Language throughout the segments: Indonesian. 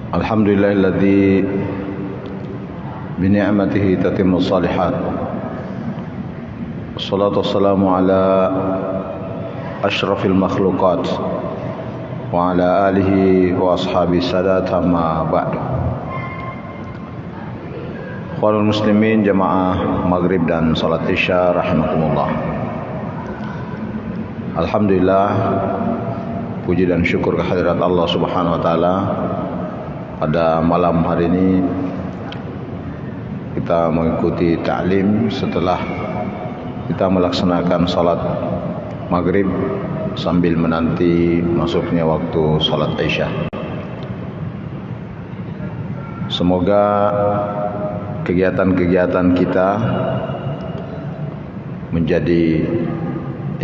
Alhamdulillahilladzi bini'matihi tatimmu shalihat. Wassalatu wassalamu ala asyrafil makhluqat wa ala alihi wa ashabi sadat amma ba'du. Ikhwanul muslimin jamaah maghrib dan salat isya rahimakumullah. Alhamdulillah, puji dan syukur kehadirat Allah Subhanahu wa taala. Pada malam hari ini kita mengikuti ta'lim setelah kita melaksanakan salat maghrib sambil menanti masuknya waktu salat isya. Semoga kegiatan-kegiatan kita menjadi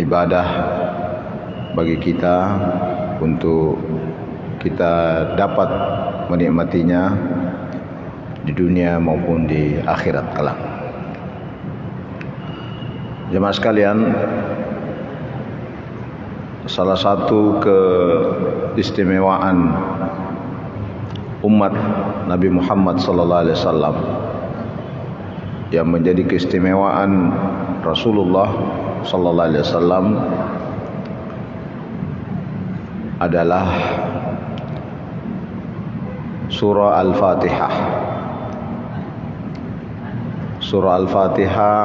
ibadah bagi kita untuk kita dapat menikmatinya di dunia maupun di akhirat kelak. Jemaah sekalian, salah satu keistimewaan umat Nabi Muhammad sallallahu alaihi wasallam yang menjadi keistimewaan Rasulullah sallallahu alaihi wasallam adalah surah Al-Fatihah. Surah Al-Fatihah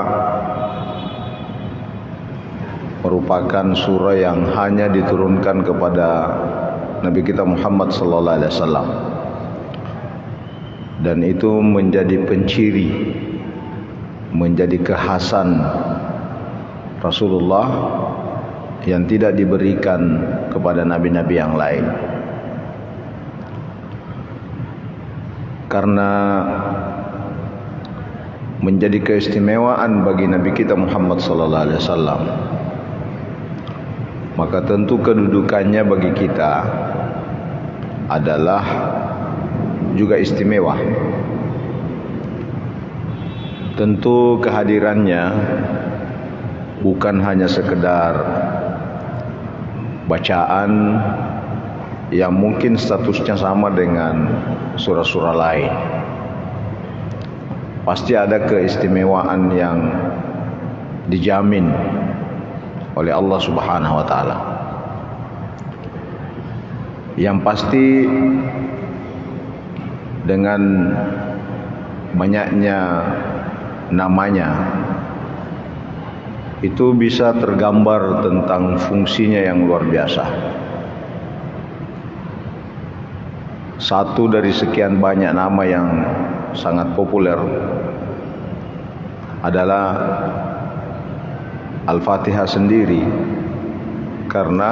merupakan surah yang hanya diturunkan kepada Nabi kita Muhammad sallallahu alaihi wasallam. Dan itu menjadi penciri, menjadi kekhasan Rasulullah yang tidak diberikan kepada nabi-nabi yang lain. Karena menjadi keistimewaan bagi Nabi kita Muhammad sallallahu alaihi wasallam, maka tentu kedudukannya bagi kita adalah juga istimewa. Tentu kehadirannya bukan hanya sekedar bacaan yang mungkin statusnya sama dengan surah-surah lain. Pasti ada keistimewaan yang dijamin oleh Allah Subhanahu wa taala. Yang pasti dengan banyaknya namanya itu bisa tergambar tentang fungsinya yang luar biasa. Satu dari sekian banyak nama yang sangat populer adalah Al-Fatihah sendiri, karena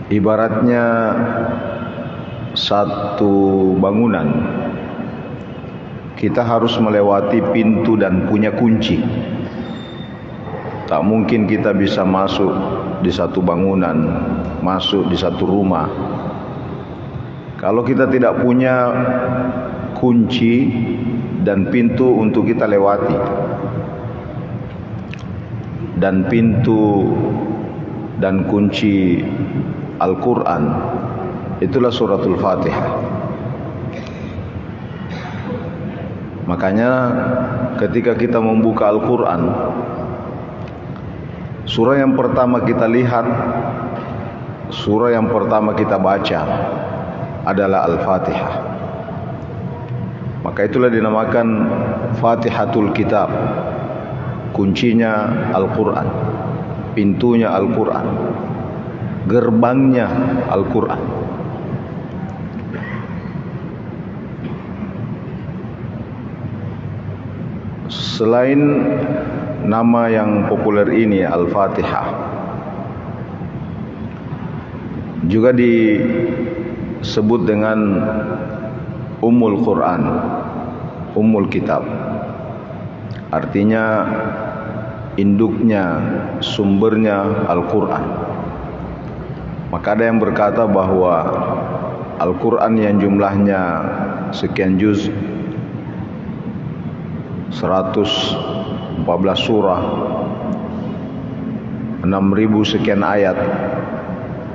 ibaratnya satu bangunan, kita harus melewati pintu dan punya kunci. Tak mungkin kita bisa masuk di satu bangunan, masuk di satu rumah, kalau kita tidak punya kunci dan pintu untuk kita lewati. Dan pintu dan kunci Al-Quran itulah suratul Fatihah. Makanya ketika kita membuka Al-Quran, surah yang pertama kita lihat, surah yang pertama kita baca adalah Al-Fatihah. Maka itulah dinamakan Fatihatul Kitab. Kuncinya Al-Quran, pintunya Al-Quran, gerbangnya Al-Quran. Selain nama yang populer ini Al-Fatihah, juga disebut dengan Ummul Quran, Ummul Kitab. Artinya induknya, sumbernya Al-Quran. Maka ada yang berkata bahwa Al-Quran yang jumlahnya sekian juz, 114 surah, 6.000 sekian ayat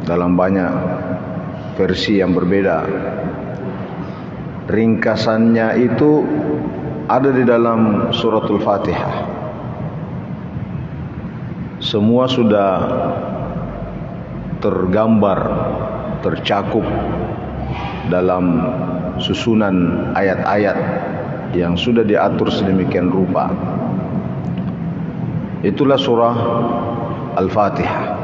dalam banyak versi yang berbeda. Ringkasannya itu ada di dalam suratul Fatihah. Semua sudah tergambar, tercakup dalam susunan ayat-ayat yang sudah diatur sedemikian rupa. Itulah surah Al-Fatihah.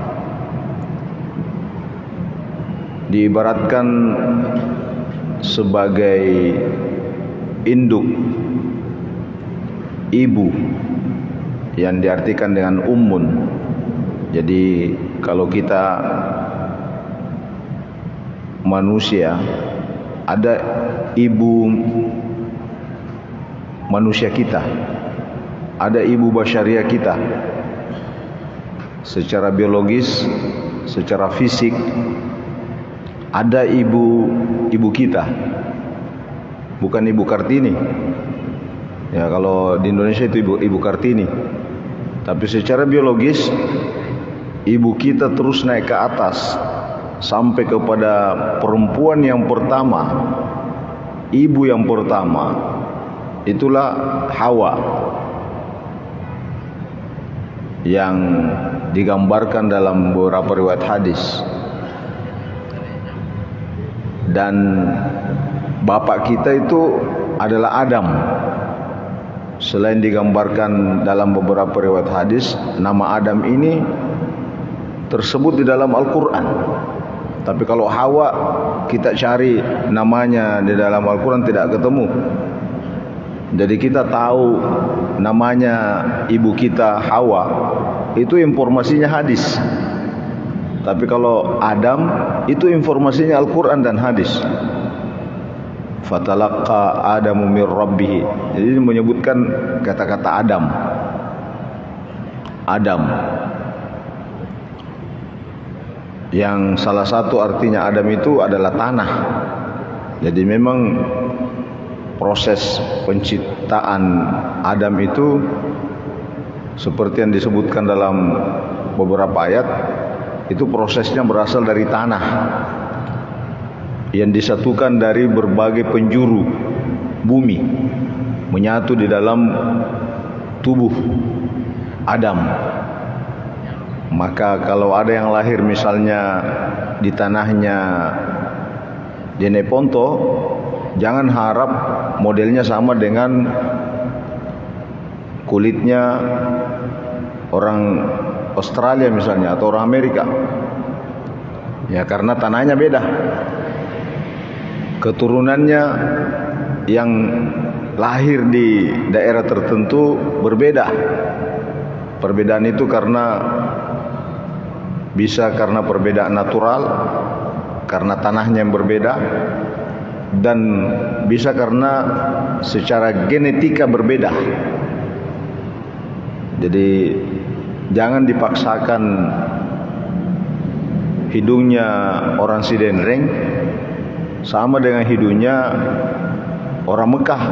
Diibaratkan sebagai induk, ibu, yang diartikan dengan ummun. Jadi kalau kita manusia, ada ibu manusia kita, ada ibu basyariah kita, secara biologis, secara fisik. Ada ibu kita, bukan ibu Kartini. Ya, kalau di Indonesia itu ibu Kartini. Tapi secara biologis ibu kita terus naik ke atas sampai kepada perempuan yang pertama, ibu yang pertama. Itulah Hawa yang digambarkan dalam beberapa riwayat hadis. Dan bapak kita itu adalah Adam. Selain digambarkan dalam beberapa riwayat hadis, nama Adam ini tersebut di dalam Al-Quran. Tapi kalau Hawa, kita cari namanya di dalam Al-Quran tidak ketemu. Jadi kita tahu namanya ibu kita Hawa, itu informasinya hadis. Tapi kalau Adam, itu informasinya Al-Quran dan hadis. Fatalaqa Adamu mir rabbih. Jadi menyebutkan kata-kata Adam. Adam. Yang salah satu artinya Adam itu adalah tanah. Jadi memang proses penciptaan Adam itu seperti yang disebutkan dalam beberapa ayat, itu prosesnya berasal dari tanah yang disatukan dari berbagai penjuru bumi, menyatu di dalam tubuh Adam. Maka kalau ada yang lahir misalnya di tanahnya Jeneponto, jangan harap modelnya sama dengan kulitnya orang Australia misalnya atau orang Amerika. Ya, karena tanahnya beda. Keturunannya yang lahir di daerah tertentu berbeda. Perbedaan itu bisa karena perbedaan natural, karena tanahnya yang berbeda, dan bisa karena secara genetika berbeda. Jadi jangan dipaksakan hidungnya orang Sidenreng sama dengan hidungnya orang Mekah.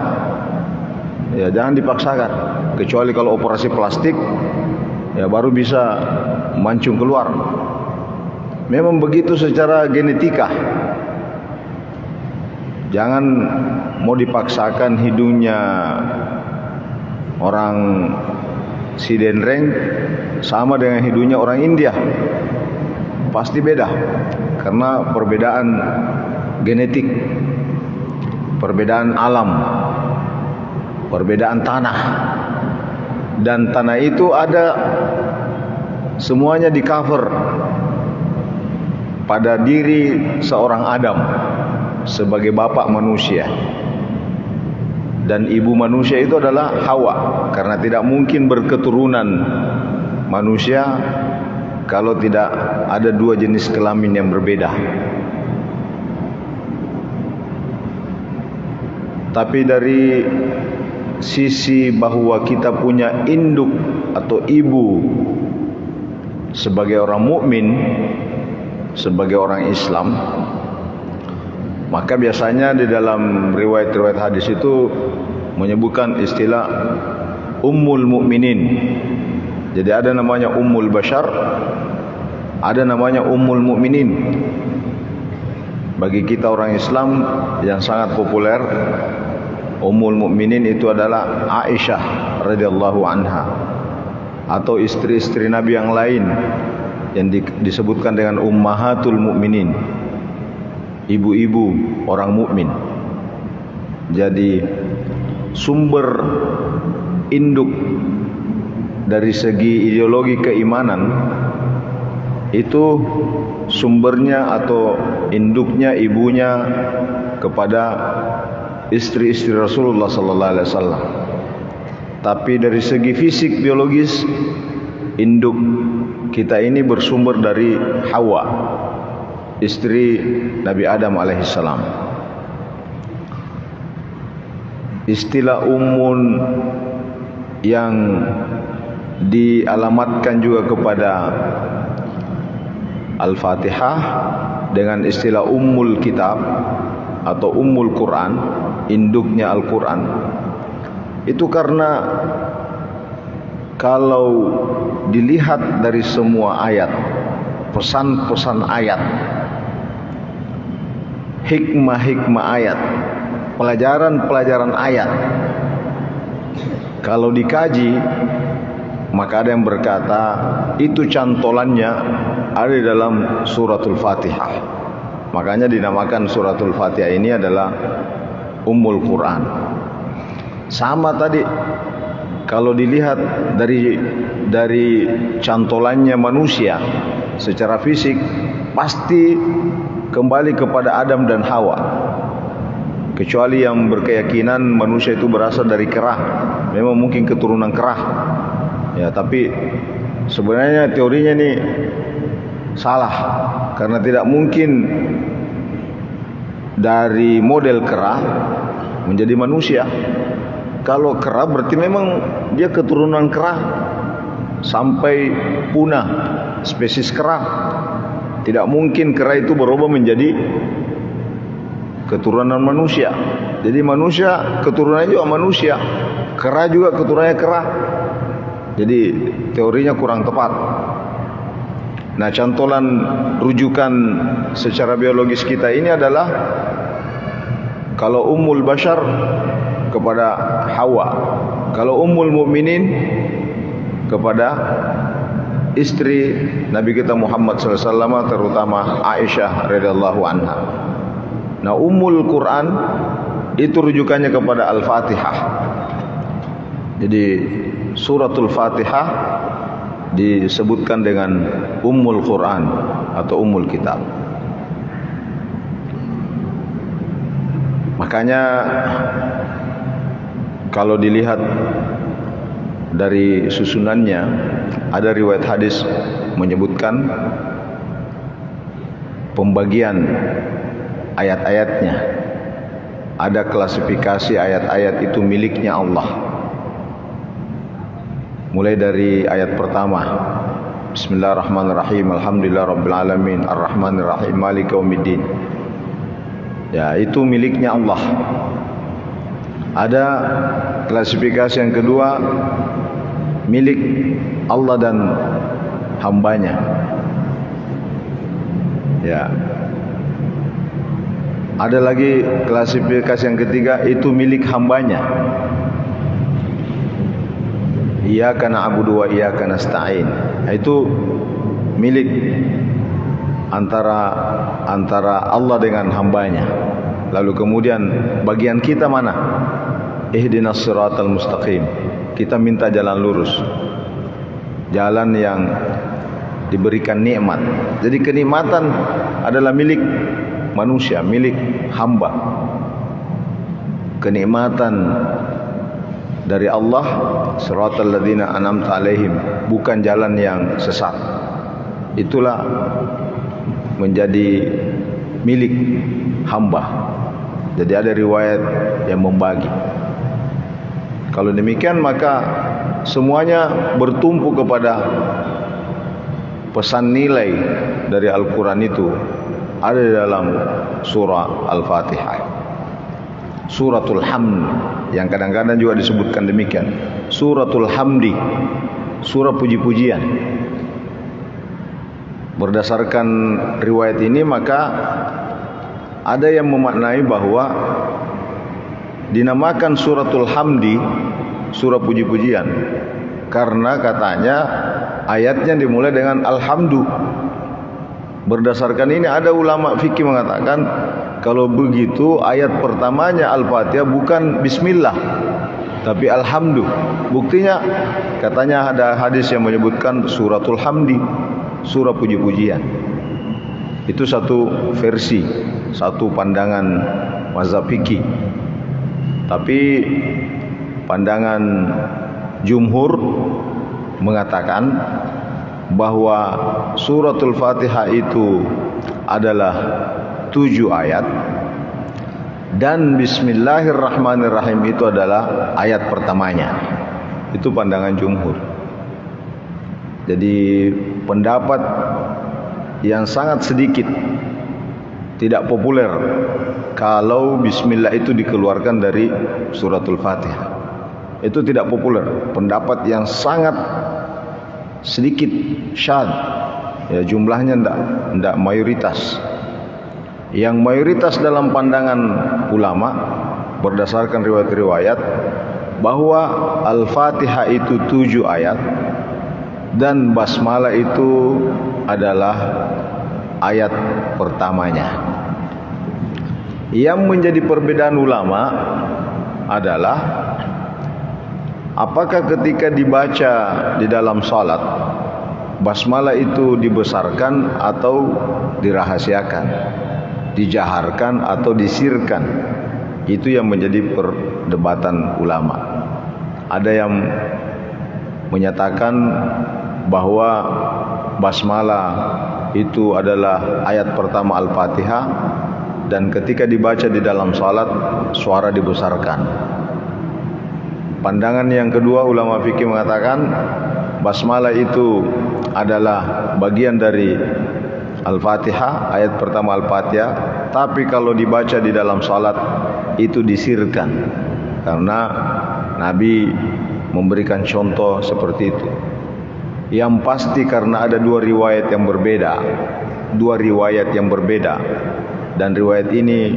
Ya, jangan dipaksakan. Kecuali kalau operasi plastik, ya baru bisa mancung keluar. Memang begitu secara genetika. Jangan mau dipaksakan hidungnya orang Sidenreng sama dengan hidungnya orang India. Pasti beda karena perbedaan genetik, perbedaan alam, perbedaan tanah. Dan tanah itu ada semuanya di cover pada diri seorang Adam sebagai bapak manusia. Dan ibu manusia itu adalah Hawa, karena tidak mungkin berketurunan manusia kalau tidak ada dua jenis kelamin yang berbeda. Tapi dari sisi bahwa kita punya induk atau ibu sebagai orang mukmin, sebagai orang Islam, maka biasanya di dalam riwayat-riwayat hadis itu menyebutkan istilah Ummul Mukminin. Jadi ada namanya Ummul Bashar, ada namanya Ummul Mukminin. bagi kita orang Islam yang sangat populer, Ummul Mukminin itu adalah Aisyah radhiyallahu anha, atau istri-istri Nabi yang lain yang disebutkan dengan Ummahatul Mukminin, ibu-ibu orang mukmin. Jadi sumber induk dari segi ideologi keimanan itu sumbernya atau induknya, ibunya kepada istri-istri Rasulullah sallallahu alaihi wasallam. Tapi dari segi fisik biologis, induk kita ini bersumber dari Hawa, istri Nabi Adam alaihissalam. Istilah ummun yang dialamatkan juga kepada Al-Fatihah dengan istilah Ummul Kitab atau Ummul Quran, induknya Al-Quran, itu karena kalau dilihat dari semua ayat, pesan-pesan ayat, hikmah-hikmah ayat, pelajaran-pelajaran ayat, kalau dikaji, maka ada yang berkata itu cantolannya ada di dalam suratul Fatihah. Makanya dinamakan suratul Fatihah ini adalah Ummul Quran. Sama tadi, kalau dilihat dari cantolannya manusia secara fisik, pasti kembali kepada Adam dan Hawa. Kecuali yang berkeyakinan manusia itu berasal dari kera, memang mungkin keturunan kera. Ya, tapi sebenarnya teorinya ini salah, karena tidak mungkin dari model kera menjadi manusia. Kalau kera berarti memang dia keturunan kera sampai punah spesies kera. Tidak mungkin kera itu berubah menjadi keturunan manusia. Jadi manusia keturunannya juga manusia, kera juga keturunannya kera. Jadi teorinya kurang tepat. Nah, cantolan rujukan secara biologis kita ini adalah kalau Ummul Bashar kepada Hawa, kalau Ummul Mukminin kepada istri Nabi kita Muhammad SAW, terutama Aisyah radhiyallahu anha. Nah, Ummul Quran itu rujukannya kepada Al-Fatihah. Jadi suratul Fatihah disebutkan dengan Ummul Quran atau Ummul Kitab. Makanya kalau dilihat dari susunannya, ada riwayat hadis menyebutkan pembagian ayat-ayatnya. Ada klasifikasi ayat-ayat itu miliknya Allah. Mulai dari ayat pertama, Bismillahirrahmanirrahim, Alhamdulillahirrabbilalamin, Ar-Rahmanirrahim, Maliki yaumiddin. Ya, itu miliknya Allah. Ada klasifikasi yang kedua, milik Allah dan hambanya. Ya. Ada lagi klasifikasi yang ketiga, itu milik hambanya. Iyyaka na'budu wa iyyaka nasta'in. Itu milik antara Allah dengan hambanya. Lalu kemudian bagian kita mana? Ihdinas siratal mustaqim. Kita minta jalan lurus, jalan yang diberikan nikmat. Jadi kenikmatan adalah milik manusia, milik hamba. Kenikmatan dari Allah, siratal ladzina an'amta alaihim, bukan jalan yang sesat. Itulah menjadi milik hamba. Jadi ada riwayat yang membagi. Kalau demikian, maka semuanya bertumpu kepada pesan nilai dari Al-Quran itu ada di dalam surah Al-Fatihah. Suratul Hamd, yang kadang-kadang juga disebutkan demikian, Suratul Hamdi, surah puji-pujian. Berdasarkan riwayat ini, maka Ada yang memaknai bahwa dinamakan suratul hamdi, surah puji-pujian, karena katanya ayatnya dimulai dengan alhamdu. Berdasarkan ini ada ulama fikih mengatakan kalau begitu ayat pertamanya Al-Fatihah bukan bismillah tapi alhamdu. Buktinya katanya ada hadis yang menyebutkan suratul hamdi, surah puji-pujian. Itu satu versi, satu pandangan mazhab fikih. Tapi pandangan jumhur mengatakan bahwa suratul Fatihah itu adalah 7 ayat dan bismillahirrahmanirrahim itu adalah ayat pertamanya. Itu pandangan jumhur. Jadi pendapat yang sangat sedikit, tidak populer kalau bismillah itu dikeluarkan dari suratul Fatihah. Itu tidak populer, pendapat yang sangat sedikit, syad. Ya, jumlahnya tidak mayoritas. Yang mayoritas dalam pandangan ulama berdasarkan riwayat-riwayat bahwa Al-Fatihah itu 7 ayat dan basmalah itu adalah ayat pertamanya. Yang menjadi perbedaan ulama adalah apakah ketika dibaca di dalam salat basmalah itu dibesarkan atau dirahasiakan, dijaharkan atau disirkan. Itu yang menjadi perdebatan ulama. Ada yang menyatakan bahwa basmalah itu adalah ayat pertama Al-Fatihah dan ketika dibaca di dalam salat suara dibesarkan. Pandangan yang kedua ulama fikih mengatakan basmalah itu adalah bagian dari Al-Fatihah, ayat pertama Al-Fatihah, tapi kalau dibaca di dalam salat itu disirkan karena Nabi memberikan contoh seperti itu. Yang pasti karena ada 2 riwayat yang berbeda, 2 riwayat yang berbeda, dan riwayat ini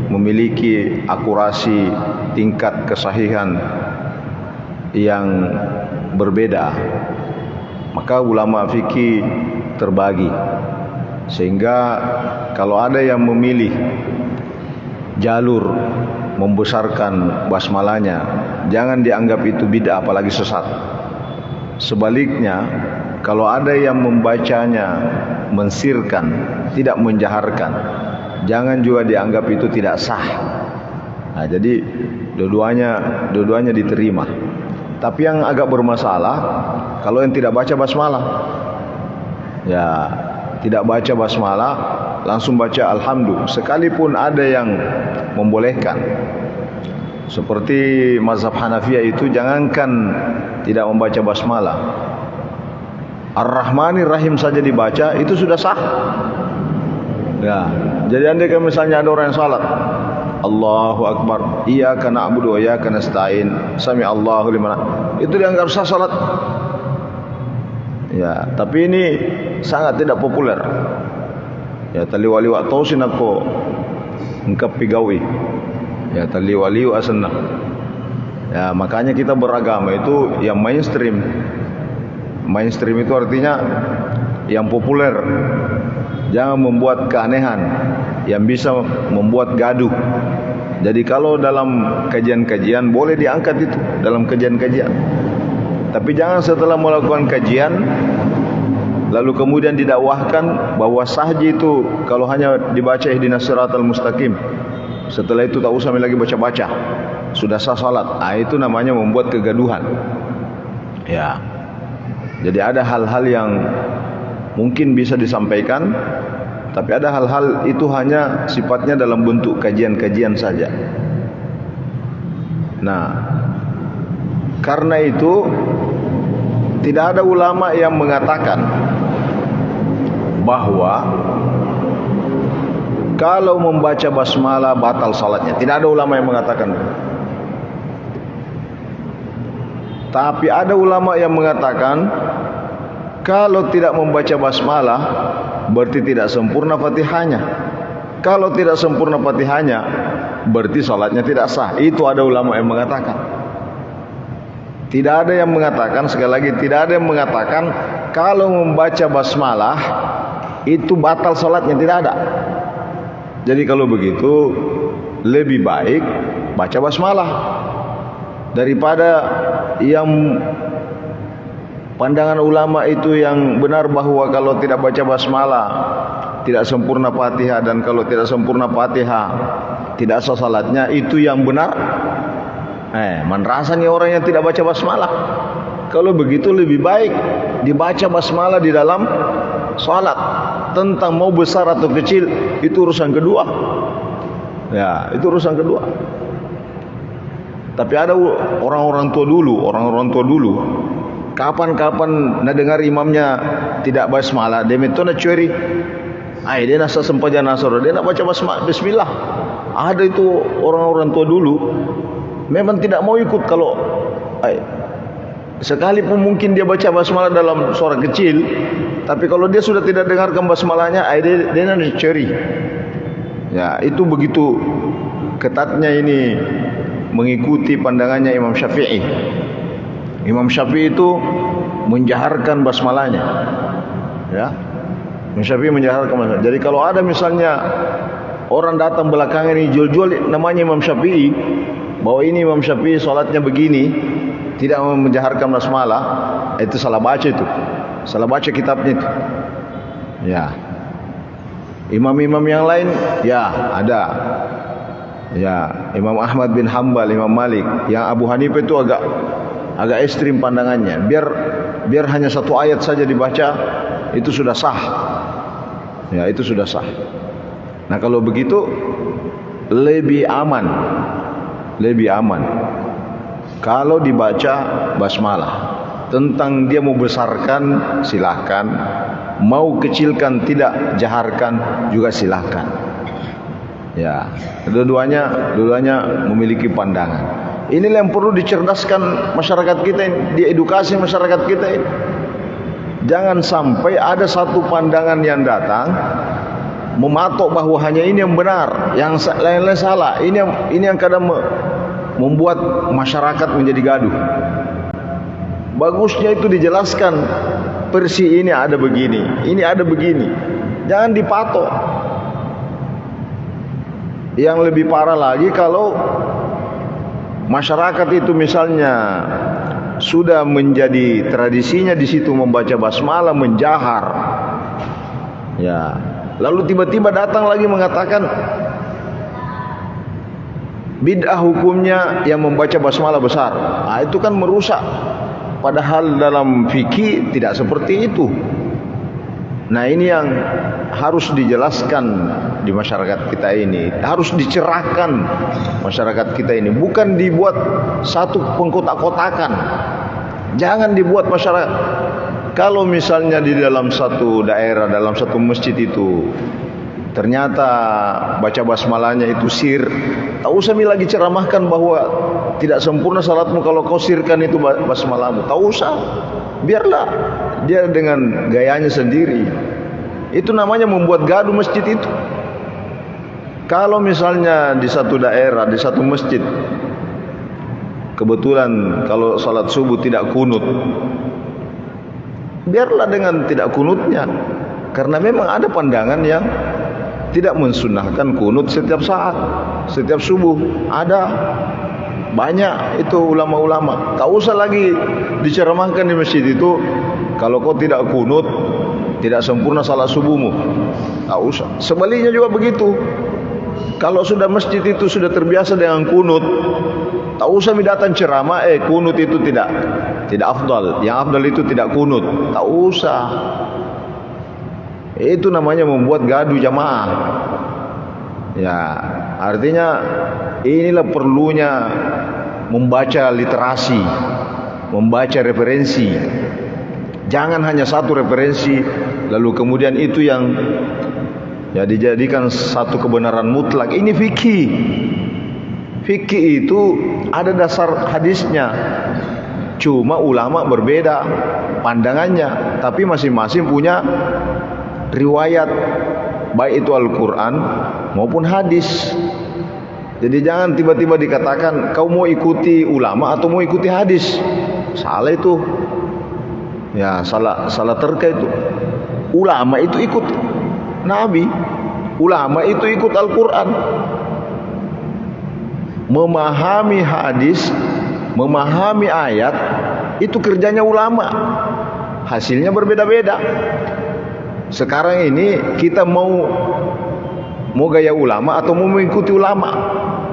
memiliki akurasi tingkat kesahihan yang berbeda. Maka ulama fikih terbagi, sehingga kalau ada yang memilih jalur membesarkan basmalahnya, jangan dianggap itu bid'ah apalagi sesat. Sebaliknya, kalau ada yang membacanya mensirkan, tidak menjaharkan, jangan juga dianggap itu tidak sah. Nah, jadi dua-duanya diterima. Tapi yang agak bermasalah kalau yang tidak baca basmalah. Ya, tidak baca basmalah, langsung baca alhamdulillah. Sekalipun ada yang membolehkan. Seperti mazhab Hanafiyah itu jangankan tidak membaca basmalah, Ar-Rahmanir Rahim saja dibaca itu sudah sah. Ya, jadi andai kan misalnya ada orang yang salat, Allahu Akbar, iyyaka na'budu wa iyyaka nasta'in, sami Allahu liman, itu dianggap sah salat. Ya, tapi ini sangat tidak populer. Ya, tali wali wa tausin aku engkap pigawi. Ya, tali wali wa asna. Ya, makanya kita beragama itu yang mainstream. Mainstream itu artinya yang populer. Jangan membuat keanehan yang bisa membuat gaduh. Jadi kalau dalam kajian-kajian boleh diangkat itu dalam kajian-kajian. Tapi jangan setelah melakukan kajian lalu kemudian didakwahkan bahwa sahji itu kalau hanya dibaca ihdinas siratal mustaqim. Setelah itu tak usah lagi baca-baca, sudah sah salat. Itu namanya membuat kegaduhan. Ya. Jadi ada hal-hal yang mungkin bisa disampaikan, tapi ada hal-hal itu hanya sifatnya dalam bentuk kajian-kajian saja. Nah, karena itu tidak ada ulama yang mengatakan bahwa kalau membaca basmalah batal salatnya. Tidak ada ulama yang mengatakan. Tapi ada ulama yang mengatakan kalau tidak membaca basmalah berarti tidak sempurna Fatihahnya. Kalau tidak sempurna Fatihahnya, berarti salatnya tidak sah. Itu ada ulama yang mengatakan. Tidak ada yang mengatakan, sekali lagi, tidak ada yang mengatakan kalau membaca basmalah itu batal salatnya, tidak ada. Jadi kalau begitu lebih baik baca basmalah daripada yang pandangan ulama itu yang benar bahwa kalau tidak baca basmalah tidak sempurna Fatihah, dan kalau tidak sempurna Fatihah tidak sah salatnya. Itu yang benar. Man rasanya orang yang tidak baca basmalah. Kalau begitu lebih baik dibaca basmalah di dalam salat. Tentang mau besar atau kecil itu urusan kedua. Ya, itu urusan kedua. Tapi ada orang-orang tua dulu, kapan-kapan nak dengar imamnya tidak basmalah, dia metona curi. Dia nasa sempaja nasor, dia nak baca basmalah, bismillah. Ada itu orang-orang tua dulu memang tidak mau ikut kalau sekalipun mungkin dia baca basmalah dalam suara kecil, tapi kalau dia sudah tidak dengarkan basmalahnya, dia nak curi. Ya, itu begitu ketatnya ini mengikuti pandangannya Imam Syafi'i. Imam Syafi'i itu menjaharkan basmalahnya. Ya. Imam Syafi'i menjaharkan basmalah. Jadi kalau ada misalnya orang datang belakangan ini jual-jual namanya Imam Syafi'i, bahwa ini Imam Syafi'i salatnya begini, tidak menjaharkan basmalah, itu salah baca itu. Salah baca kitabnya itu. Ya. Imam-imam yang lain ya ada. Ya, Imam Ahmad bin Hanbal, Imam Malik, yang Abu Hanifah itu agak ekstrim pandangannya. Biar hanya satu ayat saja dibaca itu sudah sah. Ya, itu sudah sah. Nah, kalau begitu lebih aman. Lebih aman kalau dibaca basmalah. Tentang dia mau besarkan silahkan, mau kecilkan tidak jaharkan juga silahkan. Ya, dua-duanya memiliki pandangan. Inilah yang perlu dicerdaskan masyarakat kita ini, diedukasi masyarakat kita ini. Jangan sampai ada satu pandangan yang datang mematok bahwa hanya ini yang benar, yang lain-lain salah. Ini yang kadang membuat masyarakat menjadi gaduh. Bagusnya itu dijelaskan, versi ini ada begini, ini ada begini. Jangan dipatok. Yang lebih parah lagi kalau masyarakat itu misalnya sudah menjadi tradisinya di situ membaca basmalah, menjahar. Ya, lalu tiba-tiba datang lagi mengatakan bid'ah hukumnya yang membaca basmalah besar. Itu kan merusak. Padahal dalam fikih tidak seperti itu. Nah, ini yang harus dijelaskan di masyarakat kita ini. Harus dicerahkan masyarakat kita ini. Bukan dibuat satu pengkotak-kotakan. Jangan dibuat masyarakat. Kalau misalnya di dalam satu daerah, dalam satu masjid itu ternyata baca basmalahnya itu sir, tak usah lagi ceramahkan bahwa tidak sempurna salatmu kalau kau sirkan itu basmalahmu. Tak usah, biarlah dia dengan gayanya sendiri. Itu namanya membuat gaduh masjid itu. Kalau misalnya di satu daerah, di satu masjid, kebetulan kalau salat subuh tidak kunut, biarlah dengan tidak kunutnya. Karena memang ada pandangan yang tidak mensunnahkan kunut setiap saat, setiap subuh. Ada banyak itu ulama-ulama. Tak usah lagi diceramahkan di masjid itu, kalau kau tidak kunut tidak sempurna salat subuhmu. Tak usah. Sebaliknya juga begitu. Kalau sudah masjid itu sudah terbiasa dengan kunut, tak usah datang ceramah kunut itu tidak afdal. Yang afdal itu tidak kunut. Tak usah. Itu namanya membuat gaduh jamaah. Ya, artinya inilah perlunya membaca literasi, membaca referensi. Jangan hanya satu referensi lalu kemudian itu yang ya dijadikan satu kebenaran mutlak. Ini fikih. Fikih itu ada dasar hadisnya. Cuma ulama berbeda pandangannya, tapi masing-masing punya riwayat, baik itu Al-Quran maupun hadis. Jadi jangan tiba-tiba dikatakan kau mau ikuti ulama atau mau ikuti hadis. Salah itu. Ya, salah terka itu. Ulama itu ikut Nabi. Ulama itu ikut Al-Quran. Memahami hadis, memahami ayat, itu kerjanya ulama. Hasilnya berbeda-beda. Sekarang ini kita mau gaya ulama atau mau mengikuti ulama.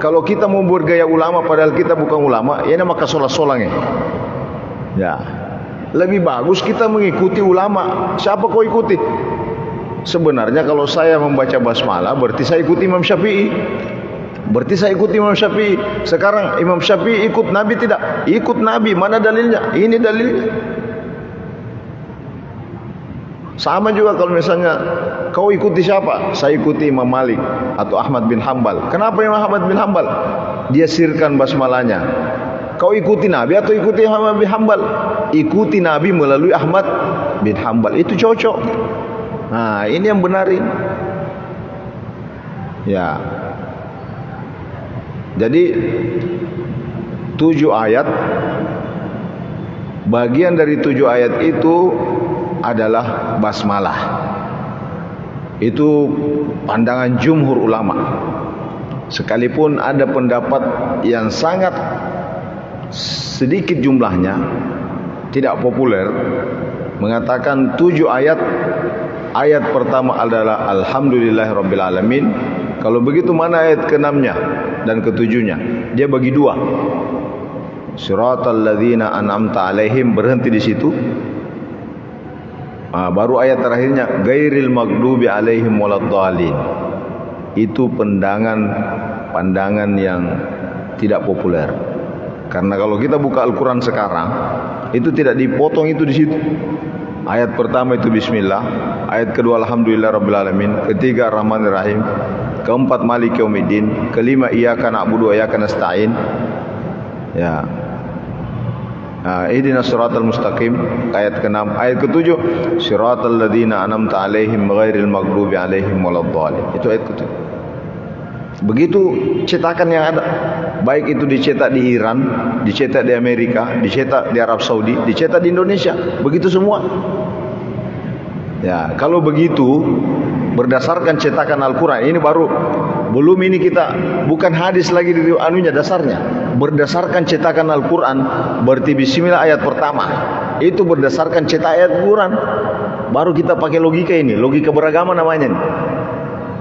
Kalau kita mau bergaya ulama padahal kita bukan ulama, ya maka solang-solangnya. Ya. Lebih bagus kita mengikuti ulama. Siapa kau ikuti? Sebenarnya kalau saya membaca basmalah berarti saya ikuti Imam Syafi'i. Berarti saya ikuti Imam Syafi'i. Sekarang Imam Syafi'i ikut Nabi tidak? Ikut Nabi. Mana dalilnya? Ini dalilnya. Sama juga kalau misalnya kau ikuti siapa? Saya ikuti Imam Malik atau Ahmad bin Hanbal. Kenapa Imam Ahmad bin Hanbal? Dia sirkan basmalahnya. Kau ikuti Nabi atau ikuti Ahmad bin Hanbal? Ikuti Nabi melalui Ahmad bin Hanbal. Itu cocok. Nah, ini yang benarin. Ya. Jadi 7 ayat, bagian dari 7 ayat itu adalah basmalah. Itu pandangan jumhur ulama. Sekalipun ada pendapat yang sangat sedikit jumlahnya, tidak populer, mengatakan 7 ayat. Ayat pertama adalah Alhamdulillahirabbil alamin. Kalau begitu mana ayat ke-6-nya dan ke-7-nya? Dia bagi 2. Siratal ladzina an'amta alaihim, berhenti di situ. Baru ayat terakhirnya ghairil maghdubi alaihim waladdallin. Itu pandangan yang tidak populer. Karena kalau kita buka Al-Quran sekarang, itu tidak dipotong itu di situ. Ayat pertama itu Bismillah, ayat kedua Alhamdulillahirabbil alamin, ketiga Ar-Rahmanir Rahim, keempat Maliki Yaumiddin, kelima Iyyaka na'budu wa iyyaka nasta'in. Ya. Ihdinas siratal mustaqim, ayat ke-6, ayat ke-7 siratal ladzina an'amta alaihim ghairil maghdubi alaihim waladdallin. Itu ayat ke-7. Begitu cetakan yang ada, baik itu dicetak di Iran, dicetak di Amerika, dicetak di Arab Saudi, dicetak di Indonesia, begitu semua. Ya, kalau begitu berdasarkan cetakan Al-Quran, ini baru belum ini kita bukan hadis lagi di anunya dasarnya. Berdasarkan cetakan Al-Quran, berarti Bismillah ayat pertama. Itu berdasarkan cetak ayat Al-Quran. Baru kita pakai logika ini, logika beragama namanya ini.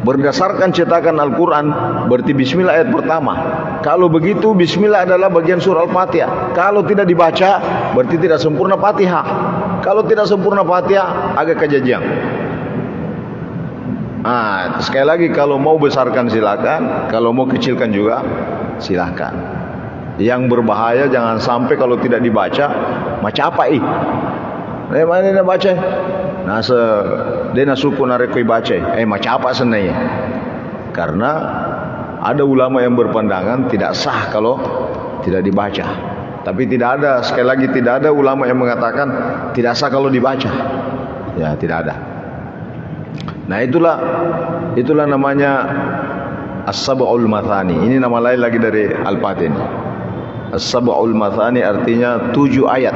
Berdasarkan cetakan Al-Quran, berarti Bismillah ayat pertama. Kalau begitu Bismillah adalah bagian surah Al-Fatihah. Kalau tidak dibaca, berarti tidak sempurna Fatihah. Kalau tidak sempurna Fatihah, agak kejadian. Sekali lagi, kalau mau besarkan silakan, kalau mau kecilkan juga silakan. Yang berbahaya jangan sampai kalau tidak dibaca, macam apa mana dia baca? Dia suku narekoi baca. Macam apa sebenarnya? Karena ada ulama yang berpandangan tidak sah kalau tidak dibaca. Tapi tidak ada, sekali lagi tidak ada ulama yang mengatakan tidak sah kalau dibaca. Ya, tidak ada. Nah, itulah namanya As-Sab'ul Mathani. Ini nama lain lagi dari Al-Fatihah. As-Sab'ul Mathani artinya 7 ayat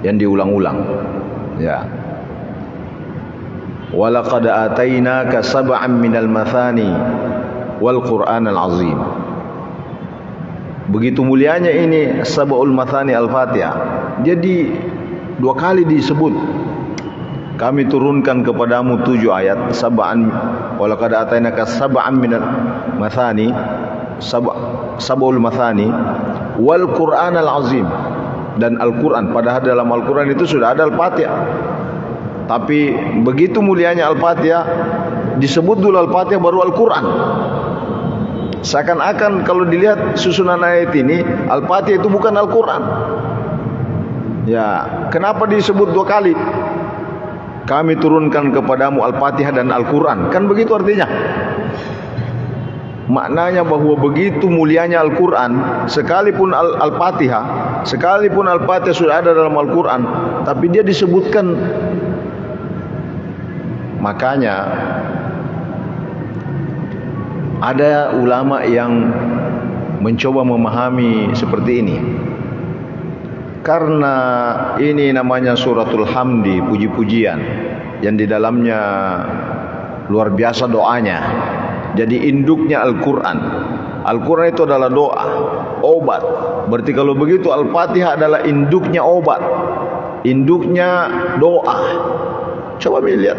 yang diulang-ulang. Ya. Walaqad atainaka sab'an minal mathani wal Qur'anal azim. Begitu mulianya ini Sab'ul Mathani Al-Fatihah. Jadi 2 kali disebut. Kami turunkan kepadamu 7 ayat, sab'an, walaqad atainaka sab'an minal mathani, sab'ul mathani wal Qur'anal azim, dan Al-Quran. Padahal dalam Al-Quran itu sudah ada Al-Fatihah. Tapi begitu mulianya Al-Fatihah, disebut dulu Al-Fatihah baru Al-Quran. Seakan-akan kalau dilihat susunan ayat ini, Al-Fatihah itu bukan Al-Quran. Ya, kenapa disebut 2 kali? Kami turunkan kepadamu Al-Fatihah dan Al-Quran. Kan begitu artinya. Maknanya bahwa begitu mulianya Al-Quran, sekalipun Al-Fatihah, sekalipun Al-Fatihah sudah ada dalam Al-Quran, tapi dia disebutkan. Makanya Ada ulama yang mencoba memahami seperti ini. Karena ini namanya suratul hamdi, puji-pujian, yang di dalamnya luar biasa doanya. Jadi induknya Al-Quran. Al-Quran itu adalah doa, obat. Berarti kalau begitu Al-Fatihah adalah induknya obat, induknya doa. Coba lihat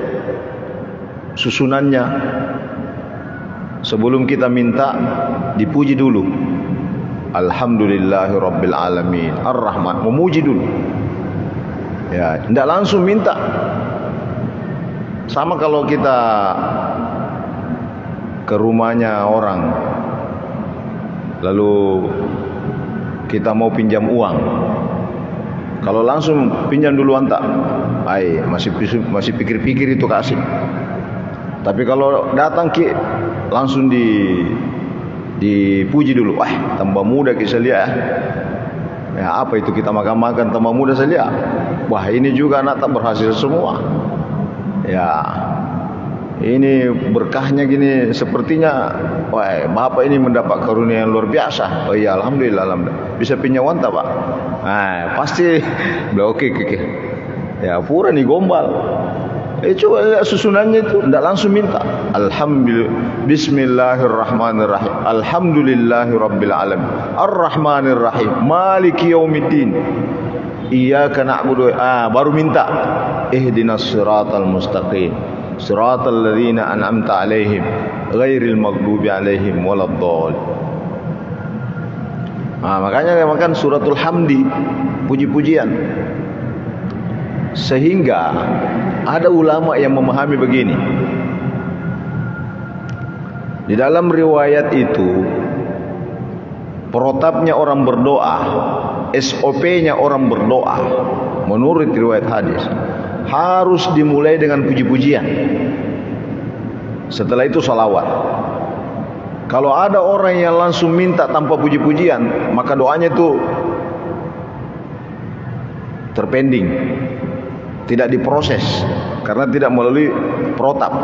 susunannya. Sebelum kita minta, dipuji dulu. Alhamdulillahi Rabbil Alamin Ar-Rahman, memuji dulu. Ya, tidak langsung minta. Sama kalau kita ke rumahnya orang, lalu kita mau pinjam uang. Kalau langsung pinjam duluan tak, masih pikir-pikir itu kasih. Tapi kalau datang langsung dipuji dulu. Wah, tambah muda kita lihat. Ya, apa itu kita makan-makan tambah muda saya lihat. Wah, ini juga anak tak berhasil semua. Ya, ini berkahnya gini, sepertinya wah, bapak ini mendapat karunia yang luar biasa. Oh iya, alhamdulillah, alhamdulillah. Bisa pinjam uang tak, Pak? Nah, pasti oke. Ya, pura nih gombal. Coba lihat susunannya itu, tidak langsung minta. Alhamdulillah, bismillahirrahmanirrahim, alhamdulillahi rabbil alamin, arrahmanirrahim, maliki yaumiddin, iyyaka na'budu, baru minta. Ihdinas siratal mustaqim, siratal ladzina an'amta alaihim, ghairil maghdubi alaihim waladdallin. Makanya makan suratul hamdi, puji-pujian. Sehingga ada ulama yang memahami begini. Di dalam riwayat itu, protapnya orang berdoa, SOP-nya orang berdoa, menurut riwayat hadis, harus dimulai dengan puji-pujian. Setelah itu salawat. Kalau ada orang yang langsung minta tanpa puji-pujian, maka doanya itu terpending, tidak diproses, karena tidak melalui protap.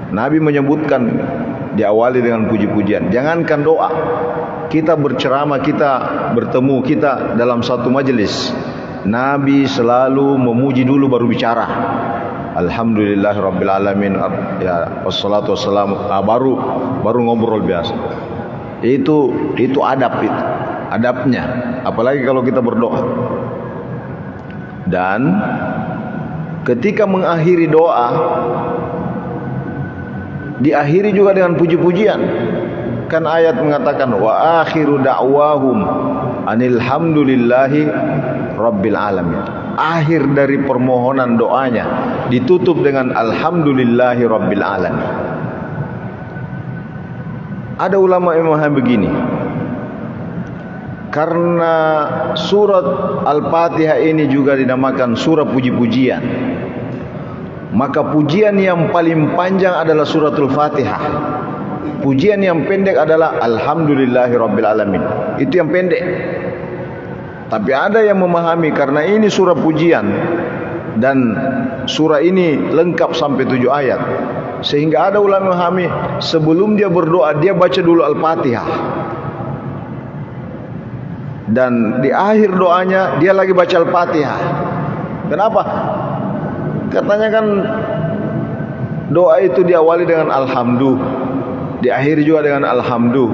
Nabi menyebutkan diawali dengan puji-pujian. Jangankan doa, kita berceramah, kita bertemu, kita dalam satu majelis, Nabi selalu memuji dulu baru bicara. Alhamdulillahirabbil alamin, ya, wassalatu wassalamu, baru ngobrol biasa. Itu adab, itu adabnya. Apalagi kalau kita berdoa. Dan ketika mengakhiri doa, diakhiri juga dengan puji-pujian. Kan ayat mengatakan wa akhiru da'wahum anilhamdulillahi rabbil alamin. Akhir dari permohonan doanya ditutup dengan alhamdulillahi rabbil alamin. Ada ulama yang memahami begini. Karena surat Al-Fatihah ini juga dinamakan surah puji-pujian, maka pujian yang paling panjang adalah suratul Fatihah. Pujian yang pendek adalah alhamdulillahirabbil alamin. Itu yang pendek. Tapi ada yang memahami karena ini surah pujian dan surah ini lengkap sampai 7 ayat, sehingga ada ulama memahami sebelum dia berdoa dia baca dulu Al-Fatihah, dan di akhir doanya dia lagi baca Al-Fatihah. Kenapa? Katanya kan doa itu diawali dengan alhamdu, diakhiri juga dengan alhamdu.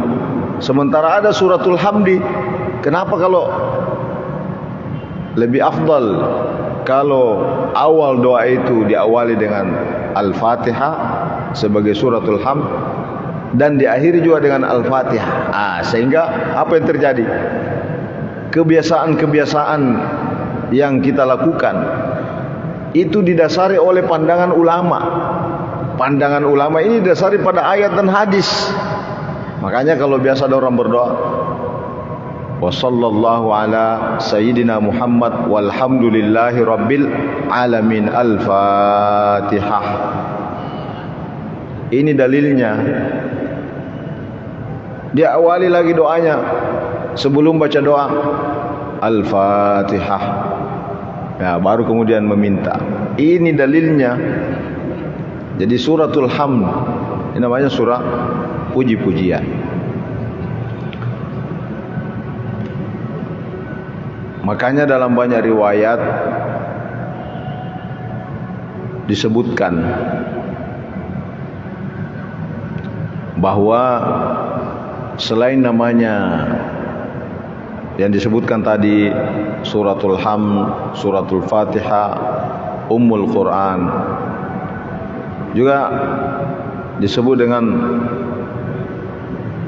Sementara ada suratul hamdi. Kenapa kalau lebih afdal kalau awal doa itu diawali dengan Al-Fatihah sebagai suratul hamd dan diakhiri juga dengan Al-Fatihah? Sehingga apa yang terjadi? Kebiasaan-kebiasaan yang kita lakukan itu didasari oleh pandangan ulama. Pandangan ulama ini didasari pada ayat dan hadis. Makanya kalau biasa ada orang berdoa, wa sallallahu ala sayyidina Muhammad walhamdulillahi rabbil alamin, Al-Fatihah. Ini dalilnya. Dia awali lagi doanya sebelum baca doa Al-Fatihah, ya, baru kemudian meminta. Ini dalilnya. Jadi suratul hamd ini namanya surah puji-pujian. Makanya dalam banyak riwayat disebutkan bahwa selain namanya yang disebutkan tadi suratul Hamd, suratul Fatihah, Ummul Quran, juga disebut dengan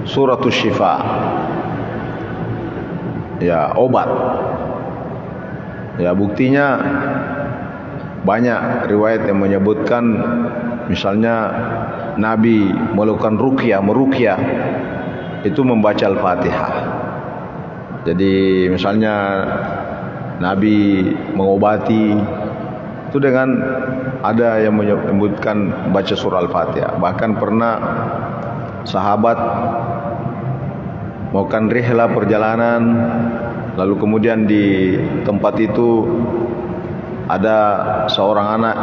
suratul Syifa, ya obat. Ya buktinya banyak riwayat yang menyebutkan misalnya Nabi melakukan meruqyah itu membaca Al-Fatihah. Jadi misalnya Nabi mengobati itu dengan ada yang menyebutkan baca surah Al-Fatihah. Bahkan pernah sahabat melakukan rihlah perjalanan, lalu kemudian di tempat itu ada seorang anak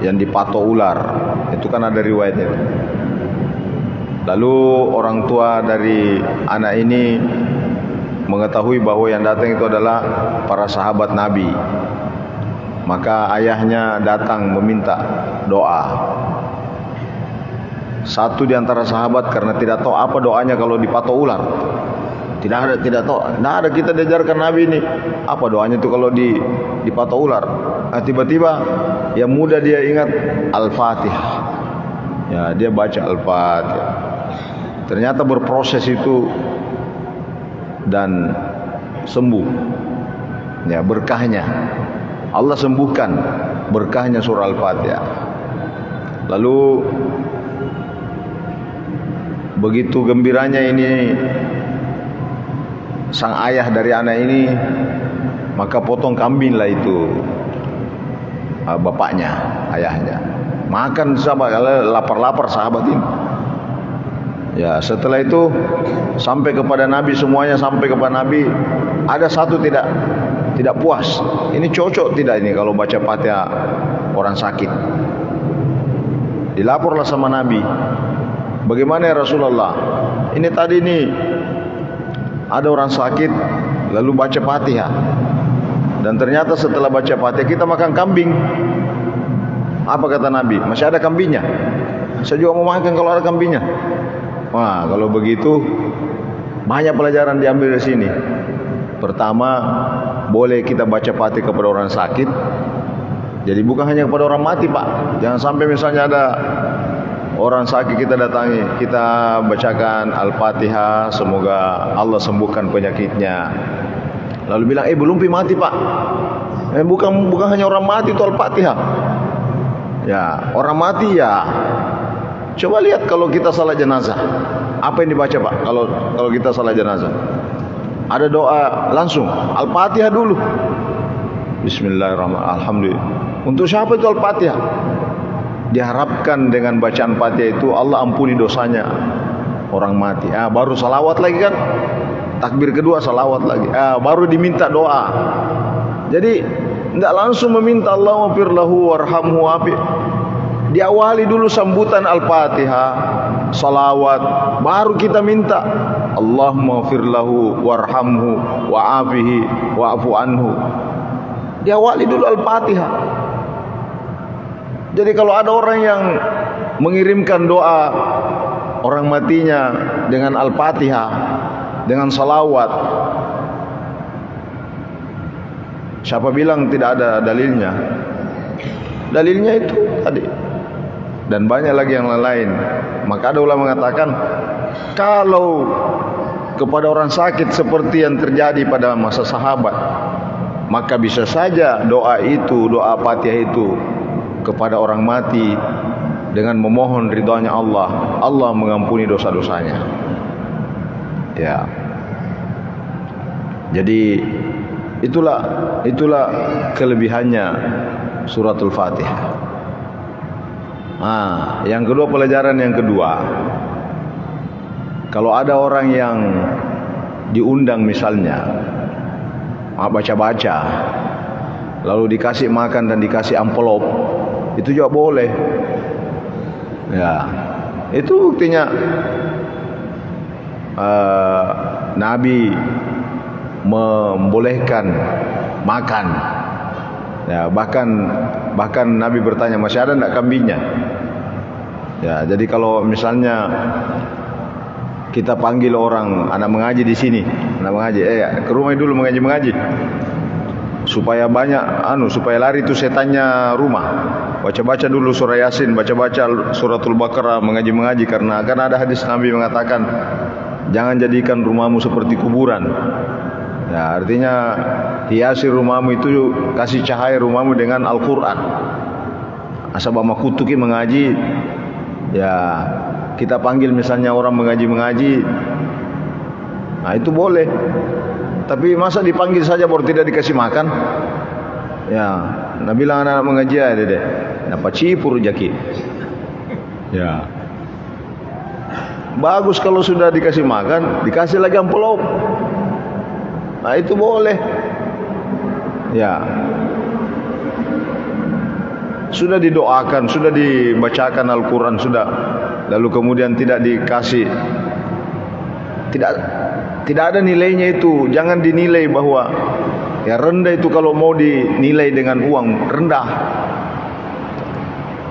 yang dipatok ular. Itu kan ada riwayatnya. Lalu orang tua dari anak ini mengetahui bahwa yang datang itu adalah para sahabat Nabi. Maka ayahnya datang meminta doa. Satu di antara sahabat karena tidak tahu apa doanya kalau dipatok ular. Tidak tahu. Nah, ada kita diajarkan Nabi ini. Apa doanya itu kalau dipatok ular? Nah, tiba-tiba yang muda dia ingat Al-Fatihah. Ya, dia baca Al-Fatihah. Ternyata berproses itu dan sembuh. Ya, berkahnya Allah sembuhkan, berkahnya surah Al-Fatihah. Lalu begitu gembiranya ini sang ayah dari anak ini, maka potong kambinglah itu bapaknya, ayahnya. Makan sahabat, lapar-lapar sahabat ini. Ya, setelah itu sampai kepada Nabi, semuanya sampai kepada Nabi. Ada satu tidak puas. Ini cocok tidak ini kalau baca Fatihah orang sakit? Dilaporlah sama Nabi. Bagaimana ya Rasulullah? Ini tadi nih ada orang sakit lalu baca Fatihah. Dan ternyata setelah baca Fatihah kita makan kambing. Apa kata Nabi? Masih ada kambingnya. Saya juga mau makan kalau ada kambingnya. Wah, kalau begitu banyak pelajaran diambil dari sini. Pertama, boleh kita baca Fatihah kepada orang sakit. Jadi bukan hanya kepada orang mati, Pak. Jangan sampai misalnya ada orang sakit kita datangi, kita bacakan Al-Fatihah, semoga Allah sembuhkan penyakitnya. Lalu bilang, belum mati, Pak. Bukan hanya orang mati itu Al-Fatihah. Ya, orang mati ya. Coba lihat kalau kita salat jenazah, apa yang dibaca, Pak? Kalau kita salat jenazah, ada doa langsung Al-Fatihah dulu. Bismillahirrahmanirrahim. Alhamdulillah. Untuk siapa itu Al-Fatihah? Diharapkan dengan bacaan Fatihah itu Allah ampuni dosanya orang mati. Baru salawat lagi kan? Takbir kedua salawat lagi. Baru diminta doa. Jadi tidak langsung meminta Allahumma firlahu warhamhu api. Diawali dulu sambutan Al-Fatihah, salawat, baru kita minta Allahumma firlahu warhamhu wa'afihi wa'fu anhu. Diawali dulu Al-Fatihah. Jadi kalau ada orang yang mengirimkan doa orang matinya dengan Al-Fatihah, dengan salawat, siapa bilang tidak ada dalilnya? Dalilnya itu tadi. Dan banyak lagi yang lain. Maka ada ulama mengatakan, kalau kepada orang sakit seperti yang terjadi pada masa sahabat, maka bisa saja doa itu, doa Fatihah itu kepada orang mati dengan memohon ridhonya Allah, Allah mengampuni dosa-dosanya. Ya. Jadi itulah kelebihannya suratul Fatihah. Yang kedua, pelajaran yang kedua, kalau ada orang yang diundang misalnya baca-baca, lalu dikasih makan dan dikasih amplop, itu juga boleh. Ya, Itu buktinya Nabi membolehkan makan. Ya, bahkan Nabi bertanya, masih ada enggak kambingnya? Ya, jadi kalau misalnya kita panggil orang anak mengaji di sini, anak mengaji, ke rumah dulu mengaji, supaya banyak, supaya lari itu setannya rumah. Baca-baca dulu surah Yasin, baca-baca suratul Baqarah, mengaji karena ada hadis Nabi mengatakan, jangan jadikan rumahmu seperti kuburan. Ya, artinya hiasi rumahmu itu, kasih cahaya rumahmu dengan Al-Quran. Asal bama kutuki mengaji, ya kita panggil misalnya orang mengaji, nah itu boleh. Tapi masa dipanggil saja baru tidak dikasih makan? Ya, Nabi bilang anak mengaji ya dede, dapat cipur jaki. Ya, bagus kalau sudah dikasih makan, dikasih lagi amplop. Nah itu boleh. Ya, sudah didoakan, sudah dibacakan Al-Quran, sudah, lalu kemudian tidak dikasih, tidak ada nilainya itu. Jangan dinilai bahwa ya rendah itu, kalau mau dinilai dengan uang rendah.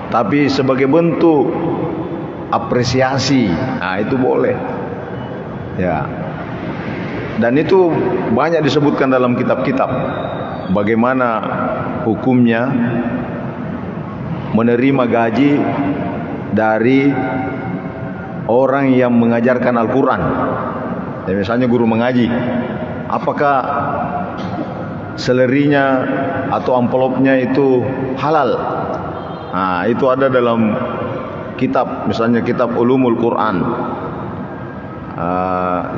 Tapi sebagai bentuk apresiasi, nah itu boleh. Ya. Dan itu banyak disebutkan dalam kitab-kitab bagaimana hukumnya menerima gaji dari orang yang mengajarkan Al-Quran. Ya, misalnya guru mengaji, apakah selerinya atau amplopnya itu halal? Nah, itu ada dalam kitab, misalnya kitab Ulumul Quran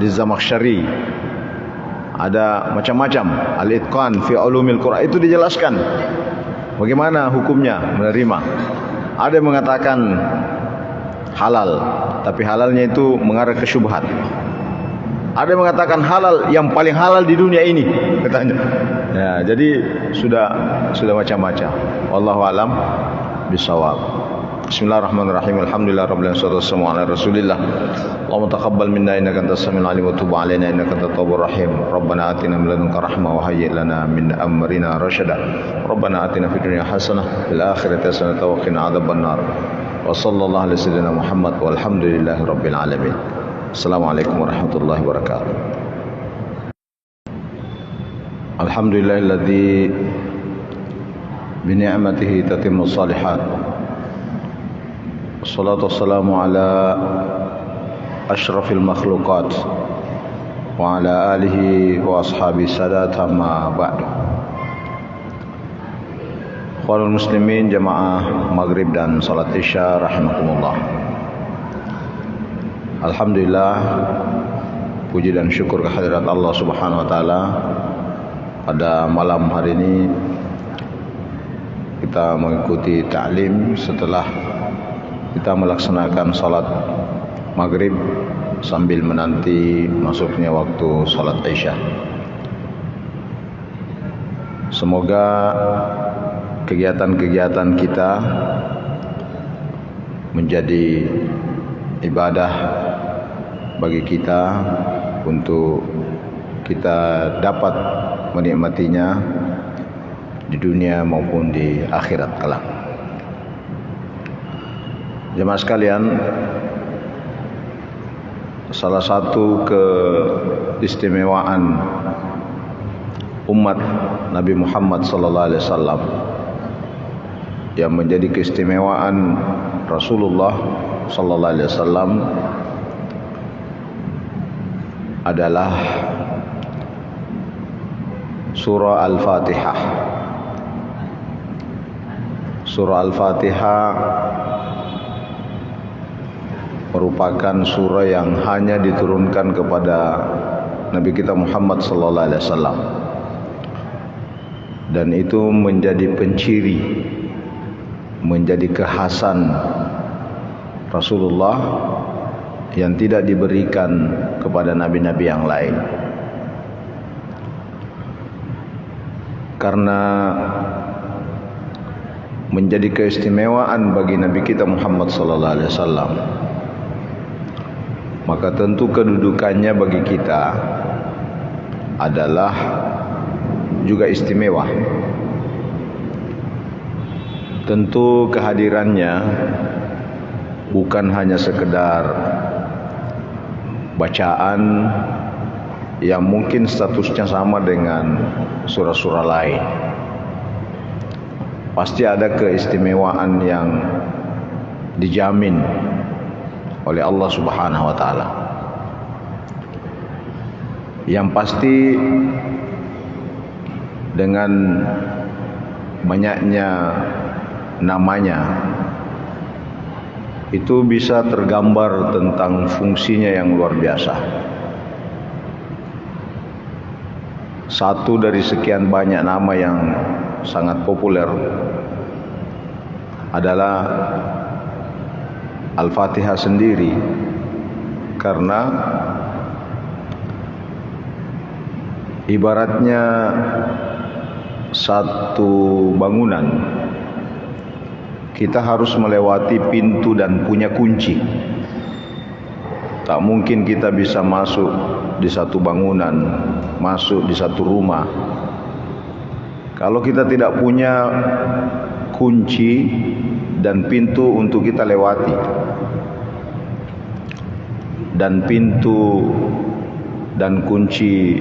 Liz-Zamakhsyari, ada macam-macam, Al-Itqan fi Ulumil Quran, itu dijelaskan bagaimana hukumnya menerima. Ada yang mengatakan halal, tapi halalnya itu mengarah ke syubhat. Ada yang mengatakan halal, yang paling halal di dunia ini katanya. Ya, jadi sudah macam-macam. Wallahu alam bisawab. Bismillahirrahmanirrahim. Alhamdulillahirabbil alamin. Wassalamu ala Rasulillah. Allahumma taqabbal minna innaka antas samiul alim wa tub alaina innaka antat tawwabur rahim. Rabbana atina min ladunka rahmah wa hayyi' lana min amrina rasyada. Rabbana atina fid dunya hasanah fil akhirati hasanah wa qina adzabannar. Wa sallallahu ala sayyidina Muhammad walhamdulillahirabbil alamin. Assalamualaikum warahmatullahi wabarakatuh. Alhamdulillahilladzi bi ni'matihi tatimmu shalihat. Wassalatu wassalamu ala asyrafil makhluqat wa ala alihi wa ashabi sadat, amma ba'du. Ikhwanul muslimin, jamaah maghrib dan salat isya rahimakumullah. Alhamdulillah, puji dan syukur kehadirat Allah Subhanahu wa taala. Pada malam hari ini kita mengikuti ta'lim setelah kita melaksanakan salat maghrib sambil menanti masuknya waktu salat isya. Semoga kegiatan-kegiatan kita menjadi ibadah bagi kita untuk kita dapat menikmatinya di dunia maupun di akhirat kelak. Jemaah sekalian, salah satu keistimewaan umat Nabi Muhammad sallallahu alaihi wasallam yang menjadi keistimewaan Rasulullah sallallahu alaihi wasallam adalah surah Al-Fatihah. Surah Al-Fatihah merupakan surah yang hanya diturunkan kepada Nabi kita Muhammad sallallahu alaihi wasallam, dan itu menjadi penciri, menjadi kekhasan Rasulullah yang tidak diberikan kepada nabi-nabi yang lain. Karena menjadi keistimewaan bagi Nabi kita Muhammad sallallahu alaihi wasallam maka tentu kedudukannya bagi kita adalah juga istimewa. Tentu kehadirannya bukan hanya sekedar bacaan yang mungkin statusnya sama dengan surah-surah lain. Pasti ada keistimewaan yang dijamin oleh Allah Subhanahu wa taala. Yang pasti dengan banyaknya namanya itu bisa tergambar tentang fungsinya yang luar biasa. Satu dari sekian banyak nama yang sangat populer adalah Al-Fatihah sendiri, karena ibaratnya satu bangunan, kita harus melewati pintu dan punya kunci. Tak mungkin kita bisa masuk di satu bangunan, masuk di satu rumah, kalau kita tidak punya kunci dan pintu untuk kita lewati. Dan pintu dan kunci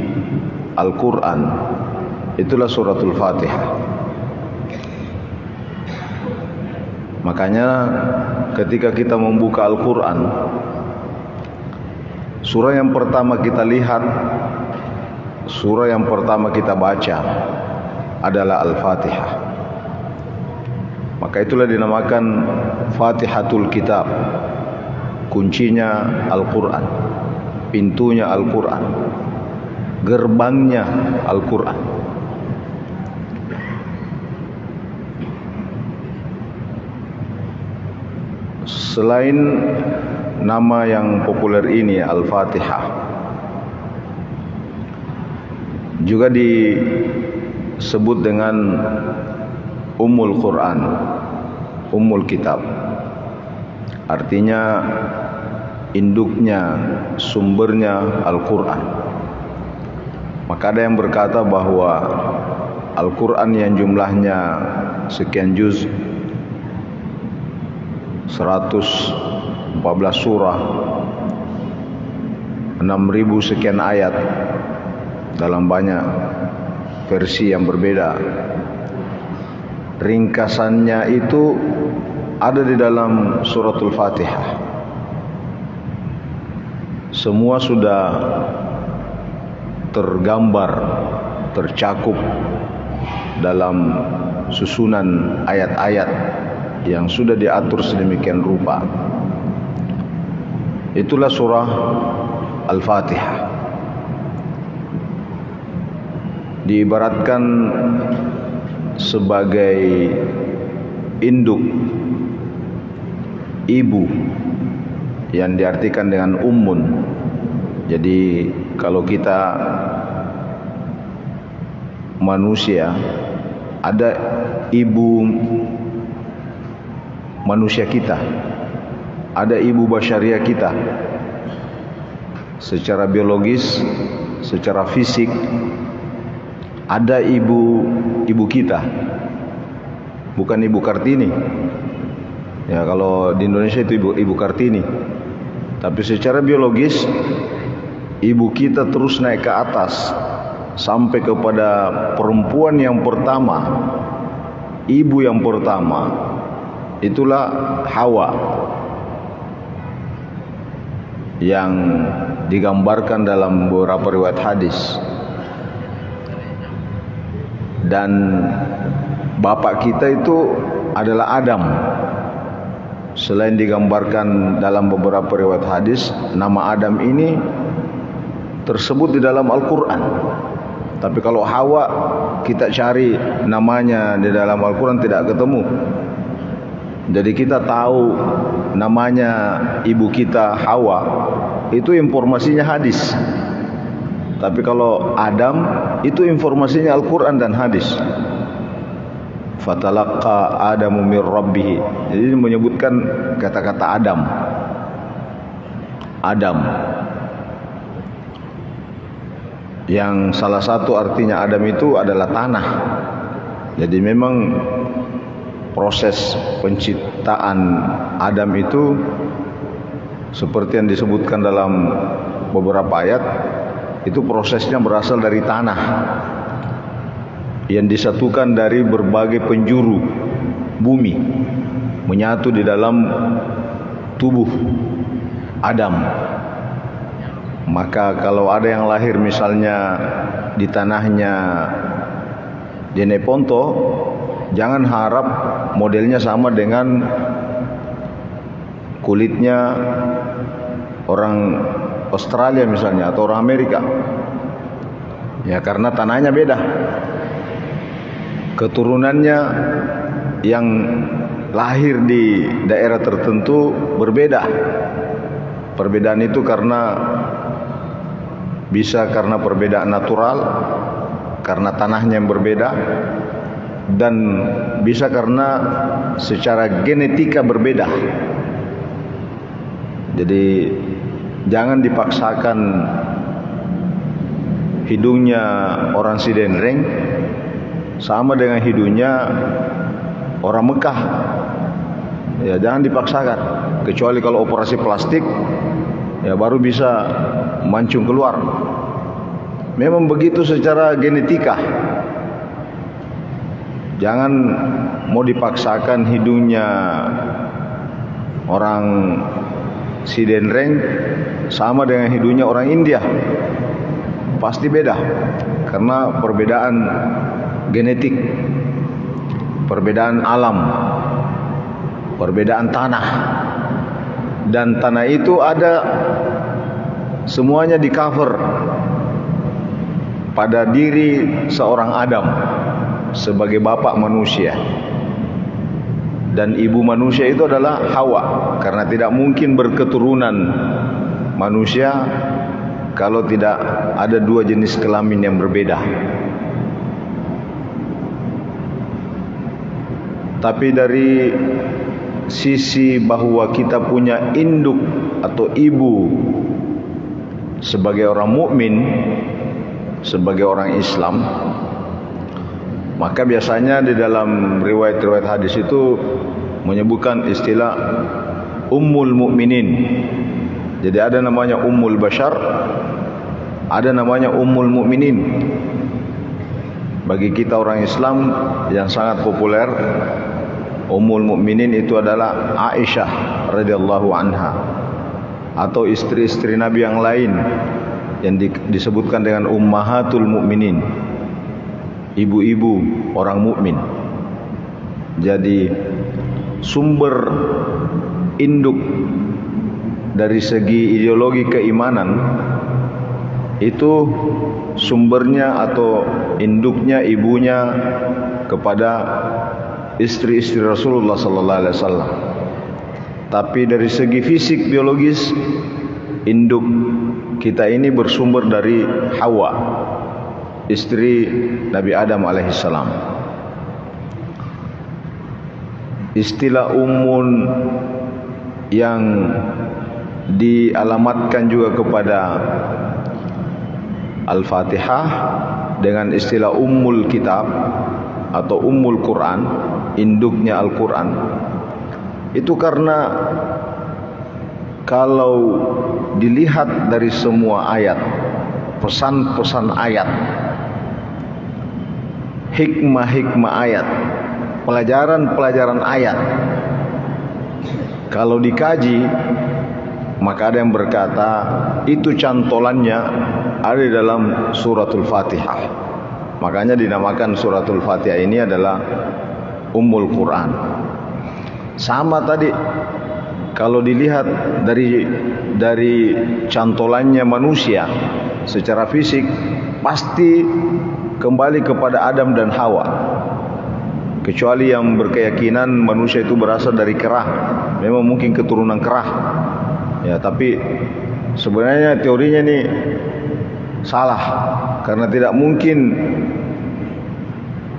Al-Quran itulah suratul Fatihah. Makanya ketika kita membuka Al-Quran, surah yang pertama kita lihat, surah yang pertama kita baca adalah Al-Fatihah. Maka itulah dinamakan Fatihatul Kitab. Kuncinya Al-Quran, pintunya Al-Quran, gerbangnya Al-Quran. Selain nama yang populer ini, Al-Fatihah, juga disebut dengan Ummul Quran, Ummul Kitab. Artinya induknya, sumbernya Al-Quran. Maka ada yang berkata bahwa Al-Quran yang jumlahnya sekian juz, 114 surah, 6.000 sekian ayat dalam banyak versi yang berbeda, ringkasannya itu ada di dalam suratul Fatihah. Semua sudah tergambar, tercakup dalam susunan ayat-ayat yang sudah diatur sedemikian rupa. Itulah surah Al-Fatihah. Diibaratkan sebagai induk, ibu, yang diartikan dengan ummun. Jadi kalau kita manusia, ada ibu manusia kita, ada ibu basyariah kita, secara biologis, secara fisik. Ada ibu kita, bukan Ibu Kartini. Ya, kalau di Indonesia itu ibu Kartini. Tapi secara biologis ibu kita terus naik ke atas sampai kepada perempuan yang pertama, ibu yang pertama, itulah Hawa, yang digambarkan dalam beberapa riwayat hadis. Dan bapak kita itu adalah Adam. Selain digambarkan dalam beberapa riwayat hadis, nama Adam ini tersebut di dalam Al-Quran. Tapi kalau Hawa, kita cari namanya di dalam Al-Quran tidak ketemu. Jadi kita tahu namanya ibu kita Hawa, itu informasinya hadis. Tapi kalau Adam, itu informasinya Al-Quran dan hadis. Fatalaqa Adamu mir Rabbih. Jadi menyebutkan kata-kata Adam. Adam, yang salah satu artinya Adam itu adalah tanah. Jadi memang proses penciptaan Adam itu seperti yang disebutkan dalam beberapa ayat, itu prosesnya berasal dari tanah yang disatukan dari berbagai penjuru bumi, menyatu di dalam tubuh Adam. Maka kalau ada yang lahir misalnya di tanahnya Jeneponto, jangan harap modelnya sama dengan kulitnya orang Australia misalnya atau orang Amerika. Ya, karena tanahnya beda. Keturunannya yang lahir di daerah tertentu berbeda. Perbedaan itu bisa karena perbedaan natural, karena tanahnya yang berbeda, dan bisa karena secara genetika berbeda. Jadi jangan dipaksakan hidungnya orang Sidenreng sama dengan hidungnya orang Mekah. Ya, jangan dipaksakan, kecuali kalau operasi plastik ya baru bisa mancung keluar. Memang begitu secara genetika. Jangan mau dipaksakan hidungnya orang Sidenreng sama dengan hidungnya orang India. Pasti beda, karena perbedaan genetik, perbedaan alam, perbedaan tanah. Dan tanah itu ada semuanya di cover pada diri seorang Adam sebagai bapak manusia, dan ibu manusia itu adalah Hawa, karena tidak mungkin berketurunan manusia kalau tidak ada dua jenis kelamin yang berbeda. Tapi dari sisi bahwa kita punya induk atau ibu sebagai orang mukmin, sebagai orang Islam, maka biasanya di dalam riwayat-riwayat hadis itu menyebutkan istilah Ummul Mukminin. Jadi ada namanya Ummul Bashar, ada namanya Ummul Mukminin. Bagi kita orang Islam yang sangat populer, Ummul Mukminin itu adalah Aisyah radhiyallahu anha, atau istri-istri Nabi yang lain yang disebutkan dengan Ummahatul Mukminin, ibu-ibu orang mukmin. Jadi sumber induk dari segi ideologi keimanan itu sumbernya atau induknya, ibunya kepada istri-istri Rasulullah sallallahu alaihi wasallam. Tapi dari segi fisik biologis, induk kita ini bersumber dari Hawa, istri Nabi Adam alaihissalam. Istilah ummun yang dialamatkan juga kepada Al-Fatihah dengan istilah Ummul Kitab atau Ummul Quran, induknya Al-Quran, itu karena kalau dilihat dari semua ayat, pesan-pesan ayat, hikmah-hikmah ayat, pelajaran-pelajaran ayat, kalau dikaji, maka ada yang berkata itu cantolannya ada di dalam suratul Fatihah. Makanya dinamakan suratul Fatihah ini adalah Ummul Quran. Sama tadi, kalau dilihat dari cantolannya manusia secara fisik, pasti kembali kepada Adam dan Hawa. Kecuali yang berkeyakinan manusia itu berasal dari kera, memang mungkin keturunan kera. Ya, tapi sebenarnya teorinya ini salah, karena tidak mungkin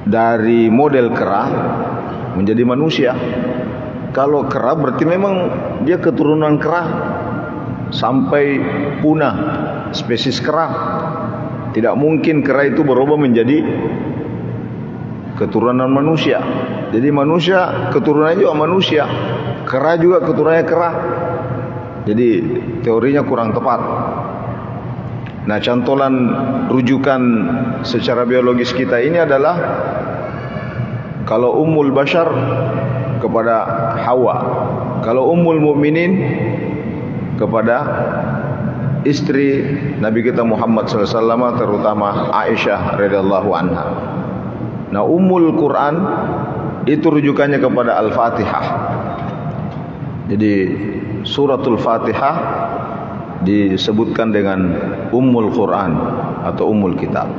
dari model kera menjadi manusia. Kalau kera berarti memang dia keturunan kera, sampai punah spesies kera. Tidak mungkin kera itu berubah menjadi keturunan manusia. Jadi manusia keturunannya juga manusia, kera juga keturunannya kera. Jadi teorinya kurang tepat. Nah, cantolan rujukan secara biologis kita ini adalah kalau Ummul Bashar kepada Hawa, kalau Ummul Mukminin kepada istri Nabi kita Muhammad SAW, terutama Aisyah radhiyallahu anha. Nah, Ummul Quran itu rujukannya kepada Al-Fatihah. Jadi suratul Fatihah disebutkan dengan Ummul Quran atau Ummul Kitab.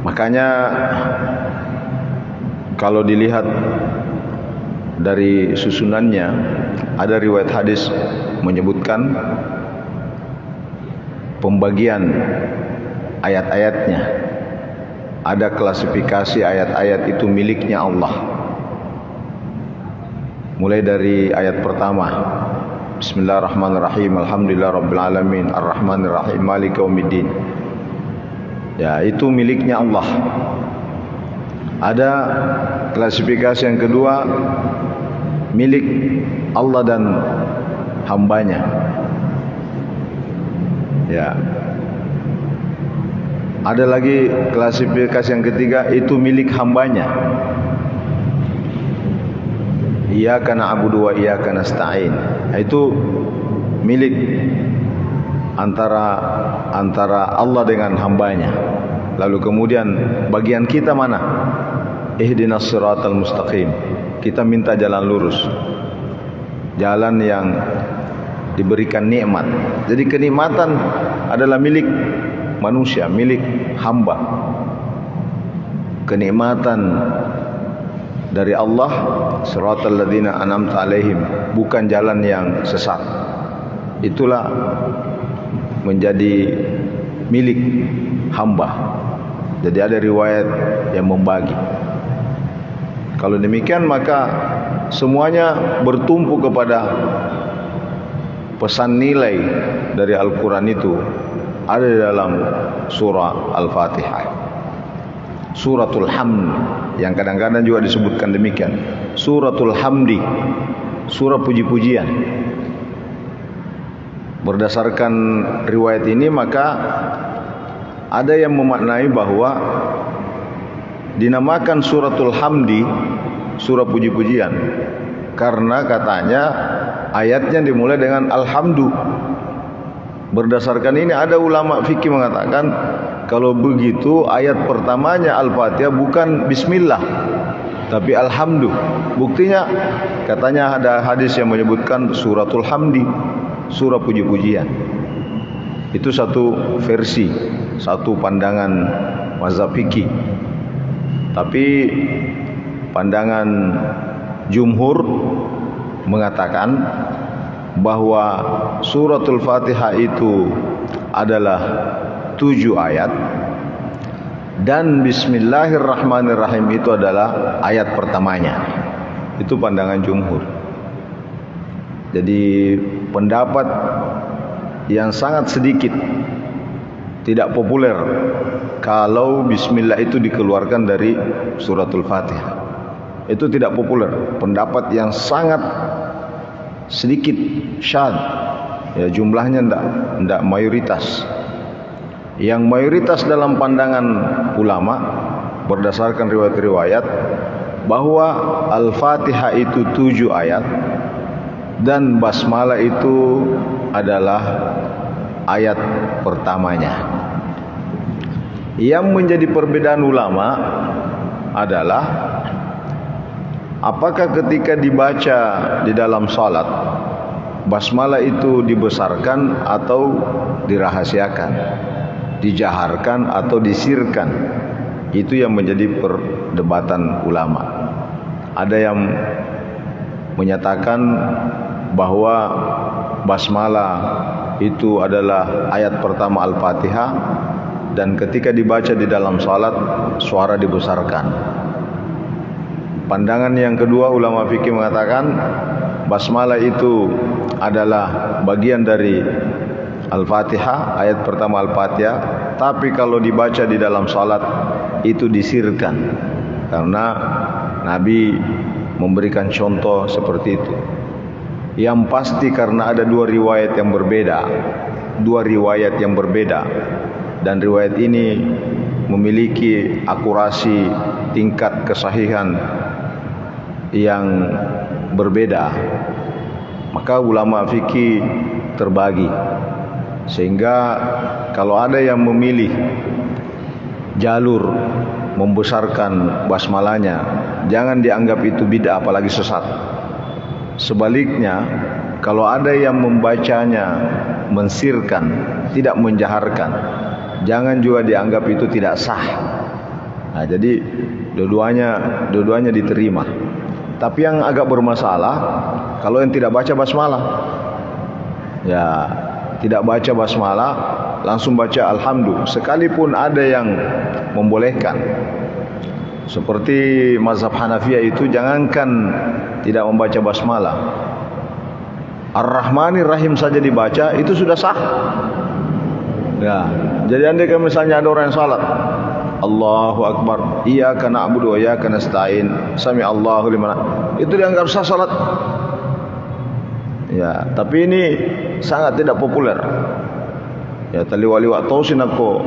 Makanya kalau dilihat dari susunannya, ada riwayat hadis menyebutkan pembagian ayat-ayatnya. Ada klasifikasi ayat-ayat itu miliknya Allah. Mulai dari ayat pertama, Bismillahirrahmanirrahim, Alhamdulillahirabbil alamin, Arrahmanirrahim, Maliki yaumiddin. Ya, itu miliknya Allah. Ada klasifikasi yang kedua, milik Allah dan hambanya. Ya. Ada lagi klasifikasi yang ketiga, itu milik hambanya. Iyyaka na'budu wa iyyaka nasta'in. Itu milik antara Allah dengan hambanya. Lalu kemudian bagian kita mana? Ihdinas siratal mustaqim. Kita minta jalan lurus, jalan yang diberikan nikmat. Jadi kenikmatan adalah milik manusia, milik hamba. Kenikmatan dari Allah, siratal ladzina an'amta alaihim, bukan jalan yang sesat. Itulah menjadi milik hamba. Jadi ada riwayat yang membagi. Kalau demikian maka semuanya bertumpu kepada pesan nilai dari Al-Quran itu ada di dalam surah Al-Fatihah. Suratul Hamd yang kadang-kadang juga disebutkan demikian. Suratul Hamdi, surah puji-pujian. Berdasarkan riwayat ini maka ada yang memaknai bahwa dinamakan suratul Hamdi, surah puji-pujian, karena katanya ayatnya dimulai dengan Alhamdu. Berdasarkan ini ada ulama fikih mengatakan kalau begitu ayat pertamanya Al-Fatihah bukan Bismillah tapi Alhamdu. Buktinya katanya ada hadis yang menyebutkan suratul Hamdi, surah puji-pujian. Itu satu versi, satu pandangan mazhab fikih. Tapi pandangan jumhur mengatakan bahwa suratul Fatihah itu adalah 7 ayat dan Bismillahirrahmanirrahim itu adalah ayat pertamanya. Itu pandangan jumhur. Jadi pendapat yang sangat sedikit, tidak populer kalau Bismillah itu dikeluarkan dari suratul Fatihah. Itu tidak populer, pendapat yang sangat sedikit, syad. Ya, jumlahnya tidak mayoritas. Yang mayoritas dalam pandangan ulama berdasarkan riwayat-riwayat bahwa Al-Fatihah itu 7 ayat dan basmalah itu adalah ayat pertamanya. Yang menjadi perbedaan ulama adalah apakah ketika dibaca di dalam salat basmalah itu dibesarkan atau dirahasiakan, dijaharkan atau disirkan. Itu yang menjadi perdebatan ulama. Ada yang menyatakan bahwa basmalah itu adalah ayat pertama Al-Fatihah dan ketika dibaca di dalam salat suara dibesarkan. Pandangan yang kedua ulama fikih mengatakan basmalah itu adalah bagian dari Al-Fatihah, ayat pertama Al-Fatihah, tapi kalau dibaca di dalam salat itu disirkan, karena Nabi memberikan contoh seperti itu. Yang pasti karena ada dua riwayat yang berbeda, dan riwayat ini memiliki akurasi tingkat kesahihan yang berbeda, maka ulama fikih terbagi. Sehingga kalau ada yang memilih jalur membesarkan basmalahnya, jangan dianggap itu bid'ah apalagi sesat. Sebaliknya, kalau ada yang membacanya mensirkan, tidak menjaharkan, jangan juga dianggap itu tidak sah. Nah, jadi dua-duanya diterima. Tapi yang agak bermasalah kalau yang tidak baca basmalah. Ya, tidak baca basmalah, langsung baca alhamdulillah. Sekalipun ada yang membolehkan, seperti mazhab Hanafiyah itu, jangankan tidak membaca basmalah, Ar-Rahmanir Rahim saja dibaca itu sudah sah. Ya, jadi andai kan misalnya ada orang yang salat, Allahu Akbar, iyyaka na'budu wa iyyaka nasta'in, sami Allahu liman, itu dianggap sah salat. Ya, tapi ini sangat tidak populer. Ya, tali-wali wa tausin aku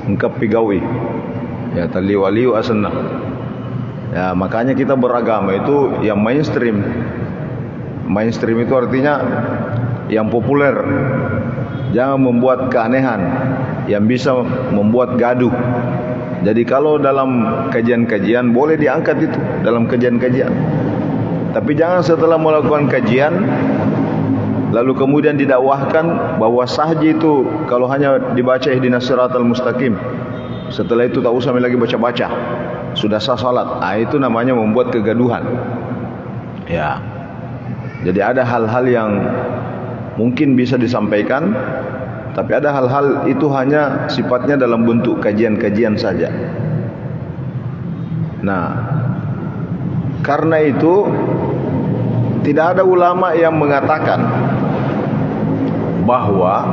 engkap pigawi. Ya, tali-wali wa asna. Ya, makanya kita beragama itu yang mainstream. Mainstream itu artinya yang populer. Jangan membuat keanehan yang bisa membuat gaduh. Jadi kalau dalam kajian-kajian boleh diangkat itu dalam kajian-kajian. Tapi jangan setelah melakukan kajian lalu kemudian didakwahkan bahwa sahji itu kalau hanya dibaca ihdinas siratal mustaqim, setelah itu tak usah lagi baca-baca, sudah sah salat. Itu namanya membuat kegaduhan. Ya. Jadi ada hal-hal yang mungkin bisa disampaikan, tapi ada hal-hal itu hanya sifatnya dalam bentuk kajian-kajian saja. Nah, karena itu tidak ada ulama yang mengatakan bahwa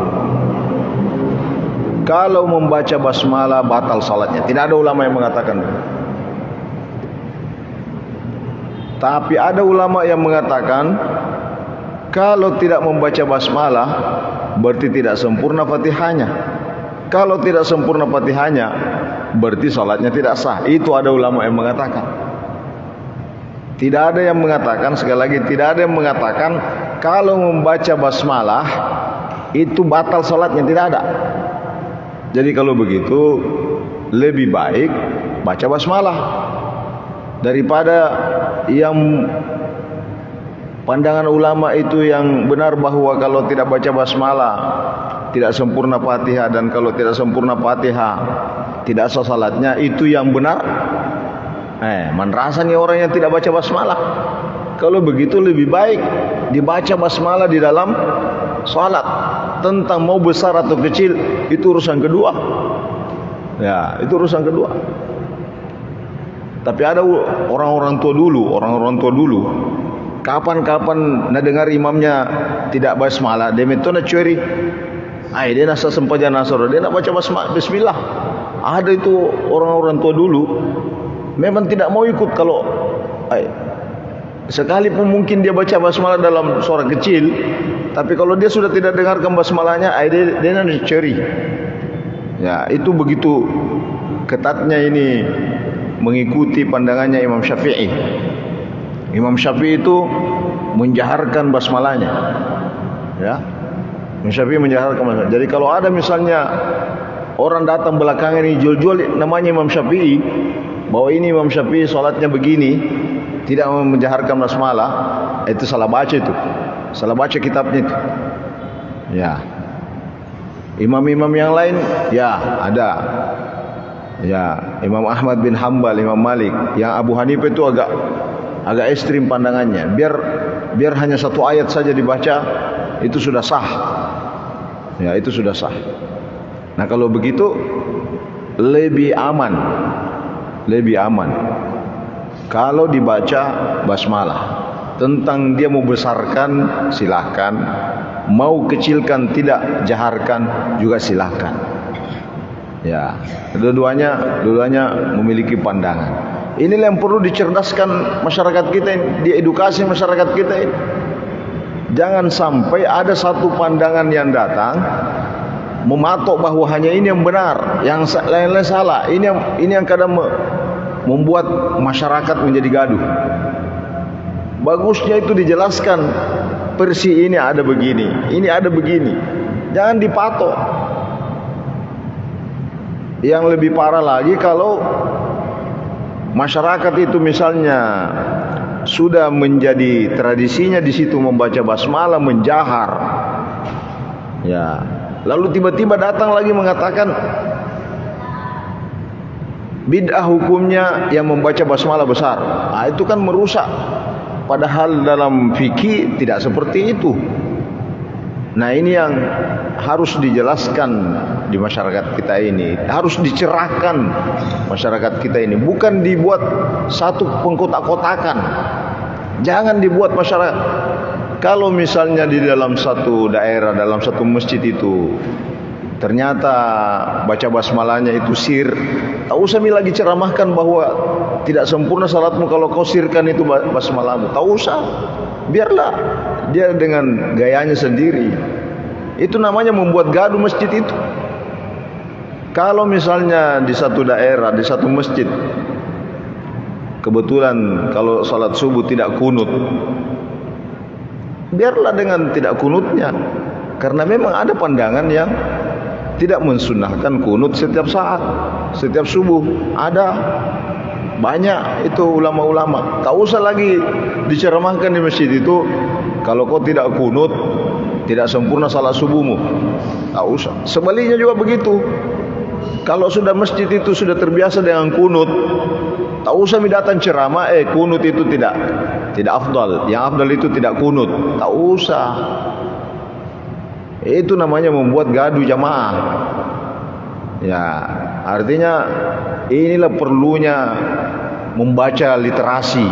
kalau membaca basmalah batal salatnya. Tidak ada ulama yang mengatakan. Tapi ada ulama yang mengatakan kalau tidak membaca basmalah berarti tidak sempurna Fatihahnya. Kalau tidak sempurna Fatihahnya berarti salatnya tidak sah. Itu ada ulama yang mengatakan. Tidak ada yang mengatakan, sekali lagi, tidak ada yang mengatakan kalau membaca basmalah itu batal salatnya, tidak ada. Jadi kalau begitu lebih baik baca basmalah daripada yang pandangan ulama itu yang benar bahwa kalau tidak baca basmalah tidak sempurna Fatihah, dan kalau tidak sempurna Fatihah tidak sah salatnya. Itu yang benar. Man rasanya orang yang tidak baca basmalah. Kalau begitu lebih baik dibaca basmalah di dalam salat. Tentang mau besar atau kecil itu urusan kedua. Ya, itu urusan kedua. Tapi ada orang-orang tua dulu, kapan-kapan nak dengar imamnya tidak basmalah, dia metona curi. Dia nasa sempaja nasor, dia nak baca basmalah, bismillah. Ada itu orang-orang tua dulu memang tidak mau ikut kalau sekalipun mungkin dia baca basmalah dalam suara kecil, tapi kalau dia sudah tidak dengarkan basmalahnya, dia nak curi. Ya, itu begitu ketatnya ini mengikuti pandangannya Imam Syafi'i. Imam Syafi'i itu menjaharkan basmalahnya. Ya, Imam Syafi'i menjaharkan basmalah. Jadi kalau ada misalnya orang datang belakangan ini jual-jual namanya Imam Syafi'i, bahwa ini Imam Syafi'i salatnya begini, tidak menjaharkan basmalah, itu salah baca itu. Salah baca kitabnya itu. Ya. Imam-imam yang lain ya ada. Ya, Imam Ahmad bin Hanbal, Imam Malik, yang Abu Hanifah itu agak ekstrim pandangannya. Biar hanya satu ayat saja dibaca itu sudah sah. Ya, itu sudah sah. Nah, kalau begitu lebih aman. Lebih aman kalau dibaca basmalah. Tentang dia mau besarkan, silahkan. Mau kecilkan, tidak jaharkan, juga silahkan. Ya, dua-duanya memiliki pandangan. Inilah yang perlu dicerdaskan masyarakat kita ini, diedukasi masyarakat kita ini. Jangan sampai ada satu pandangan yang datang mematok bahwa hanya ini yang benar, yang lain-lain salah. Ini yang kadang membuat masyarakat menjadi gaduh. Bagusnya itu dijelaskan, versi ini ada begini, ini ada begini. Jangan dipatok. Yang lebih parah lagi kalau masyarakat itu misalnya sudah menjadi tradisinya di situ membaca basmalah, menjahar. Ya, lalu tiba-tiba datang lagi mengatakan bid'ah hukumnya yang membaca basmalah besar. Nah, itu kan merusak. Padahal dalam fikih tidak seperti itu. Nah, ini yang harus dijelaskan di masyarakat kita ini, harus dicerahkan masyarakat kita ini, bukan dibuat satu pengkotak-kotakan. Jangan dibuat masyarakat. Kalau misalnya di dalam satu daerah, dalam satu masjid itu ternyata baca basmalahnya itu sir, tak usah lagi ceramahkan bahwa tidak sempurna salatmu kalau kau sirkan itu basmalahmu. Tak usah, biarlah dia dengan gayanya sendiri. Itu namanya membuat gaduh masjid itu. Kalau misalnya di satu daerah, di satu masjid, kebetulan kalau salat subuh tidak kunut, biarlah dengan tidak kunutnya. Karena memang ada pandangan yang tidak mensunnahkan kunut setiap saat, setiap subuh. Ada banyak itu ulama-ulama. Tak usah lagi diceramahkan di masjid itu, kalau kau tidak kunut, tidak sempurna salat subuhmu. Tak usah. Sebaliknya juga begitu. Kalau sudah masjid itu sudah terbiasa dengan kunut, tak usah datang ceramah, kunut itu tidak afdal. Yang afdal itu tidak kunut. Tak usah. Itu namanya membuat gaduh jamaah. Ya, artinya inilah perlunya membaca literasi,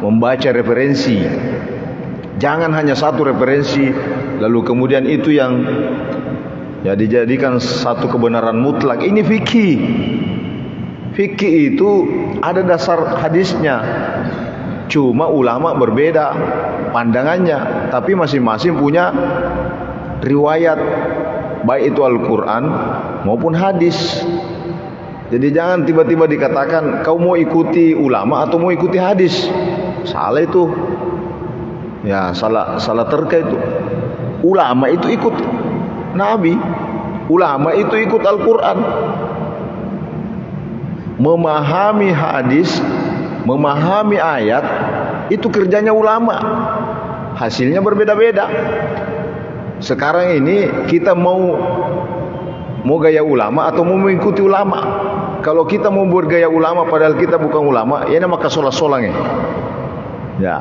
membaca referensi. Jangan hanya satu referensi lalu kemudian itu yang ya dijadikan satu kebenaran mutlak. Ini fikih. Fikih itu ada dasar hadisnya. Cuma ulama berbeda pandangannya, tapi masing-masing punya riwayat, baik itu Al-Quran maupun hadis. Jadi jangan tiba-tiba dikatakan kau mau ikuti ulama atau mau ikuti hadis. Salah itu. Ya, salah terka itu. Ulama itu ikut Nabi, ulama itu ikut Al-Quran. Memahami hadis, memahami ayat, itu kerjanya ulama. Hasilnya berbeda-beda. Sekarang ini kita mau gaya ulama atau mau mengikuti ulama. Kalau kita mau bergaya ulama padahal kita bukan ulama, ya maka solang-solang ya. Ya,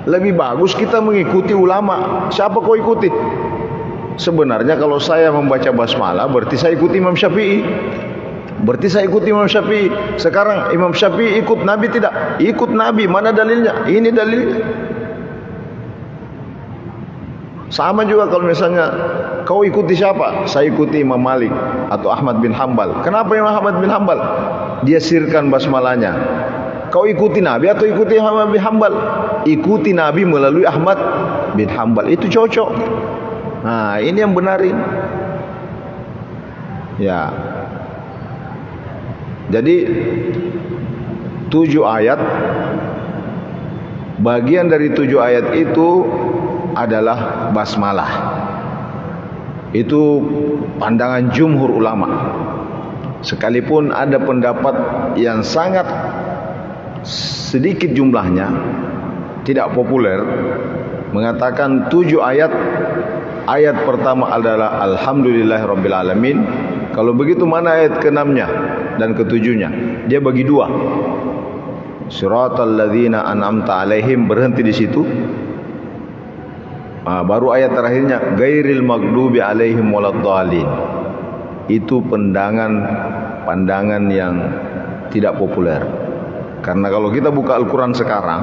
lebih bagus kita mengikuti ulama. Siapa kau ikuti? Sebenarnya kalau saya membaca basmalah berarti saya ikuti Imam Syafi'i. Berarti saya ikuti Imam Syafi'i. Sekarang Imam Syafi'i ikut Nabi tidak? Ikut Nabi. Mana dalilnya? Ini dalilnya. Sama juga kalau misalnya kau ikuti siapa? Saya ikuti Imam Malik atau Ahmad bin Hanbal. Kenapa Imam Ahmad bin Hanbal? Dia sirkan basmalahnya. Kau ikuti Nabi atau ikuti Ahmad bin Hanbal? Ikuti Nabi melalui Ahmad bin Hanbal. Itu cocok. Nah, ini yang benarin. Ya. Jadi 7 ayat, bagian dari 7 ayat itu adalah basmalah. Itu pandangan jumhur ulama. Sekalipun ada pendapat yang sangat sedikit jumlahnya, tidak populer, mengatakan 7 ayat. Ayat pertama adalah Alhamdulillahirabbil alamin. Kalau begitu mana ayat ke-6-nya dan ke-7-nya? Dia bagi 2. Siratal ladzina an'amta alaihim, berhenti di situ. Baru ayat terakhirnya ghairil maghdubi alaihim waladdallin. Itu pandangan yang tidak populer. Karena kalau kita buka Al-Quran sekarang,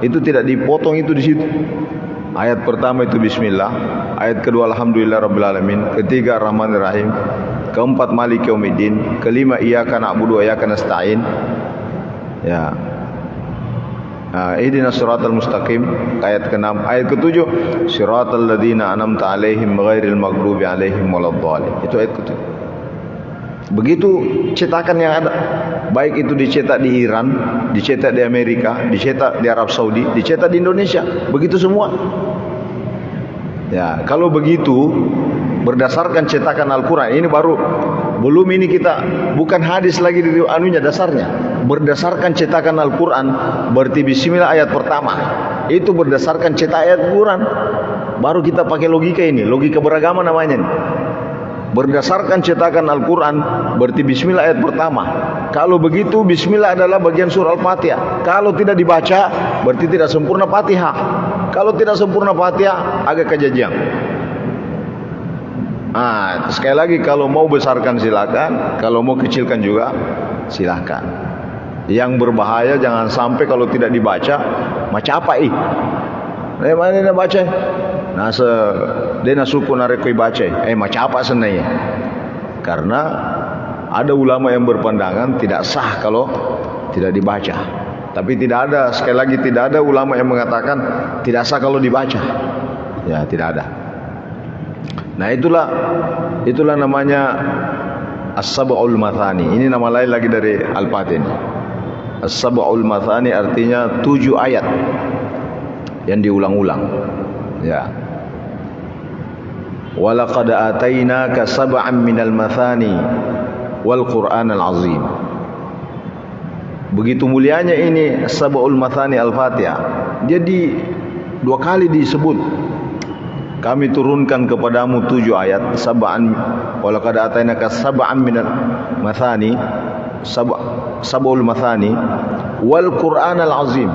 Itu tidak dipotong itu di situ. Ayat pertama itu bismillah, ayat kedua alhamdulillah rabbil alamin, ketiga arrahmanir rahim, keempat maliki yaumiddin, kelima iyyaka na'budu wa iyyaka nasta'in. Ya. Ihdinas siratal mustaqim, ayat ke-6, ayat ke-7 siratal ladzina an'amta 'alaihim ghairil maghdubi 'alaihim waladdallin. Itu ayat ke-7. Begitu cetakan yang ada, baik itu dicetak di Iran, dicetak di Amerika, dicetak di Arab Saudi, dicetak di Indonesia, begitu semua. Ya, kalau begitu berdasarkan cetakan Al-Quran, ini baru, belum ini kita bukan hadis lagi di anunya dasarnya, berdasarkan cetakan Al-Quran, berarti bismillah ayat pertama itu berdasarkan cetak ayat Al-Quran, baru kita pakai logika ini, logika beragama namanya nih. Berdasarkan cetakan Al-Quran, berarti bismillah ayat pertama. Kalau begitu bismillah adalah bagian surah Al-Fatihah. Kalau tidak dibaca, berarti tidak sempurna Fatihah. Kalau tidak sempurna Fatihah, agak kejadian. Sekali lagi, kalau mau besarkan silakan, kalau mau kecilkan juga silakan. Yang berbahaya jangan sampai kalau tidak dibaca, macam apa mana nak baca? Dia suku narekoi baca. Macam apa sebenarnya? Karena ada ulama yang berpandangan tidak sah kalau tidak dibaca. Tapi tidak ada, sekali lagi tidak ada ulama yang mengatakan tidak sah kalau dibaca. Ya, tidak ada. Nah, itulah namanya As-Sab'ul Mathani. Ini nama lain lagi dari Al-Fatihah. As-Sab'ul Mathani artinya 7 ayat yang diulang-ulang. Ya. Walaqad atainaka sab'an minal mathani wal Qur'anal azim. Begitu mulianya ini Sab'ul Mathani Al-Fatihah. Jadi 2 kali disebut. Kami turunkan kepadamu 7 ayat, sab'an, walaqad atainaka sab'an minal mathani, Sab'ul Mathani wal Qur'anal azim,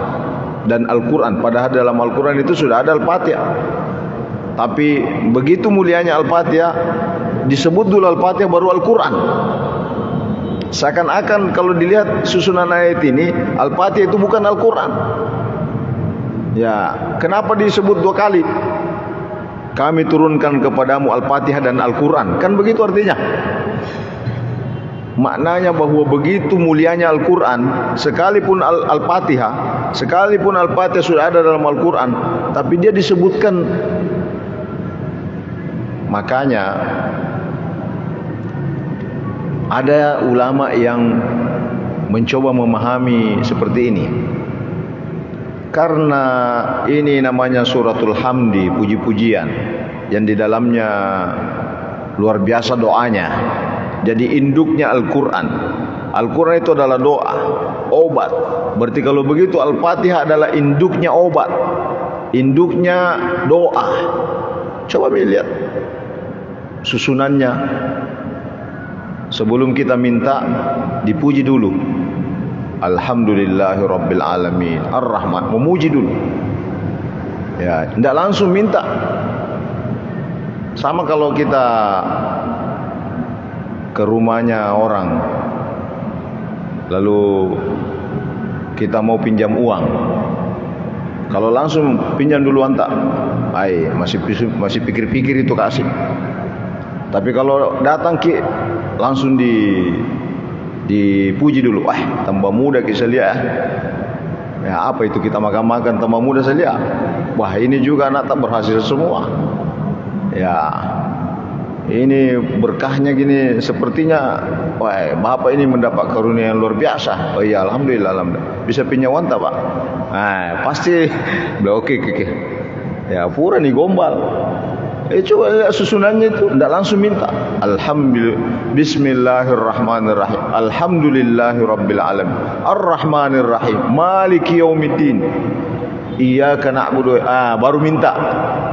dan Al-Quran. Padahal dalam Al-Quran itu sudah ada Al-Fatihah. Tapi begitu mulianya Al-Fatihah, disebut dulu Al-Fatihah baru Al-Quran. Seakan-akan kalau dilihat susunan ayat ini, Al-Fatihah itu bukan Al-Quran. Ya, kenapa disebut 2 kali? Kami turunkan kepadamu Al-Fatihah dan Al-Quran. Kan begitu artinya. Maknanya bahwa begitu mulianya Al-Quran, sekalipun Al-Fatihah, sekalipun Al-Fatihah sudah ada dalam Al-Quran, tapi dia disebutkan. Makanya ada ulama yang mencoba memahami seperti ini. Karena ini namanya suratul hamdi, puji-pujian, yang di dalamnya luar biasa doanya. Jadi induknya Al-Quran. Al-Quran itu adalah doa, obat. Berarti kalau begitu Al-Fatihah adalah induknya obat, induknya doa. Coba lihat susunannya. Sebelum kita minta, dipuji dulu. Alhamdulillahi rabbil alamin, Ar-Rahman, memuji dulu. Ya, tidak langsung minta. Sama kalau kita ke rumahnya orang, lalu kita mau pinjam uang, kalau langsung pinjam duluan tak, masih pikir-pikir itu kasih. Tapi kalau datang langsung dipuji dulu. Tambah muda kita lihat. Ya, apa itu kita makan tambah muda saya lihat. Wah, ini juga anak tak berhasil semua. Ya, ini berkahnya gini, sepertinya bapak ini mendapat karunia yang luar biasa. Oh iya, alhamdulillah, bisa pinjam uang tak, Pak? Pasti oke. Ya, pura nih gombal. Coba lihat susunannya itu, tidak langsung minta. Alhamdulillah, bismillahirrahmanirrahim, alhamdulillahi rabbil alamin, arrahmanir rahim, maliki yaumiddin, iyyaka na'budu, baru minta.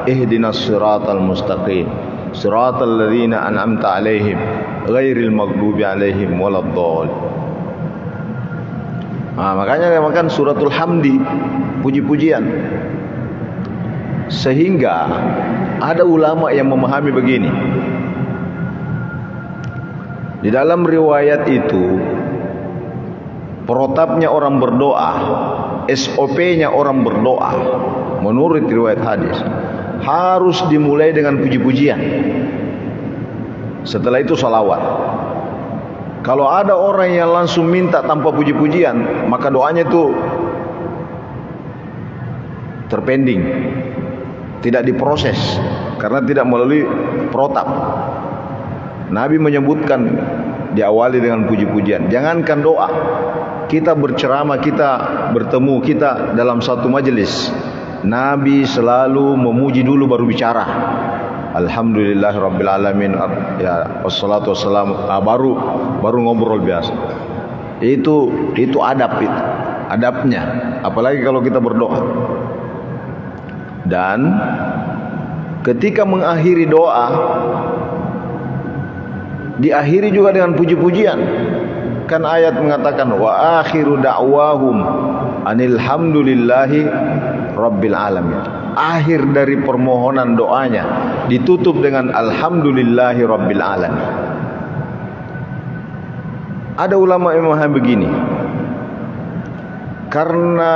Ihdinas siratal mustaqim, siratal ladzina an'amta 'alaihim ghairil maghdubi 'alaihim waladdallin. Makanya namakan suratul hamdi, puji-pujian. Sehingga ada ulama yang memahami begini. Di dalam riwayat itu, protapnya orang berdoa SOP-nya orang berdoa menurut riwayat hadis harus dimulai dengan puji-pujian. Setelah itu salawat. Kalau ada orang yang langsung minta tanpa puji-pujian, maka doanya itu terpending, tidak diproses karena tidak melalui protap. Nabi menyebutkan diawali dengan puji-pujian. Jangankan doa, kita berceramah, kita bertemu, kita dalam satu majelis, Nabi selalu memuji dulu baru bicara. Alhamdulillahirabbil alamin, ya wassalatu wassalamu, baru ngobrol biasa. Itu adab, itu adabnya. Apalagi kalau kita berdoa. Dan ketika mengakhiri doa, diakhiri juga dengan puji-pujian. Kan ayat mengatakan wa akhiru da'wahum anilhamdulillahi rabbil alamin. Akhir dari permohonan doanya ditutup dengan alhamdulillahi rabbil alamin. Ada ulama yang memahami begini. Karena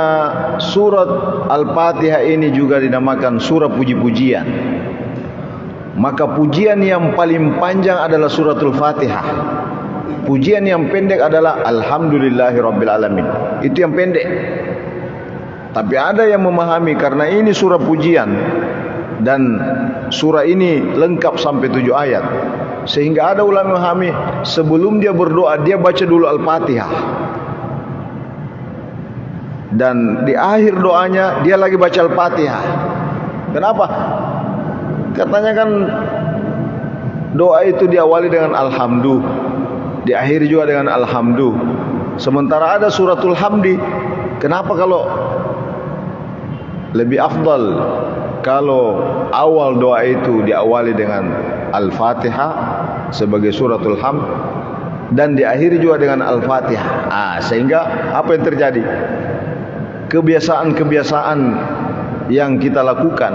surat Al-Fatihah ini juga dinamakan surah puji-pujian, maka pujian yang paling panjang adalah suratul Fatihah. Pujian yang pendek adalah alhamdulillahirabbil alamin. Itu yang pendek. Tapi ada yang memahami karena ini surah pujian dan surah ini lengkap sampai 7 ayat, sehingga ada ulama memahami sebelum dia berdoa dia baca dulu Al-Fatihah, dan di akhir doanya dia lagi baca Al-Fatihah. Kenapa? Katanya kan doa itu diawali dengan alhamdu, diakhiri juga dengan alhamdu. Sementara ada suratul hamdi. Kenapa kalau lebih afdal kalau awal doa itu diawali dengan Al-Fatihah sebagai suratul hamd dan diakhiri juga dengan Al-Fatihah. Sehingga apa yang terjadi? Kebiasaan-kebiasaan yang kita lakukan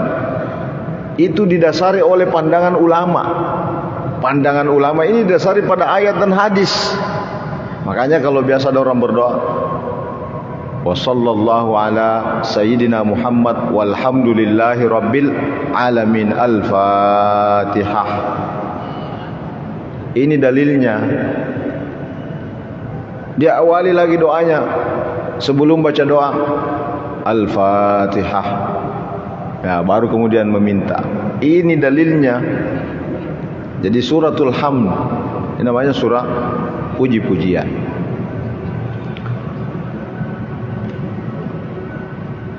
itu didasari oleh pandangan ulama. Pandangan ulama ini didasari pada ayat dan hadis. Makanya kalau biasa ada orang berdoa, wa sallallahu ala sayyidina Muhammad walhamdulillahi rabbil alamin, Al-Fatihah. Ini dalilnya. Dia awali lagi doanya sebelum baca doa Al-Fatihah, ya, baru kemudian meminta. Ini dalilnya. Jadi suratul hamd ini namanya surah puji-pujian.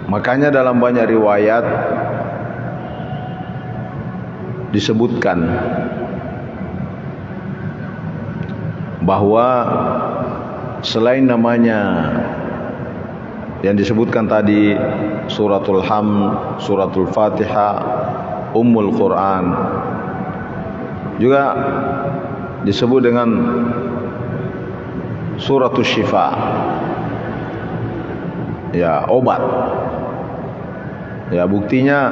Makanya dalam banyak riwayat disebutkan bahwa selain namanya yang disebutkan tadi suratul hamd, suratul Fatihah, Ummul Quran, juga disebut dengan suratul Syifa, ya, obat. Ya, buktinya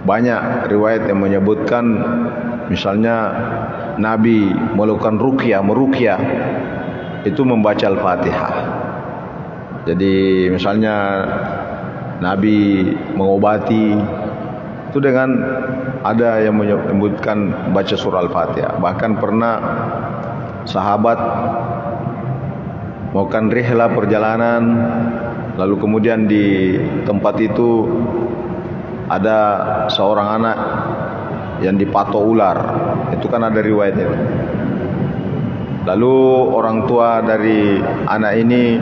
banyak riwayat yang menyebutkan, misalnya Nabi melakukan meruqyah itu membaca Al-Fatihah. Jadi misalnya Nabi mengobati itu dengan ada yang menyebutkan baca surah Al-Fatihah. Bahkan pernah sahabat melakukan rihlah perjalanan, lalu kemudian di tempat itu ada seorang anak yang dipatok ular. Itu kan ada riwayatnya. Lalu orang tua dari anak ini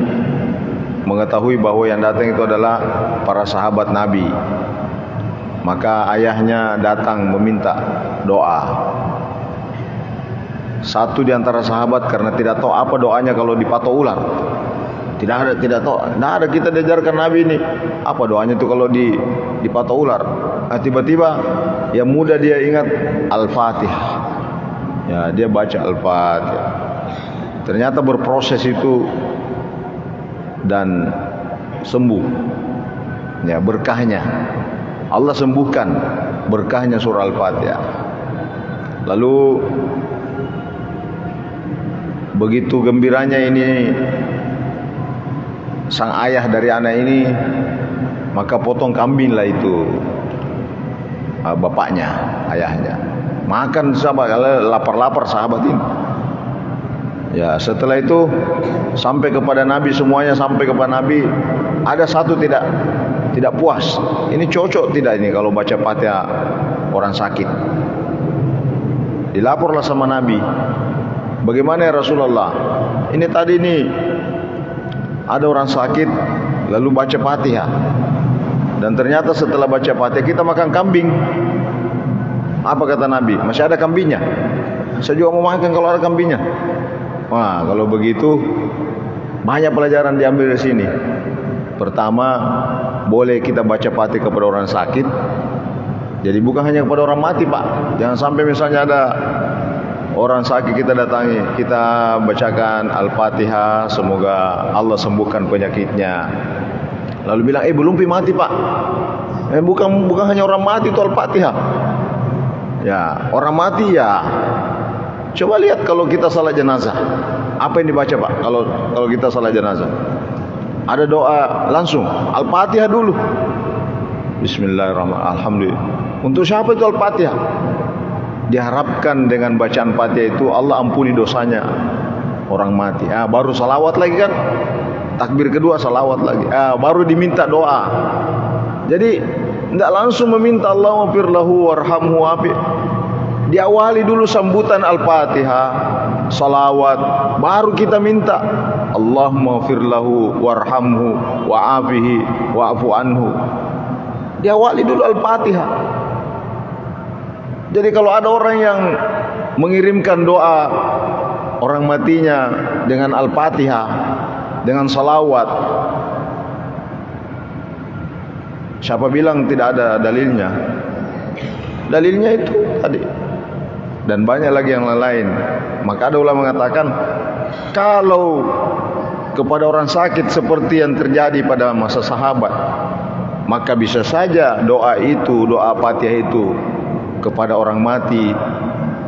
mengetahui bahwa yang datang itu adalah para sahabat Nabi. Maka ayahnya datang meminta doa. Satu di antara sahabat karena tidak tahu apa doanya kalau dipatok ular. Tidak tahu. Nah, ada kita diajarkan Nabi ini apa doanya itu kalau dipatok ular. Nah, tiba-tiba yang muda dia ingat Al-Fatihah. Ya, dia baca Al-Fatihah. Ternyata berproses itu dan sembuh. Ya, berkahnya Allah sembuhkan, berkahnya surah Al-Fatihah. Lalu begitu gembiranya ini sang ayah dari anak ini, maka potong kambinglah itu bapaknya, ayahnya. Makan sahabat, lapar-lapar sahabat ini. Ya, setelah itu sampai kepada Nabi, semuanya sampai kepada Nabi. Ada satu tidak puas. Ini cocok tidak ini kalau baca Fatihah orang sakit? Dilaporlah sama Nabi. Bagaimana ya Rasulullah? Ini tadi ini ada orang sakit lalu baca Fatihah. Dan ternyata setelah baca Fatihah kita makan kambing. Apa kata Nabi? Masih ada kambingnya. Saya juga mau makan kalau ada kambingnya. Wah, kalau begitu banyak pelajaran diambil dari sini. Pertama, boleh kita baca Fatihah kepada orang sakit. Jadi bukan hanya kepada orang mati, Pak. Jangan sampai misalnya ada orang sakit kita datangi, kita bacakan Al-Fatihah, semoga Allah sembuhkan penyakitnya. Lalu bilang, belum mati, Pak. Bukan hanya orang mati itu Al-Fatihah. Ya, orang mati ya. Coba lihat kalau kita salat jenazah, apa yang dibaca, Pak? Kalau kita salat jenazah, ada doa langsung Al-Fatihah dulu. Bismillahirrahmanirrahim. Alhamdulillah. Untuk siapa itu Al-Fatihah? Diharapkan dengan bacaan Fatihah itu Allah ampuni dosanya orang mati. Baru salawat lagi kan? Takbir kedua salawat lagi. Baru diminta doa. Jadi tidak langsung meminta Allahumma firlahu warhamhu api. Diawali dulu sambutan Al-Fatihah, salawat, baru kita minta Allahumma firlahu warhamhu wa'afihi wa'fu anhu. Diawali dulu Al-Fatihah. Jadi kalau ada orang yang mengirimkan doa orang matinya dengan Al-Fatihah, dengan salawat, siapa bilang tidak ada dalilnya? Dalilnya itu tadi. Dan banyak lagi yang lain. Maka ada ulama mengatakan, kalau kepada orang sakit seperti yang terjadi pada masa sahabat, maka bisa saja doa itu, doa Fatihah itu kepada orang mati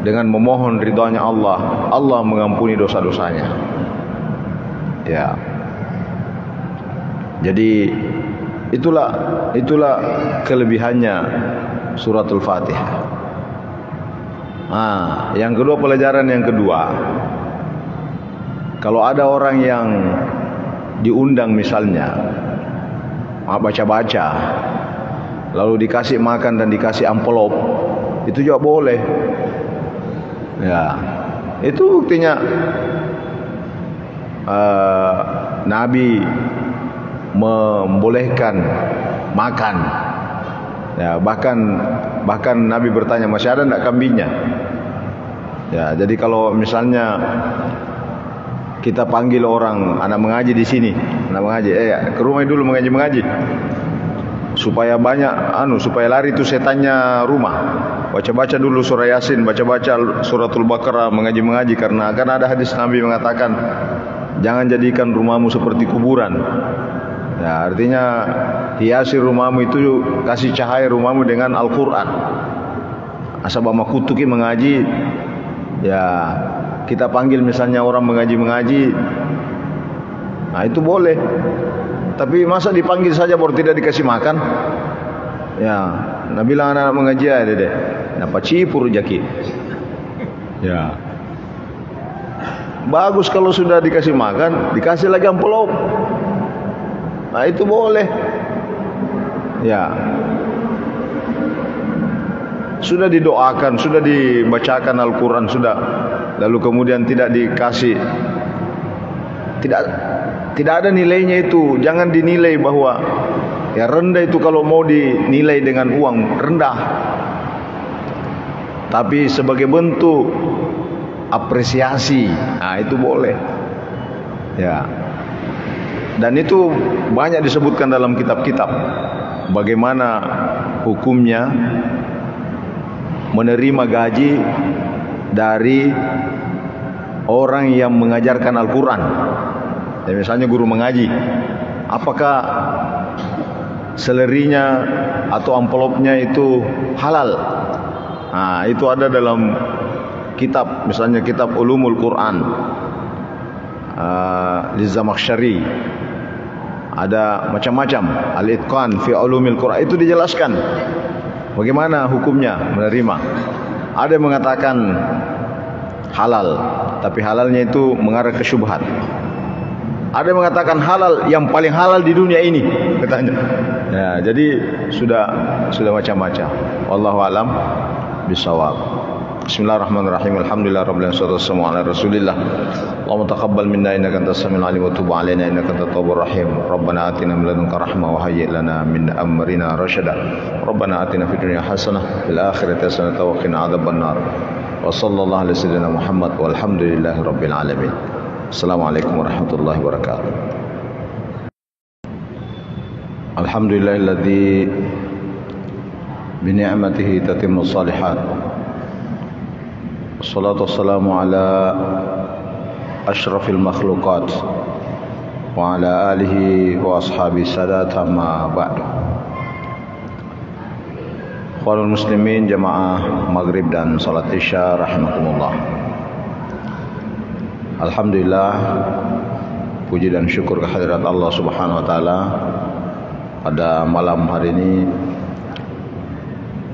dengan memohon ridhonya Allah, Allah mengampuni dosa-dosanya. Ya. Jadi itulah kelebihannya suratul Fatihah. Yang kedua, pelajaran yang kedua, kalau ada orang yang diundang misalnya baca-baca, lalu dikasih makan dan dikasih amplop, itu juga boleh. Ya, itu buktinya Nabi membolehkan makan. Ya, bahkan Nabi bertanya, masih ada enggak kambingnya? Ya, jadi kalau misalnya kita panggil orang anak mengaji di sini, anak mengaji, ke rumah dulu mengaji, supaya supaya lari itu setannya rumah. Baca-baca dulu surah Yasin, baca-baca suratul Baqarah, mengaji karena akan ada hadis Nabi mengatakan, jangan jadikan rumahmu seperti kuburan. Ya, artinya hiasi rumahmu itu, kasih cahaya rumahmu dengan Al-Quran. Asabama kutuki mengaji, ya kita panggil misalnya orang mengaji, nah itu boleh. Tapi masa dipanggil saja baru tidak dikasih makan? Ya, Nabi bilang anak mengaji ya dede, napa cipur jaki. Ya, bagus kalau sudah dikasih makan, dikasih lagi amplop. Nah itu boleh. Ya, sudah didoakan, sudah dibacakan Al-Quran, sudah, lalu kemudian tidak dikasih, tidak ada nilainya itu. Jangan dinilai bahwa ya rendah itu, kalau mau dinilai dengan uang rendah. Tapi sebagai bentuk apresiasi, nah itu boleh. Ya. Dan itu banyak disebutkan dalam kitab-kitab, bagaimana hukumnya menerima gaji dari orang yang mengajarkan Al-Quran. Ya, misalnya guru mengaji, apakah selerinya atau amplopnya itu halal? Nah, itu ada dalam kitab, misalnya kitab Ulumul Quran, Liz-Zamakhsyari. Ada macam-macam. Al-Itqan fi ulumil Quran, itu dijelaskan bagaimana hukumnya menerima. Ada yang mengatakan halal, tapi halalnya itu mengarah ke syubhat. Ada yang mengatakan halal, yang paling halal di dunia ini katanya. Ya, jadi sudah macam-macam. Wallahu alam bisawab. Bismillahirrahmanirrahim. Alhamdulillahirabbil alamin. Wassalamu ala Rasulillah. Allahumma taqabbal minna innaka antas samiul alim wa tub alaina innaka antat tawwabur rahim. Rabbana atina min ladunka rahmah wa hayyi' lana min amrina rasyada. Rabbana atina fid dunya hasanah fil akhirati hasanah wa qina adzabannar. Wa sallallahu ala sayyidina Muhammad walhamdulillahirabbil alamin. Assalamualaikum warahmatullahi wabarakatuh. Alhamdulillahilladzi bi ni'matihi tatimmu shalihat. Wassalatu wassalamu ala asyrafil makhluqat wa ala alihi wa ashabi sadat amma ba'du. Ikhwanul muslimin jamaah maghrib dan salat isya rahimakumullah. Alhamdulillah, puji dan syukur kehadirat Allah Subhanahu wa taala. Pada malam hari ini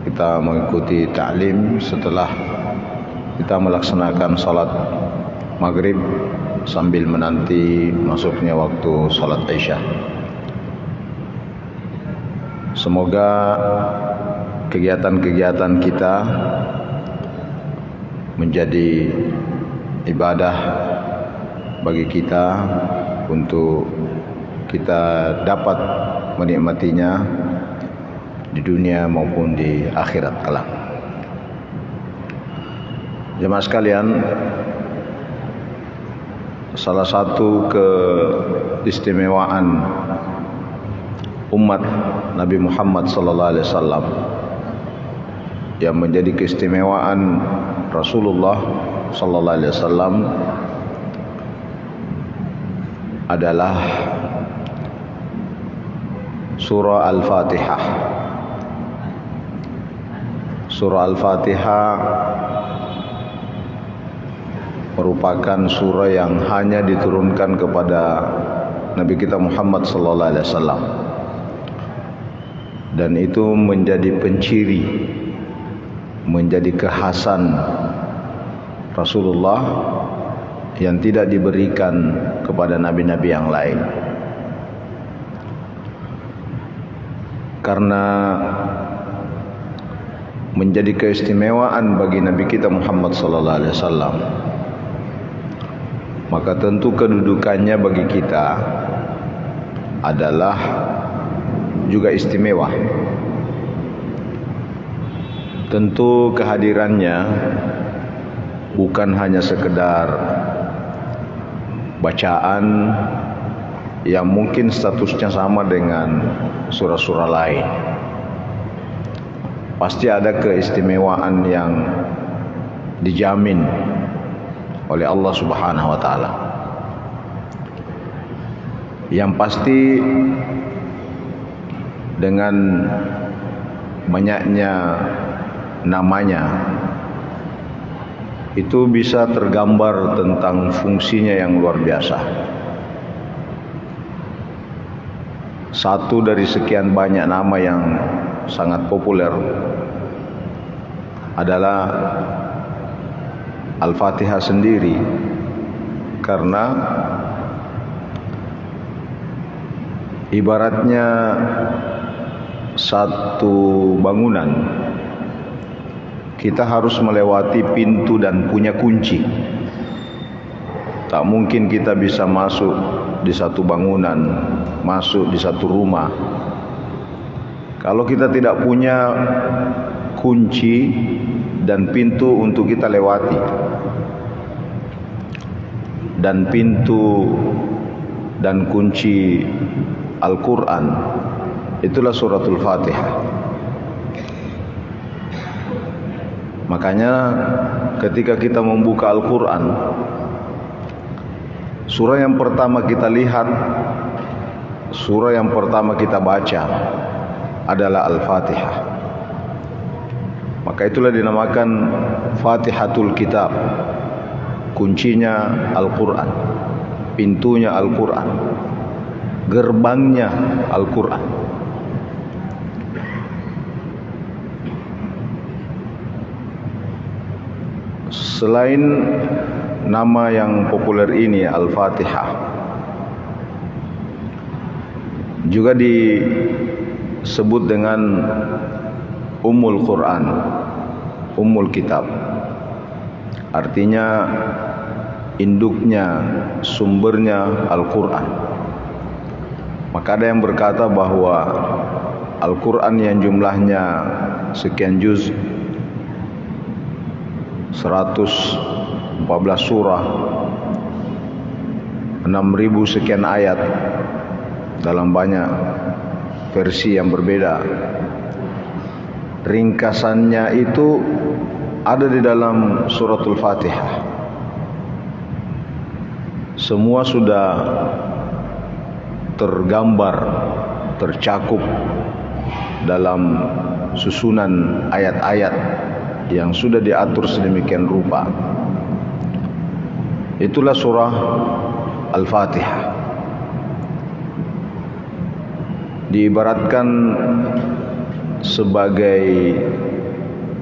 kita mengikuti ta'lim setelah kita melaksanakan salat maghrib sambil menanti masuknya waktu salat isya. Semoga kegiatan-kegiatan kita menjadi ibadah bagi kita untuk kita dapat menikmatinya di dunia maupun di akhirat kelak. Jemaah sekalian, salah satu keistimewaan umat Nabi Muhammad sallallahu alaihi wasallam yang menjadi keistimewaan Rasulullah sallallahu alaihi wasallam adalah surah Al-Fatihah. Surah Al-Fatihah merupakan surah yang hanya diturunkan kepada Nabi kita Muhammad sallallahu alaihi wasallam, dan itu menjadi penciri, menjadi kekhasan Rasulullah yang tidak diberikan kepada nabi-nabi yang lain. Karena menjadi keistimewaan bagi Nabi kita Muhammad sallallahu alaihi wasallam, maka tentu kedudukannya bagi kita adalah juga istimewa. Tentu kehadirannya bukan hanya sekedar bacaan yang mungkin statusnya sama dengan surah-surah lain. Pasti ada keistimewaan yang dijamin oleh Allah Subhanahu wa taala. Yang pasti dengan banyaknya namanya itu bisa tergambar tentang fungsinya yang luar biasa. Satu dari sekian banyak nama yang sangat populer adalah Al-Fatihah sendiri, karena ibaratnya satu bangunan, kita harus melewati pintu dan punya kunci. Tak mungkin kita bisa masuk di satu bangunan, masuk di satu rumah, kalau kita tidak punya kunci dan pintu untuk kita lewati. Dan pintu dan kunci Al-Quran itulah suratul Fatihah. Makanya ketika kita membuka Al-Quran, surah yang pertama kita lihat, surah yang pertama kita baca adalah Al-Fatihah. Maka itulah dinamakan Fatihatul Kitab. Kuncinya Al-Quran, pintunya Al-Quran. gerbangnya Al-Quran. Selain nama yang populer ini, Al-Fatihah, juga disebut dengan Ummul Quran, Ummul Kitab. Artinya induknya, sumbernya Al-Quran. Maka ada yang berkata bahwa Al-Quran yang jumlahnya sekian juz, 114 surah, 6.000 sekian ayat dalam banyak versi yang berbeda. Ringkasannya itu ada di dalam suratul Fatihah. Semua sudah tergambar, tercakup dalam susunan ayat-ayat yang sudah diatur sedemikian rupa. Itulah surah Al-Fatihah. Diibaratkan sebagai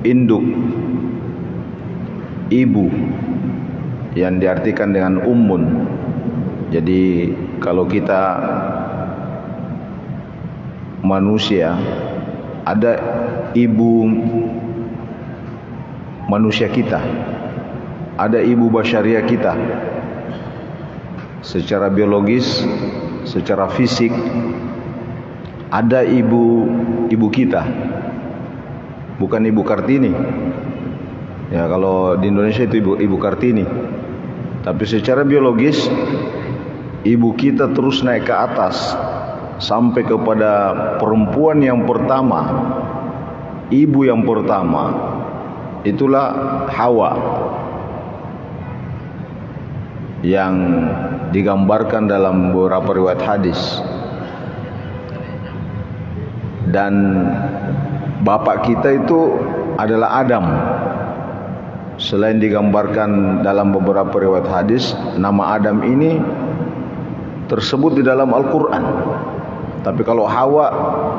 induk, ibu, yang diartikan dengan ummun. Jadi kalau kita manusia, ada ibu manusia kita, ada ibu basyariah kita, secara biologis, secara fisik. Ada ibu kita, bukan Ibu Kartini. Ya, kalau di Indonesia itu ibu Kartini. Tapi secara biologis ibu kita terus naik ke atas sampai kepada perempuan yang pertama, ibu yang pertama. Itulah Hawa yang digambarkan dalam beberapa riwayat hadis. Dan bapak kita itu adalah Adam. Selain digambarkan dalam beberapa riwayat hadis, nama Adam ini tersebut di dalam Al-Quran. Tapi kalau Hawa,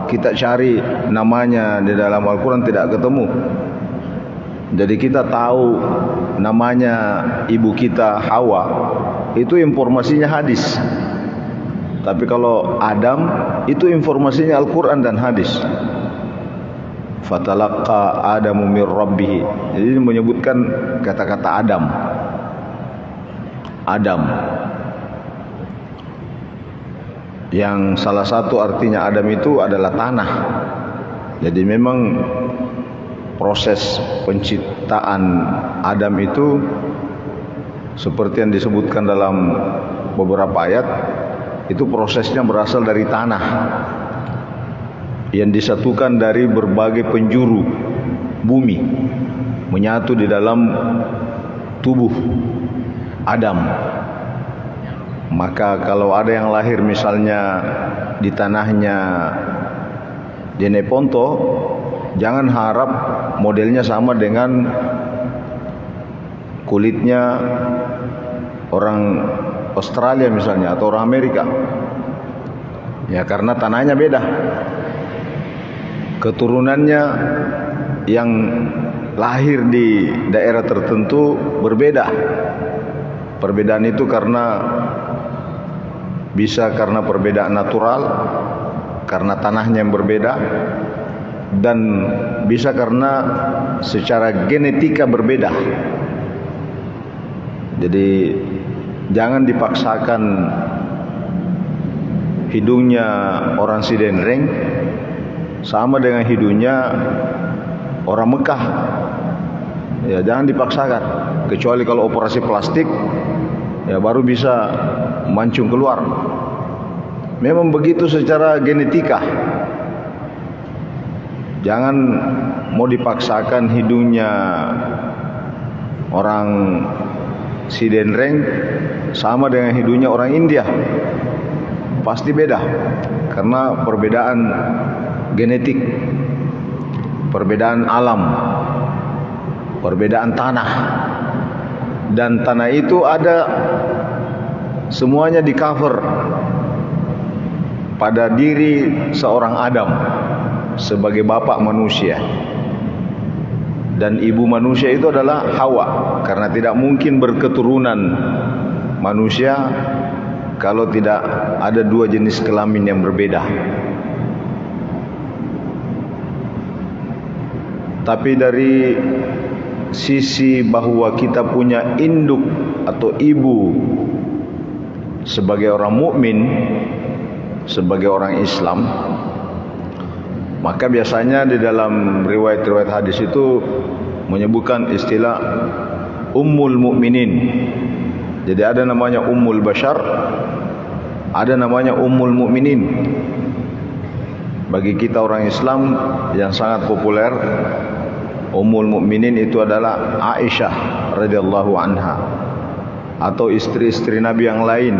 kita cari namanya di dalam Al-Quran tidak ketemu. Jadi kita tahu namanya ibu kita Hawa, itu informasinya hadis. Tapi kalau Adam, itu informasinya Al-Quran dan hadis. Fatalaqa Adamu mir Rabbih. Jadi menyebutkan kata-kata Adam. Adam, yang salah satu artinya Adam itu adalah tanah. Jadi memang proses penciptaan Adam itu seperti yang disebutkan dalam beberapa ayat, itu prosesnya berasal dari tanah yang disatukan dari berbagai penjuru bumi, menyatu di dalam tubuh Adam. Maka kalau ada yang lahir misalnya di tanahnya Jeneponto, jangan harap modelnya sama dengan kulitnya orang Australia misalnya atau orang Amerika. Ya, karena tanahnya beda. Keturunannya yang lahir di daerah tertentu berbeda. Perbedaan itu bisa karena perbedaan natural, karena tanahnya yang berbeda, dan bisa karena secara genetika berbeda. Jadi jangan dipaksakan hidungnya orang Sidenreng sama dengan hidungnya orang Mekah. Ya, jangan dipaksakan. Kecuali kalau operasi plastik, ya baru bisa mancung keluar. Memang begitu secara genetika. Jangan mau dipaksakan hidungnya orang Sidenreng sama dengan hidungnya orang India. Pasti beda, karena perbedaan genetik, perbedaan alam, perbedaan tanah. Dan tanah itu ada semuanya di cover pada diri seorang Adam sebagai bapak manusia. Dan ibu manusia itu adalah Hawa, karena tidak mungkin berketurunan manusia kalau tidak ada dua jenis kelamin yang berbeda. Tapi dari sisi bahwa kita punya induk atau ibu sebagai orang mukmin, sebagai orang Islam, maka biasanya di dalam riwayat-riwayat hadis itu menyebutkan istilah Ummul Mukminin. Jadi ada namanya Ummul Bashar, ada namanya Ummul Mukminin. Bagi kita orang Islam yang sangat populer, Ummul Mukminin itu adalah Aisyah radhiyallahu anha, atau istri-istri Nabi yang lain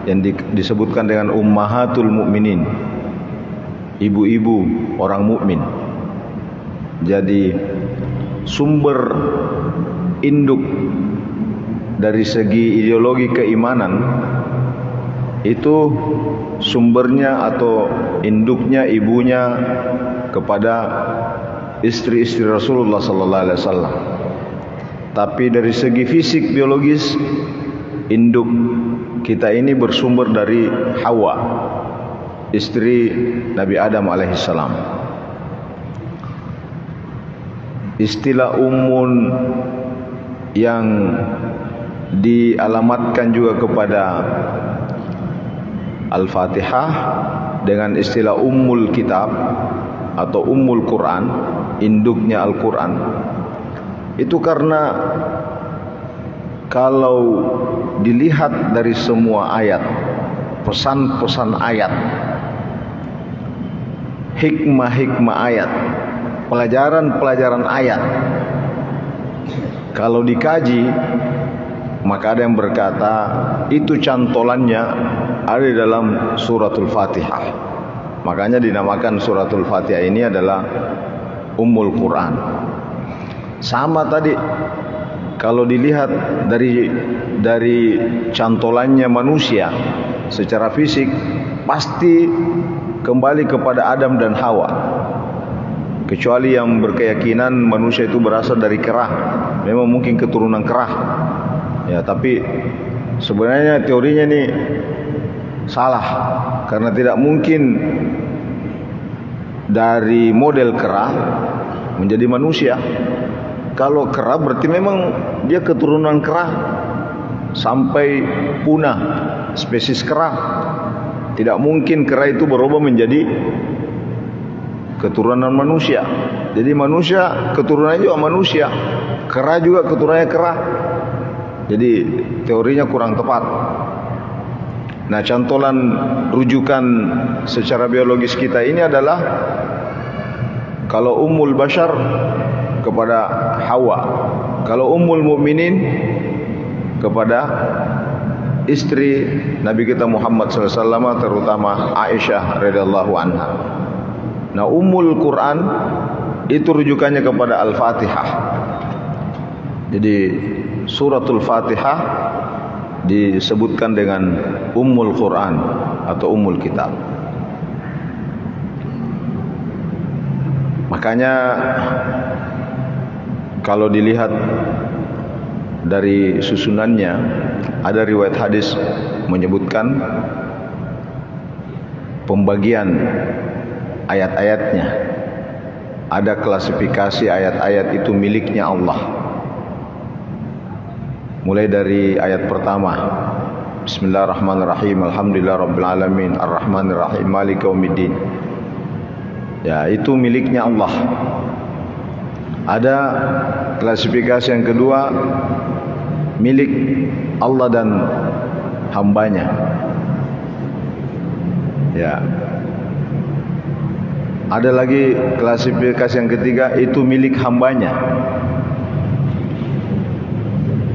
yang disebutkan dengan Ummahatul Mukminin, ibu-ibu orang mukmin. Jadi sumber induk dari segi ideologi keimanan itu sumbernya atau induknya, ibunya kepada istri-istri Rasulullah sallallahu alaihi wasallam. Tapi dari segi fisik biologis, induk kita ini bersumber dari Hawa, istri Nabi Adam alaihissalam. Istilah ummun yang dialamatkan juga kepada Al-Fatihah dengan istilah Ummul Kitab atau Ummul Quran, induknya Al-Quran, itu karena kalau dilihat dari semua ayat, pesan-pesan ayat, hikmah-hikmah ayat, pelajaran-pelajaran ayat, kalau dikaji, maka ada yang berkata itu cantolannya ada di dalam suratul Fatihah. Makanya dinamakan suratul Fatihah ini adalah Ummul Quran. Sama tadi, kalau dilihat dari cantolannya manusia secara fisik, pasti kembali kepada Adam dan Hawa. Kecuali yang berkeyakinan manusia itu berasal dari kera, memang mungkin keturunan kera. Ya, tapi sebenarnya teorinya ini salah, karena tidak mungkin dari model kera menjadi manusia. Kalau kera berarti memang dia keturunan kera sampai punah spesies kera. Tidak mungkin kera itu berubah menjadi keturunan manusia. Jadi manusia keturunannya juga manusia, kera juga keturunannya kera. Jadi teorinya kurang tepat. Nah, cantolan rujukan secara biologis kita ini adalah kalau Ummul Bashar kepada Hawa, kalau Ummul Mukminin kepada istri Nabi kita Muhammad SAW, terutama Aisyah radhiyallahu anha. Nah, Ummul Quran itu rujukannya kepada Al-Fatihah. Jadi suratul Fatihah disebutkan dengan Ummul Quran atau Ummul Kitab. Makanya kalau dilihat dari susunannya, ada riwayat hadis menyebutkan pembagian ayat-ayatnya. Ada klasifikasi ayat-ayat itu miliknya Allah. Mulai dari ayat pertama, Bismillahirrahmanirrahim, Alhamdulillahirabbil alamin, Arrahmanirrahim, Maliki yaumiddin. Ya, itu miliknya Allah. Ada klasifikasi yang kedua, milik Allah dan hambanya. Ya. Ada lagi klasifikasi yang ketiga, itu milik hambanya.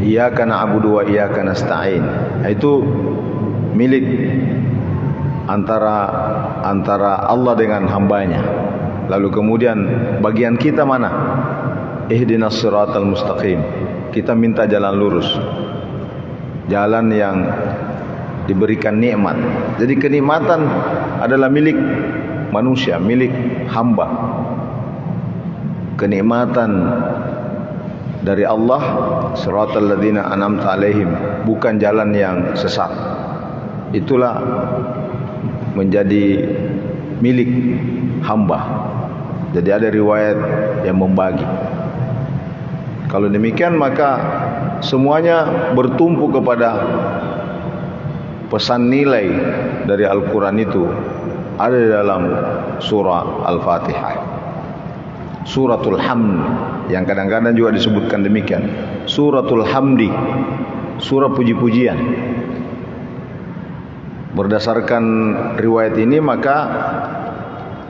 Iyyaka na'budu wa iyyaka nasta'in. Itu milik antara Allah dengan hambanya. Lalu kemudian bagian kita mana? Ihdinas siratal mustaqim. Kita minta jalan lurus, jalan yang diberikan nikmat. Jadi kenikmatan adalah milik manusia, milik hamba. Kenikmatan dari Allah, siratal ladzina an'amta alaihim, bukan jalan yang sesat. Itulah menjadi milik hamba. Jadi ada riwayat yang membagi. Kalau demikian maka semuanya bertumpu kepada pesan nilai dari Al-Quran itu ada di dalam surah Al-Fatihah, Suratul Hamd, yang kadang-kadang juga disebutkan demikian, Suratul Hamdi, surah puji-pujian. Berdasarkan riwayat ini maka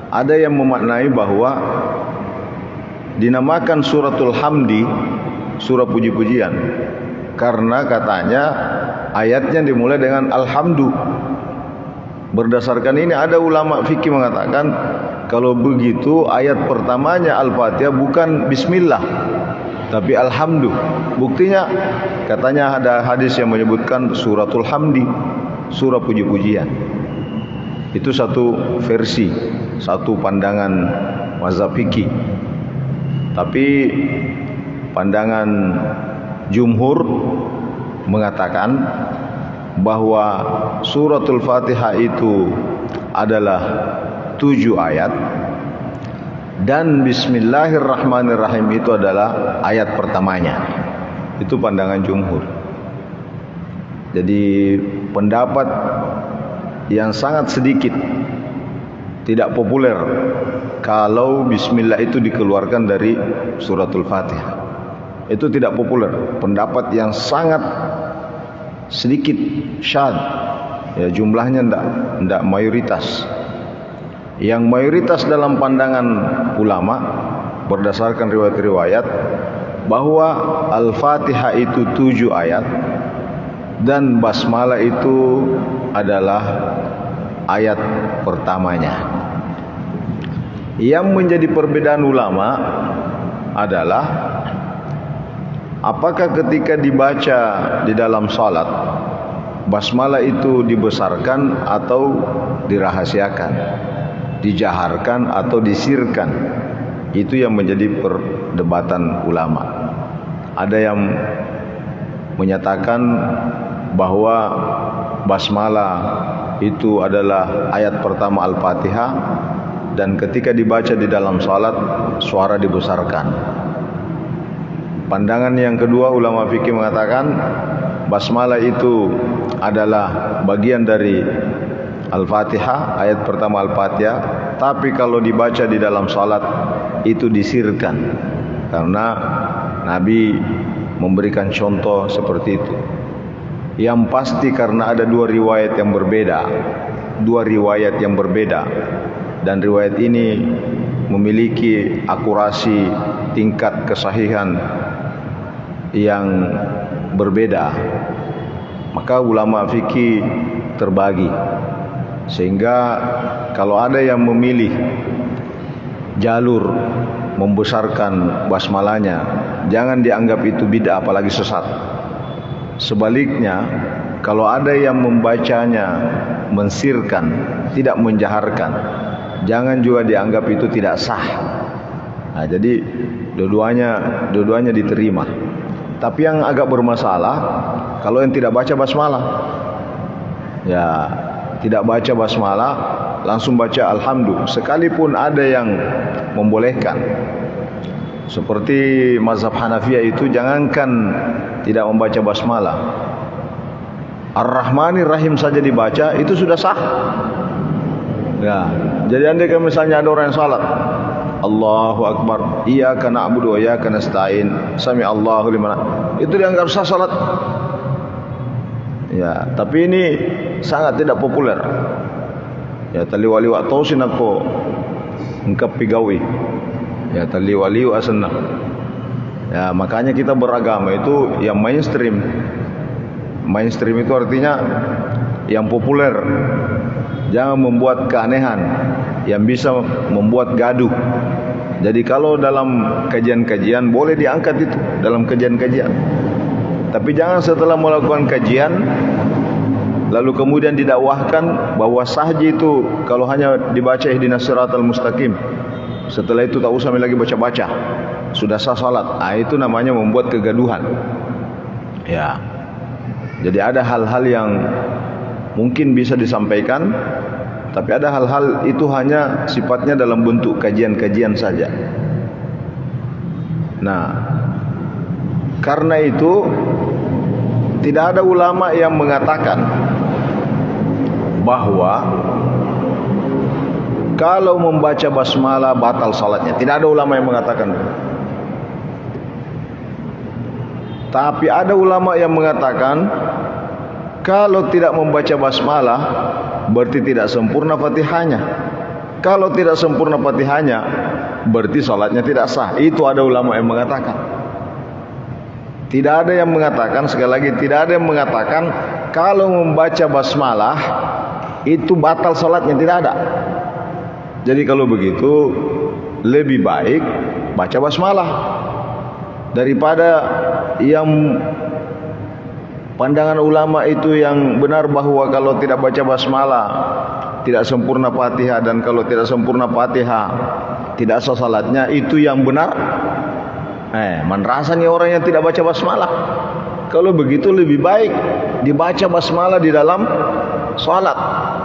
ada yang memaknai bahwa dinamakan Suratul Hamdi, surah puji-pujian, karena katanya ayatnya dimulai dengan Alhamdu. Berdasarkan ini ada ulama fikih mengatakan kalau begitu ayat pertamanya Al-Fatihah bukan Bismillah tapi Alhamdu. Buktinya katanya ada hadis yang menyebutkan Suratul Hamdi, surah puji-pujian. Itu satu versi, satu pandangan mazhab fikih. Tapi pandangan jumhur mengatakan bahwa suratul Fatihah itu adalah 7 ayat dan Bismillahirrahmanirrahim itu adalah ayat pertamanya. Itu pandangan jumhur. Jadi pendapat yang sangat sedikit, tidak populer kalau Bismillah itu dikeluarkan dari suratul Fatihah. Itu tidak populer, pendapat yang sangat sedikit, syad, ya, jumlahnya tidak mayoritas. Yang mayoritas dalam pandangan ulama berdasarkan riwayat-riwayat bahwa Al-Fatihah itu 7 ayat dan Basmalah itu adalah ayat pertamanya. Yang menjadi perbedaan ulama adalah apakah ketika dibaca di dalam salat basmalah itu dibesarkan atau dirahasiakan, dijaharkan atau disirkan. Itu yang menjadi perdebatan ulama. Ada yang menyatakan bahwa basmalah itu adalah ayat pertama Al-Fatihah dan ketika dibaca di dalam salat suara dibesarkan. Pandangan yang kedua ulama fikih mengatakan basmalah itu adalah bagian dari Al-Fatihah, ayat pertama Al-Fatihah, tapi kalau dibaca di dalam salat itu disirkan karena Nabi memberikan contoh seperti itu. Yang pasti karena ada dua riwayat yang berbeda dan riwayat ini memiliki akurasi tingkat kesahihan yang berbeda, maka ulama fikih terbagi. Sehingga kalau ada yang memilih jalur membesarkan basmalahnya, jangan dianggap itu bid'ah apalagi sesat. Sebaliknya, kalau ada yang membacanya mensirkan, tidak menjaharkan, jangan juga dianggap itu tidak sah. Nah, jadi dua-duanya diterima. Tapi yang agak bermasalah kalau yang tidak baca basmalah. Ya, tidak baca basmalah, langsung baca alhamdulillah. Sekalipun ada yang membolehkan. Seperti mazhab Hanafiyah itu jangankan tidak membaca basmalah, Ar-Rahmanir Rahim saja dibaca itu sudah sah. Ya, jadi andai kan misalnya ada orang yang salat, Allahu Akbar, iyyaka na'budu wa iyyaka nasta'in, sami Allahu liman, itu dianggap sah salat. Ya, tapi ini sangat tidak populer. Ya, tali wali wa tausin aku engkap pigawi. Ya, tali wali wa senang. Ya, makanya kita beragama itu yang mainstream. Mainstream itu artinya yang populer. Jangan membuat keanehan yang bisa membuat gaduh. Jadi kalau dalam kajian-kajian boleh diangkat itu dalam kajian-kajian. Tapi jangan setelah melakukan kajian lalu kemudian didakwahkan bahwa sahaja itu kalau hanya dibaca ihdinas siratal mustaqim, setelah itu tak usah lagi baca-baca, sudah sah salat. Itu namanya membuat kegaduhan. Ya. Jadi ada hal-hal yang mungkin bisa disampaikan, tapi ada hal-hal itu hanya sifatnya dalam bentuk kajian-kajian saja. Nah, karena itu tidak ada ulama yang mengatakan bahwa kalau membaca basmalah batal salatnya. Tidak ada ulama yang mengatakan. Tapi ada ulama yang mengatakan kalau tidak membaca basmalah berarti tidak sempurna Fatihahnya. Kalau tidak sempurna Fatihahnya berarti salatnya tidak sah. Itu ada ulama yang mengatakan. Tidak ada yang mengatakan, sekali lagi tidak ada yang mengatakan kalau membaca basmalah itu batal salatnya, tidak ada. Jadi kalau begitu lebih baik baca basmalah daripada yang pandangan ulama itu yang benar bahwa kalau tidak baca basmalah tidak sempurna Fatihah, dan kalau tidak sempurna Fatihah tidak sah salatnya. Itu yang benar. Man rasanya orang yang tidak baca basmalah. Kalau begitu lebih baik dibaca basmalah di dalam salat.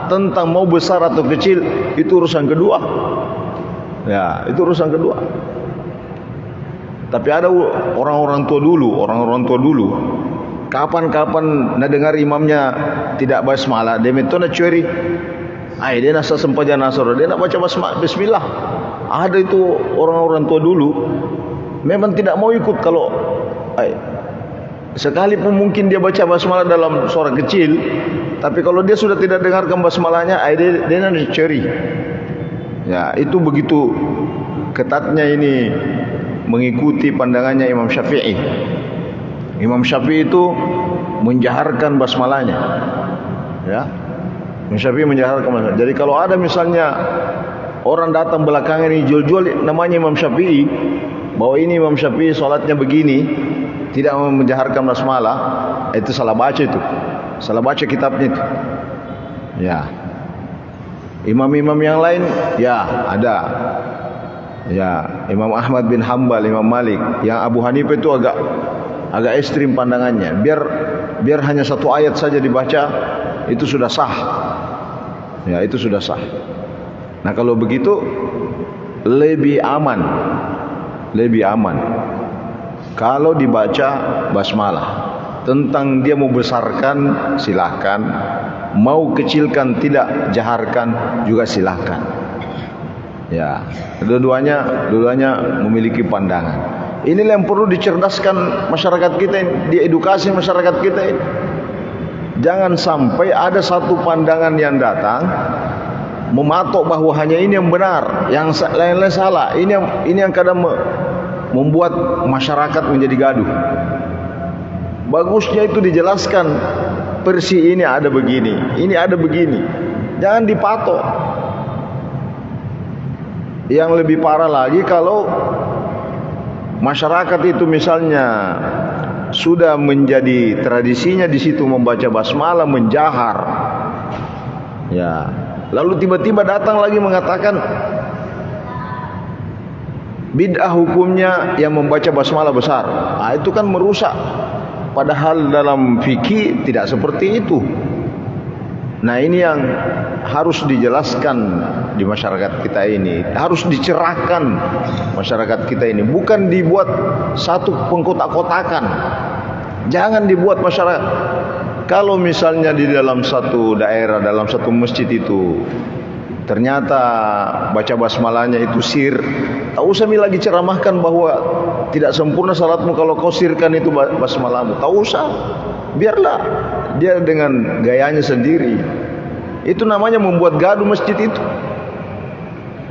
Tentang mau besar atau kecil itu urusan kedua. Ya, itu urusan kedua. Tapi ada orang-orang tua dulu, kapan-kapan nak dengar imamnya tidak basmalah, dia minta nak curi. Dia nasa sempaja nasor, dia nak baca basmalah, bismillah. Ada itu orang-orang tua dulu memang tidak mau ikut kalau sekalipun mungkin dia baca basmalah dalam suara kecil, tapi kalau dia sudah tidak dengarkan basmalahnya, dia nak curi. Ya, itu begitu ketatnya ini mengikuti pandangannya Imam Syafi'i. Imam Syafi'i itu menjaharkan basmalahnya. Ya. Imam Syafi'i menjaharkan basmalah. Jadi kalau ada misalnya orang datang belakangan ini jual-jual namanya Imam Syafi'i, bahwa ini Imam Syafi'i salatnya begini, tidak menjaharkan basmalah, itu salah baca itu. Salah baca kitabnya itu. Ya. Imam-imam yang lain ya ada. Ya, Imam Ahmad bin Hanbal, Imam Malik, yang Abu Hanifah itu agak ekstrim pandangannya. Biar hanya satu ayat saja dibaca itu sudah sah. Ya, itu sudah sah. Nah, kalau begitu lebih aman. Lebih aman kalau dibaca basmalah. Tentang dia mau besarkan silahkan, mau kecilkan tidak jaharkan juga silahkan. Ya, dua-duanya memiliki pandangan. Inilah yang perlu dicerdaskan masyarakat kita ini, diedukasi masyarakat kita ini. Jangan sampai ada satu pandangan yang datang mematok bahwa hanya ini yang benar, yang lain-lain salah. Ini yang kadang membuat masyarakat menjadi gaduh. Bagusnya itu dijelaskan, versi ini ada begini, ini ada begini. Jangan dipatok. Yang lebih parah lagi kalau masyarakat itu misalnya sudah menjadi tradisinya di situ membaca basmalah, menjahar. Ya, lalu tiba-tiba datang lagi mengatakan bid'ah hukumnya yang membaca basmalah besar. Itu kan merusak. Padahal dalam fikih tidak seperti itu. Nah, ini yang harus dijelaskan di masyarakat kita ini, harus dicerahkan masyarakat kita ini, bukan dibuat satu pengkotak-kotakan. Jangan dibuat masyarakat. Kalau misalnya di dalam satu daerah, dalam satu masjid itu ternyata baca basmalahnya itu sir, tak usah lagi ceramahkan bahwa tidak sempurna salatmu kalau kau sirkan itu basmalahmu. Tak usah, biarlah dia dengan gayanya sendiri. Itu namanya membuat gaduh masjid itu.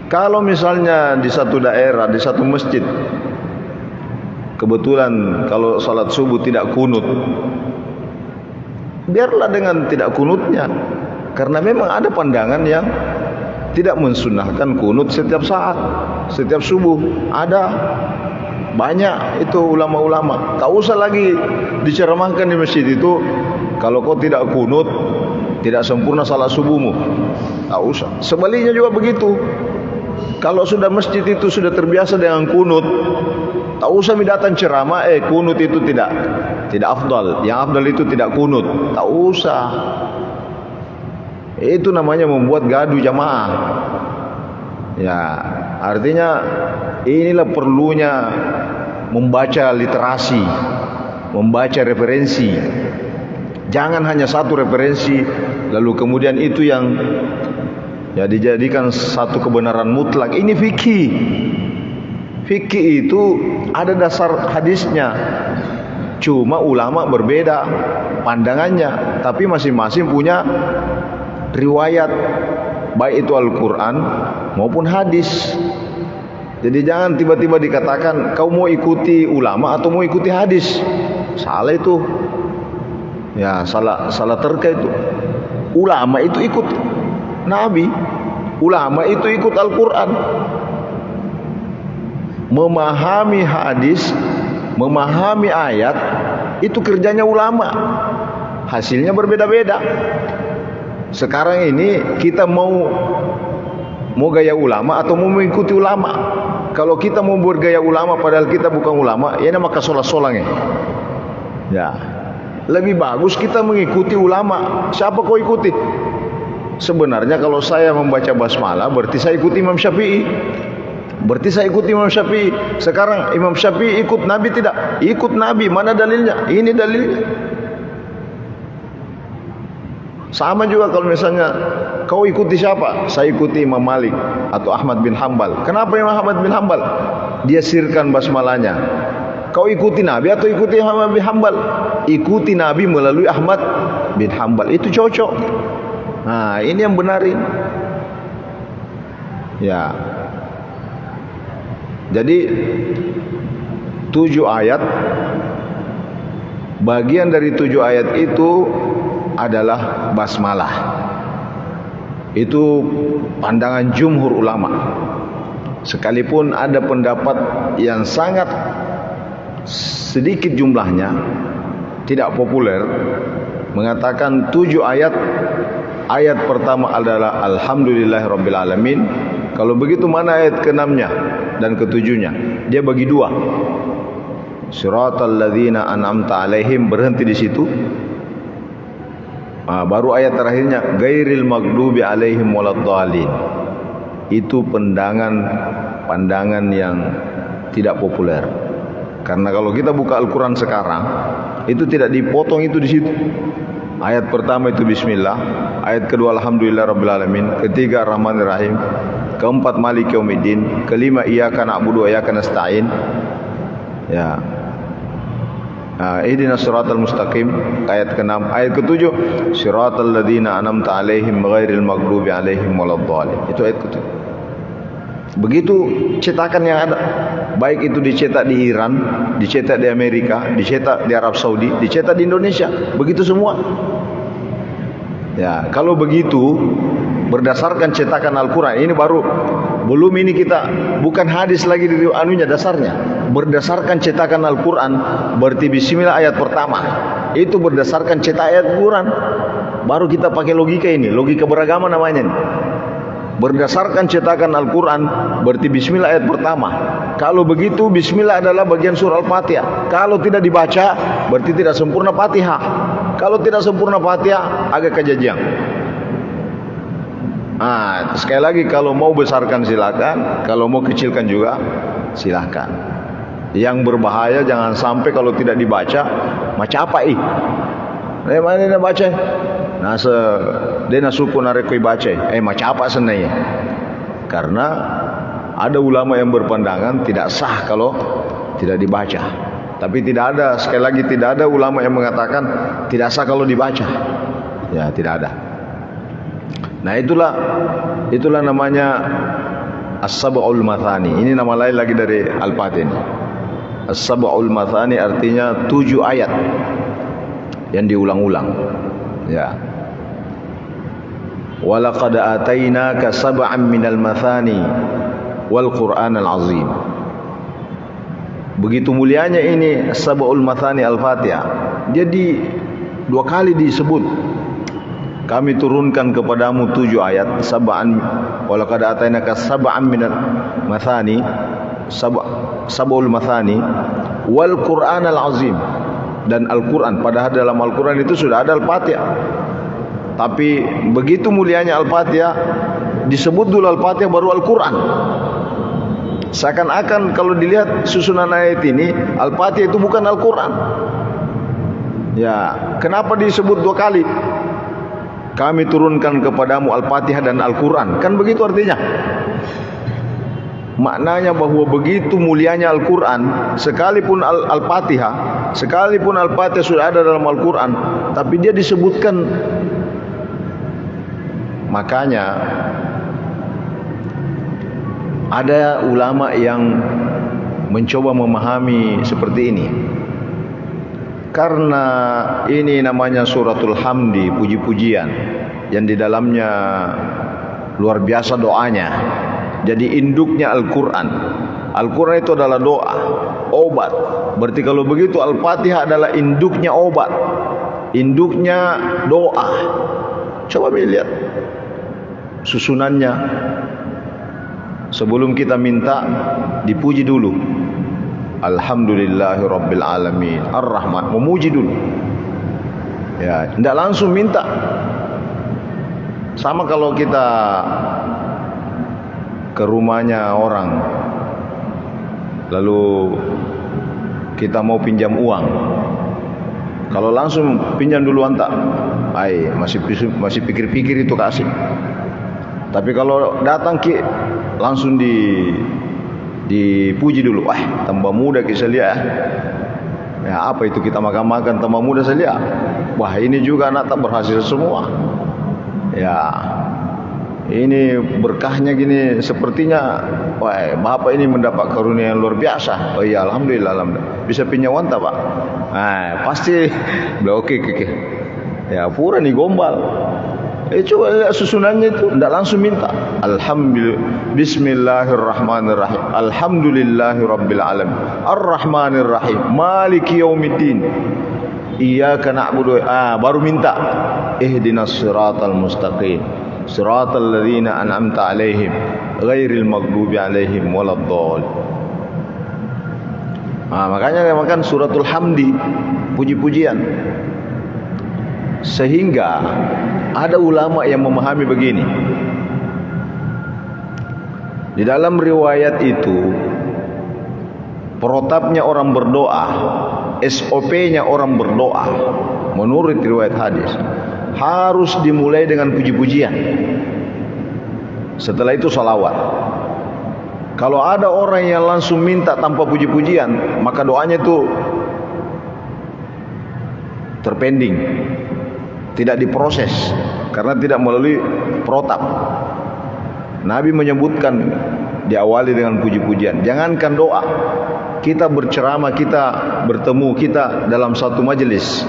Kalau misalnya di satu daerah, di satu masjid, kebetulan kalau salat subuh tidak kunut, biarlah dengan tidak kunutnya. Karena memang ada pandangan yang tidak mensunnahkan kunut setiap saat, setiap subuh. Ada banyak itu ulama-ulama. Tak usah lagi diceramahkan di masjid itu, kalau kau tidak kunut tidak sempurna salat subuhmu. Tak usah. Sebaliknya juga begitu. Kalau sudah masjid itu sudah terbiasa dengan kunut, tak usah datang ceramah, kunut itu tidak afdal. Yang afdal itu tidak kunut. Tak usah. Itu namanya membuat gaduh jamaah. Ya, artinya inilah perlunya membaca literasi, membaca referensi. Jangan hanya satu referensi lalu kemudian itu yang ya dijadikan satu kebenaran mutlak. Ini fikih. Fikih itu ada dasar hadisnya. Cuma ulama berbeda pandangannya, tapi masing-masing punya riwayat, baik itu Al-Quran maupun hadis. Jadi jangan tiba-tiba dikatakan kau mau ikuti ulama atau mau ikuti hadis. Salah itu. Ya, salah terka itu. Ulama itu ikut Nabi, ulama itu ikut Al-Quran. Memahami hadis, memahami ayat, itu kerjanya ulama. Hasilnya berbeda-beda. Sekarang ini kita mau gaya ulama atau mau mengikuti ulama. Kalau kita mau bergaya ulama padahal kita bukan ulama, ya maka solang-solang ya. Ya. Lebih bagus kita mengikuti ulama. Siapa kau ikuti? Sebenarnya kalau saya membaca basmalah berarti saya ikuti Imam Syafi'i. Berarti saya ikuti Imam Syafi'i. Sekarang Imam Syafi'i ikut Nabi tidak? Ikut Nabi. Mana dalilnya? Ini dalilnya. Sama juga kalau misalnya kau ikuti siapa? Saya ikuti Imam Malik atau Ahmad bin Hanbal. Kenapa Imam Ahmad bin Hanbal? Dia sirkan basmalahnya. Kau ikuti Nabi atau ikuti Ahmad bin Hanbal? Ikuti Nabi melalui Ahmad bin Hanbal. Itu cocok. Nah, ini yang benarin. Ya. Jadi 7 ayat, bagian dari 7 ayat itu adalah basmalah. Itu pandangan jumhur ulama. Sekalipun ada pendapat yang sangat sedikit jumlahnya, tidak populer, mengatakan 7 ayat. Ayat pertama adalah Alhamdulillahirabbil alamin. Kalau begitu mana ayat ke-6-nya dan ke-7-nya? Dia bagi 2. Siratal ladzina an'amta alaihim, berhenti di situ. Baru ayat terakhirnya ghairil maghdubi alaihim waladdallin. Itu pandangan yang tidak populer. Karena kalau kita buka Al-Quran sekarang, itu tidak dipotong itu di situ. Ayat pertama itu Bismillah, ayat kedua Alhamdulillahirabbil alamin, ketiga Ar-Rahmanir Rahim, keempat Maliki Yaumiddin, kelima Iyyaka na'budu wa iyyaka nasta'in. Ya. Ihdinas siratal mustaqim, ayat ke-6, ayat ke-7 siratal ladzina an'amta alaihim ghairil maghdubi alaihim waladdallin. Itu ayat ke-7. Begitu cetakan yang ada, baik itu dicetak di Iran, dicetak di Amerika, dicetak di Arab Saudi, dicetak di Indonesia, begitu semua. Ya, kalau begitu berdasarkan cetakan Al-Quran, ini baru belum ini kita bukan hadis lagi di anunya dasarnya. Berdasarkan cetakan Al-Quran, berarti Bismillah ayat pertama. Itu berdasarkan cetak ayat Al-Quran. Baru kita pakai logika ini, logika beragama namanya ini. Berdasarkan cetakan Al-Quran, berarti Bismillah ayat pertama. Kalau begitu Bismillah adalah bagian surah Al-Fatihah. Kalau tidak dibaca, berarti tidak sempurna Fatihah. Kalau tidak sempurna Fatihah, agak kejadian. Sekali lagi, kalau mau besarkan silakan, kalau mau kecilkan juga silakan. Yang berbahaya jangan sampai kalau tidak dibaca, macam apa mana dia baca? Dia suku narekoi baca. Macam apa sebenarnya? Karena ada ulama yang berpandangan tidak sah kalau tidak dibaca. Tapi tidak ada, sekali lagi tidak ada ulama yang mengatakan tidak sah kalau dibaca. Ya, tidak ada. Nah, itulah namanya As-Sab'ul Mathani. Ini nama lain lagi dari Al-Fatihah. As-Sab'ul Mathani artinya 7 ayat yang diulang-ulang. Ya. Walaqad atainaka sab'an minal mathani wal Qur'anal azim. Begitu mulianya ini As-Sab'ul Mathani Al-Fatihah. Jadi 2 kali disebut. kami turunkan kepadamu 7 ayat, walau qad atainaka sab'an minal mathani, sab'ul mathani wal Qur'anal azim, dan Al-Quran. Padahal dalam Al-Quran itu sudah ada Al-Fatihah, tapi begitu mulianya Al-Fatihah, disebut dulu Al-Fatihah baru Al-Quran. Seakan-akan kalau dilihat susunan ayat ini, Al-Fatihah itu bukan Al-Quran. Ya, kenapa disebut 2 kali? Kami turunkan kepadamu Al-Fatihah dan Al-Quran. Kan begitu artinya. Maknanya bahwa begitu mulianya Al-Quran, sekalipun Al-Fatihah, sekalipun Al-Fatihah sudah ada dalam Al-Quran, tapi dia disebutkan. Makanya ada ulama yang mencoba memahami seperti ini. Karena ini namanya suratul hamdi, puji-pujian, yang di dalamnya luar biasa doanya. Jadi induknya Al-Quran. Al-Quran itu adalah doa, obat. Berarti kalau begitu Al-Fatihah adalah induknya obat, induknya doa. Coba lihat susunannya. Sebelum kita minta, dipuji dulu. Alhamdulillahi Rabbil Alamin Ar-Rahman, memuji dulu. Ya, tidak langsung minta. Sama kalau kita ke rumahnya orang, lalu kita mau pinjam uang. Kalau langsung pinjam duluan tak, masih pikir-pikir itu kasih. Tapi kalau datang langsung dipuji dulu. Wah, tambah muda kita lihat. Ya, apa itu kita makan-makan tambah muda saja. Wah, ini juga anak tak berhasil semua. Ya, ini berkahnya gini, sepertinya wah, bapak ini mendapat karunia yang luar biasa. Oh iya, alhamdulillah, alhamdulillah. Bisa pinjam uang tak, Pak? Pasti oke. Ya, pura nih gombal. Coba lihat susunannya itu, tidak langsung minta. Alhamdulillah, bismillahirrahmanirrahim, alhamdulillahi rabbil alamin, arrahmanirrahim, maliki yaumiddin, iyyaka na'budu, baru minta. Ihdinas siratal mustaqim, siratal ladzina an'amta alaihim, ghairil maghdubi alaihim waladdallin. Makanya dinamakan suratul hamdi, puji-pujian. Sehingga ada ulama yang memahami begini. Di dalam riwayat itu, protapnya orang berdoa, SOP-nya orang berdoa, menurut riwayat hadis, harus dimulai dengan puji-pujian. Setelah itu salawat. Kalau ada orang yang langsung minta tanpa puji-pujian, maka doanya itu terpending, tidak diproses, karena tidak melalui protap. Nabi menyebutkan diawali dengan puji-pujian. Jangankan doa, kita berceramah, kita bertemu, kita dalam satu majelis,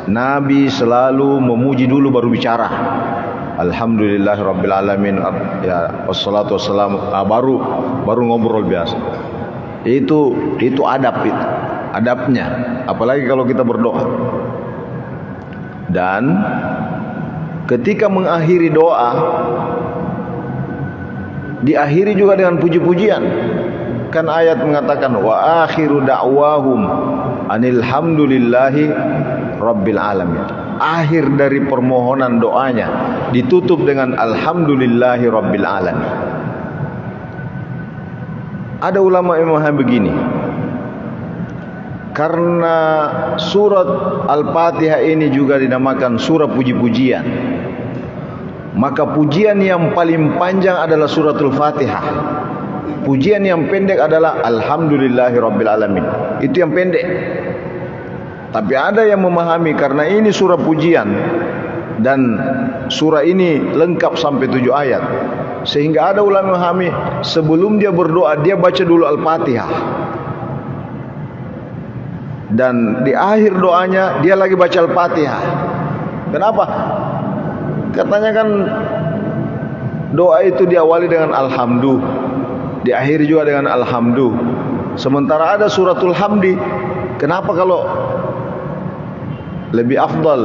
Nabi selalu memuji dulu baru bicara. Alhamdulillahirabbil alamin, ya, wassalatu wassalamu, baru ngobrol biasa. Itu adab, itu adabnya. Apalagi kalau kita berdoa. Dan ketika mengakhiri doa, diakhiri juga dengan puji-pujian. Kan ayat mengatakan wa akhiru da'wahum anilhamdulillahi rabbil alamin. Akhir dari permohonan doanya ditutup dengan alhamdulillahi rabbil alamin. Ada ulama yang memahami begini. Karena surat Al-Fatihah ini juga dinamakan surah puji-pujian, maka pujian yang paling panjang adalah suratul Fatihah. Pujian yang pendek adalah alhamdulillahirabbil alamin. Itu yang pendek. Tapi ada yang memahami karena ini surah pujian dan surah ini lengkap sampai 7 ayat, sehingga ada ulama memahami sebelum dia berdoa dia baca dulu Al-Fatihah, dan di akhir doanya dia lagi baca Al-Fatihah. Kenapa? Katanya kan doa itu diawali dengan alhamdu, diakhiri juga dengan alhamdu. Sementara ada suratul hamdi. Kenapa kalau lebih afdal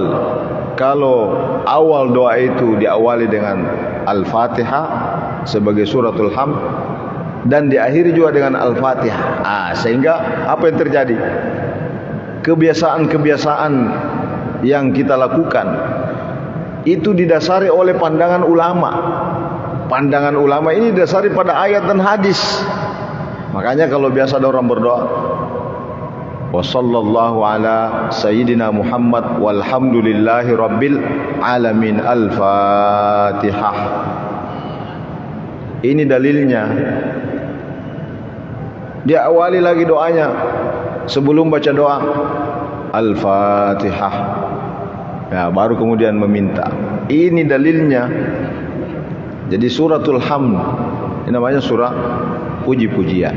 kalau awal doa itu diawali dengan Al-Fatihah sebagai suratul hamd dan diakhiri juga dengan Al-Fatihah. Sehingga apa yang terjadi? Kebiasaan-kebiasaan yang kita lakukan itu didasari oleh pandangan ulama. Pandangan ulama ini didasari pada ayat dan hadis. Makanya kalau biasa ada orang berdoa, wa sallallahu ala sayyidina Muhammad walhamdulillahi rabbil alamin, Al-Fatihah. Ini dalilnya. Dia awali lagi doanya sebelum baca doa Al-Fatihah. Ya, baru kemudian meminta. Ini dalilnya. Jadi suratul hamd ini namanya surah puji-pujian.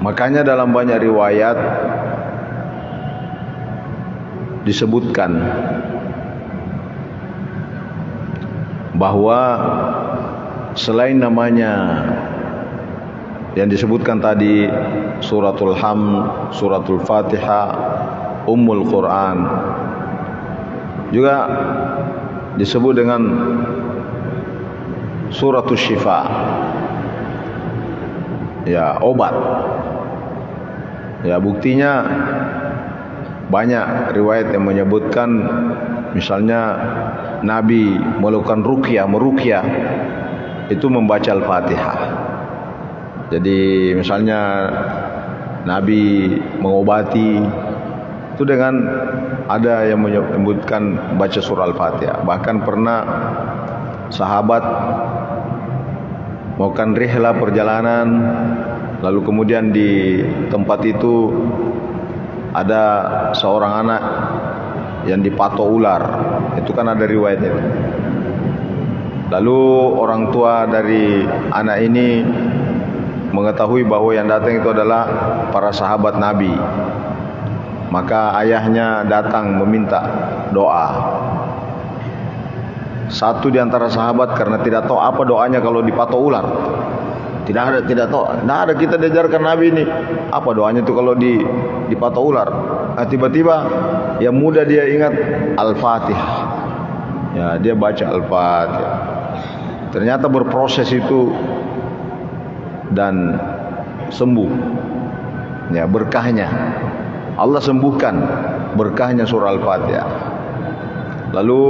Makanya dalam banyak riwayat disebutkan bahwa selain namanya yang disebutkan tadi suratul hamd, suratul Fatihah, Ummul Quran, juga disebut dengan suratul Syifa. Ya, obat. Ya, buktinya banyak riwayat yang menyebutkan misalnya Nabi melakukan meruqyah itu membaca Al-Fatihah. Jadi misalnya Nabi mengobati itu dengan ada yang menyebutkan baca surah Al-Fatihah. Bahkan pernah sahabat melakukan rihlah perjalanan, lalu kemudian di tempat itu ada seorang anak yang dipatok ular. Itu kan ada riwayatnya. Lalu orang tua dari anak ini mengetahui bahwa yang datang itu adalah para sahabat Nabi. Maka ayahnya datang meminta doa. Satu di antara sahabat karena tidak tahu apa doanya kalau dipatok ular. Tidak tahu. Tidak ada, kita diajarkan Nabi ini apa doanya itu kalau dipatok ular. Tiba-tiba yang muda dia ingat Al-Fatihah. Ya, dia baca Al-Fatihah. Ternyata berproses itu dan sembuh. Ya, berkahnya Allah sembuhkan, berkahnya surah Al-Fatihah. Lalu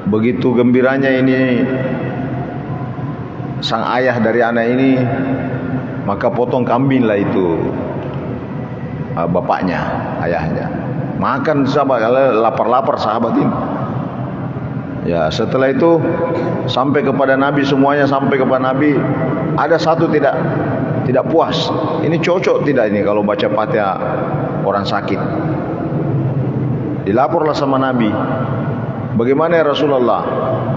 begitu gembiranya ini sang ayah dari anak ini, maka potong kambinglah itu bapaknya, ayahnya. Makan sahabat, kalau lapar-lapar sahabat ini. Ya, setelah itu sampai kepada Nabi, semuanya sampai kepada Nabi. Ada satu tidak puas. Ini cocok tidak ini kalau baca Fatihah orang sakit? Dilaporlah sama Nabi. Bagaimana ya Rasulullah?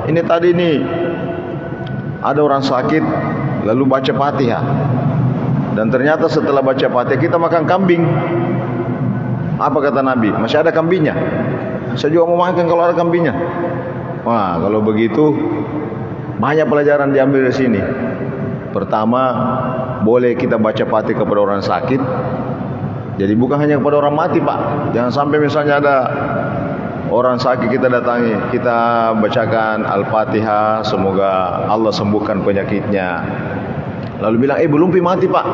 Ini tadi ini ada orang sakit lalu baca Fatihah. Dan ternyata setelah baca Fatihah kita makan kambing. Apa kata Nabi? Masih ada kambingnya. Saya juga mau makan kalau ada kambingnya. Wah, kalau begitu banyak pelajaran diambil dari sini. Pertama, boleh kita baca Fatihah kepada orang sakit. Jadi bukan hanya kepada orang mati, Pak. Jangan sampai misalnya ada orang sakit kita datangi, kita bacakan Al-Fatihah, semoga Allah sembuhkan penyakitnya. Lalu bilang, belum mati, Pak.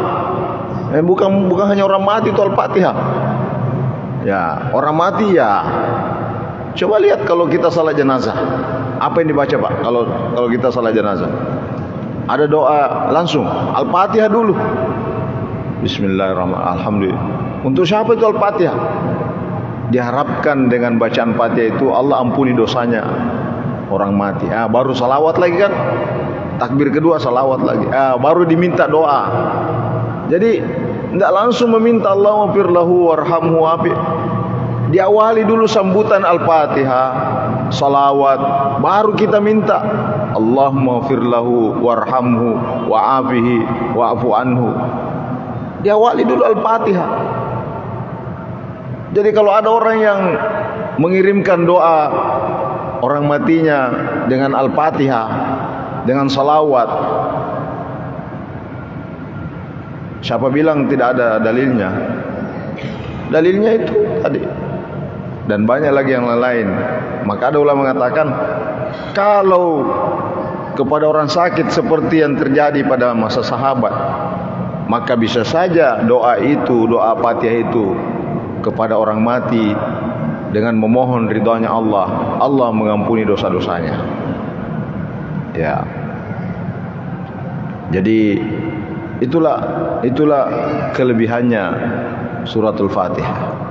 Bukan hanya orang mati itu Al-Fatihah. Ya, orang mati ya. Coba lihat kalau kita salat jenazah, apa yang dibaca, Pak? Kalau kita salat jenazah, ada doa langsung Al-Fatihah dulu. Bismillahirrahmanirrahim. Alhamdulillah. Untuk siapa itu Al-Fatihah? Diharapkan dengan bacaan Fatihah itu Allah ampuni dosanya orang mati. Baru salawat lagi kan? Takbir kedua salawat lagi. Baru diminta doa. Jadi tidak langsung meminta Allahumma fir lahu warhamhu api. Diawali dulu sambutan Al-Fatihah, salawat, baru kita minta Allahumma fir lahu warhamhu wa'afihi wa'fu anhu. Diawali dulu Al-Fatihah. Jadi kalau ada orang yang mengirimkan doa orang matinya dengan Al-Fatihah, dengan salawat, Siapa bilang tidak ada dalilnya? Dalilnya itu tadi. Dan banyak lagi yang lain. Maka ada ulama mengatakan, kalau kepada orang sakit seperti yang terjadi pada masa sahabat, maka bisa saja doa itu, doa Fatihah itu kepada orang mati dengan memohon ridhonya Allah, Allah mengampuni dosa-dosanya. Ya. Jadi itulah kelebihannya suratul Fatihah.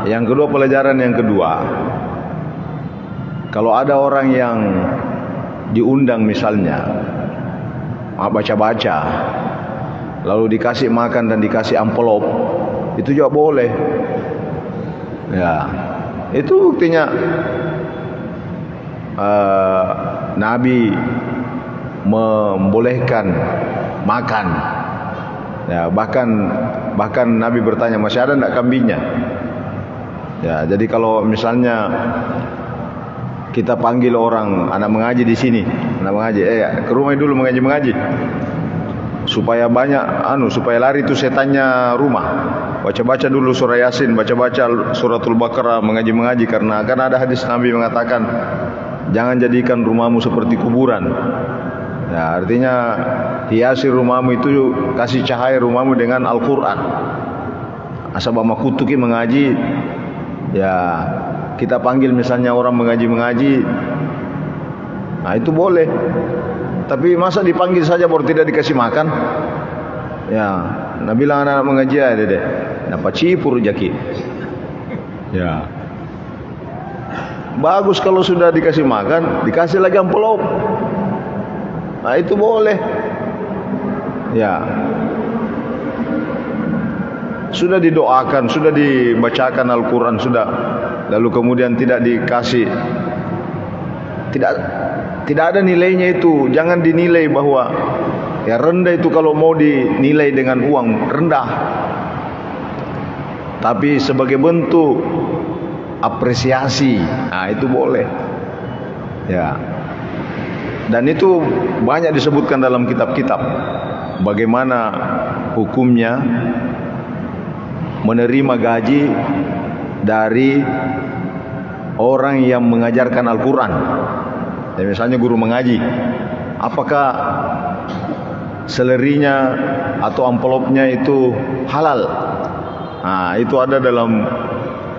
Yang kedua, pelajaran yang kedua. Kalau ada orang yang diundang misalnya baca-baca, lalu dikasih makan dan dikasih amplop, itu juga boleh. Ya, itu buktinya Nabi membolehkan makan. Ya, bahkan Nabi bertanya, masih ada enggak kambingnya? Ya, jadi kalau misalnya kita panggil orang anak mengaji di sini, anak mengaji, ke rumah dulu mengaji, supaya banyak supaya lari itu setannya rumah. Baca-baca dulu surah Yasin, baca-baca suratul Baqarah, mengaji karena kan ada hadis Nabi mengatakan, jangan jadikan rumahmu seperti kuburan. Ya, artinya hiasi rumahmu itu, kasih cahaya rumahmu dengan Al-Quran. Asabama kutuki mengaji, ya kita panggil misalnya orang mengaji, nah itu boleh. Tapi masa dipanggil saja baru tidak dikasih makan? Ya, Nabi bilang anak mengaji ya dede, dapat cipur jaki. Ya, bagus kalau sudah dikasih makan, dikasih lagi amplop. Nah itu boleh. Ya, sudah didoakan, sudah dibacakan Al-Quran, sudah, lalu kemudian tidak dikasih, tidak ada nilainya itu. Jangan dinilai bahwa ya rendah itu, kalau mau dinilai dengan uang rendah, tapi sebagai bentuk apresiasi, nah itu boleh. Ya, dan itu banyak disebutkan dalam kitab-kitab bagaimana hukumnya menerima gaji dari orang yang mengajarkan Al-Quran. Ya, misalnya guru mengaji, apakah selerinya atau amplopnya itu halal? Nah, itu ada dalam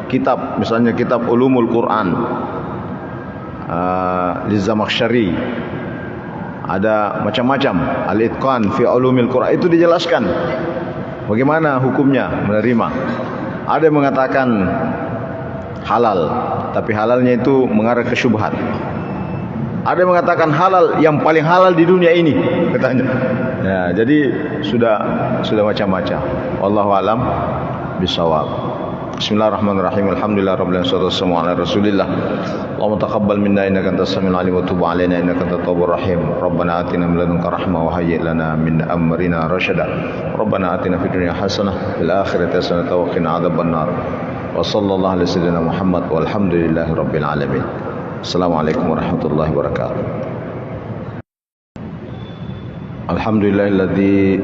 kitab, misalnya kitab Ulumul Quran Liz-Zamakhsyari, ada macam-macam, Al-Itqan fi Ulumil Quran, itu dijelaskan bagaimana hukumnya menerima. Ada yang mengatakan halal, tapi halalnya itu mengarah ke syubhat. Ada yang mengatakan halal, yang paling halal di dunia ini katanya. Ya, jadi sudah macam-macam. Wallahu alam bisawab. Bismillahirrahmanirrahim. Alhamdulillahirabbil alamin. Wassalamu ala Rasulillah. Allahumma taqabbal minna innaka antas samiul alim wa tub alaina innaka antat tawwabur rahim. Rabbana atina min ladunka rahmah wa hayyi' lana min amrina rasyada. Rabbana atina fid dunya hasanah wa fil akhirati hasanah wa qina adzabannar. Wa sallallahu ala sayyidina Muhammad walhamdulillahirabbil alamin. Assalamualaikum warahmatullahi wabarakatuh. Alhamdulillahilladzi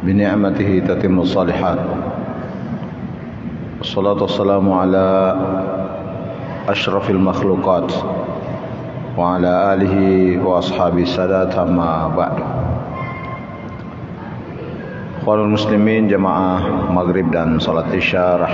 bi ni'matihi tatimmu shalihat. Wassalatu wassalamu ala asyrafil makhluqat wa ala alihi wa ashabi sadat, amma ba'du. Ikhwanul muslimin, jamaah maghrib dan salat isya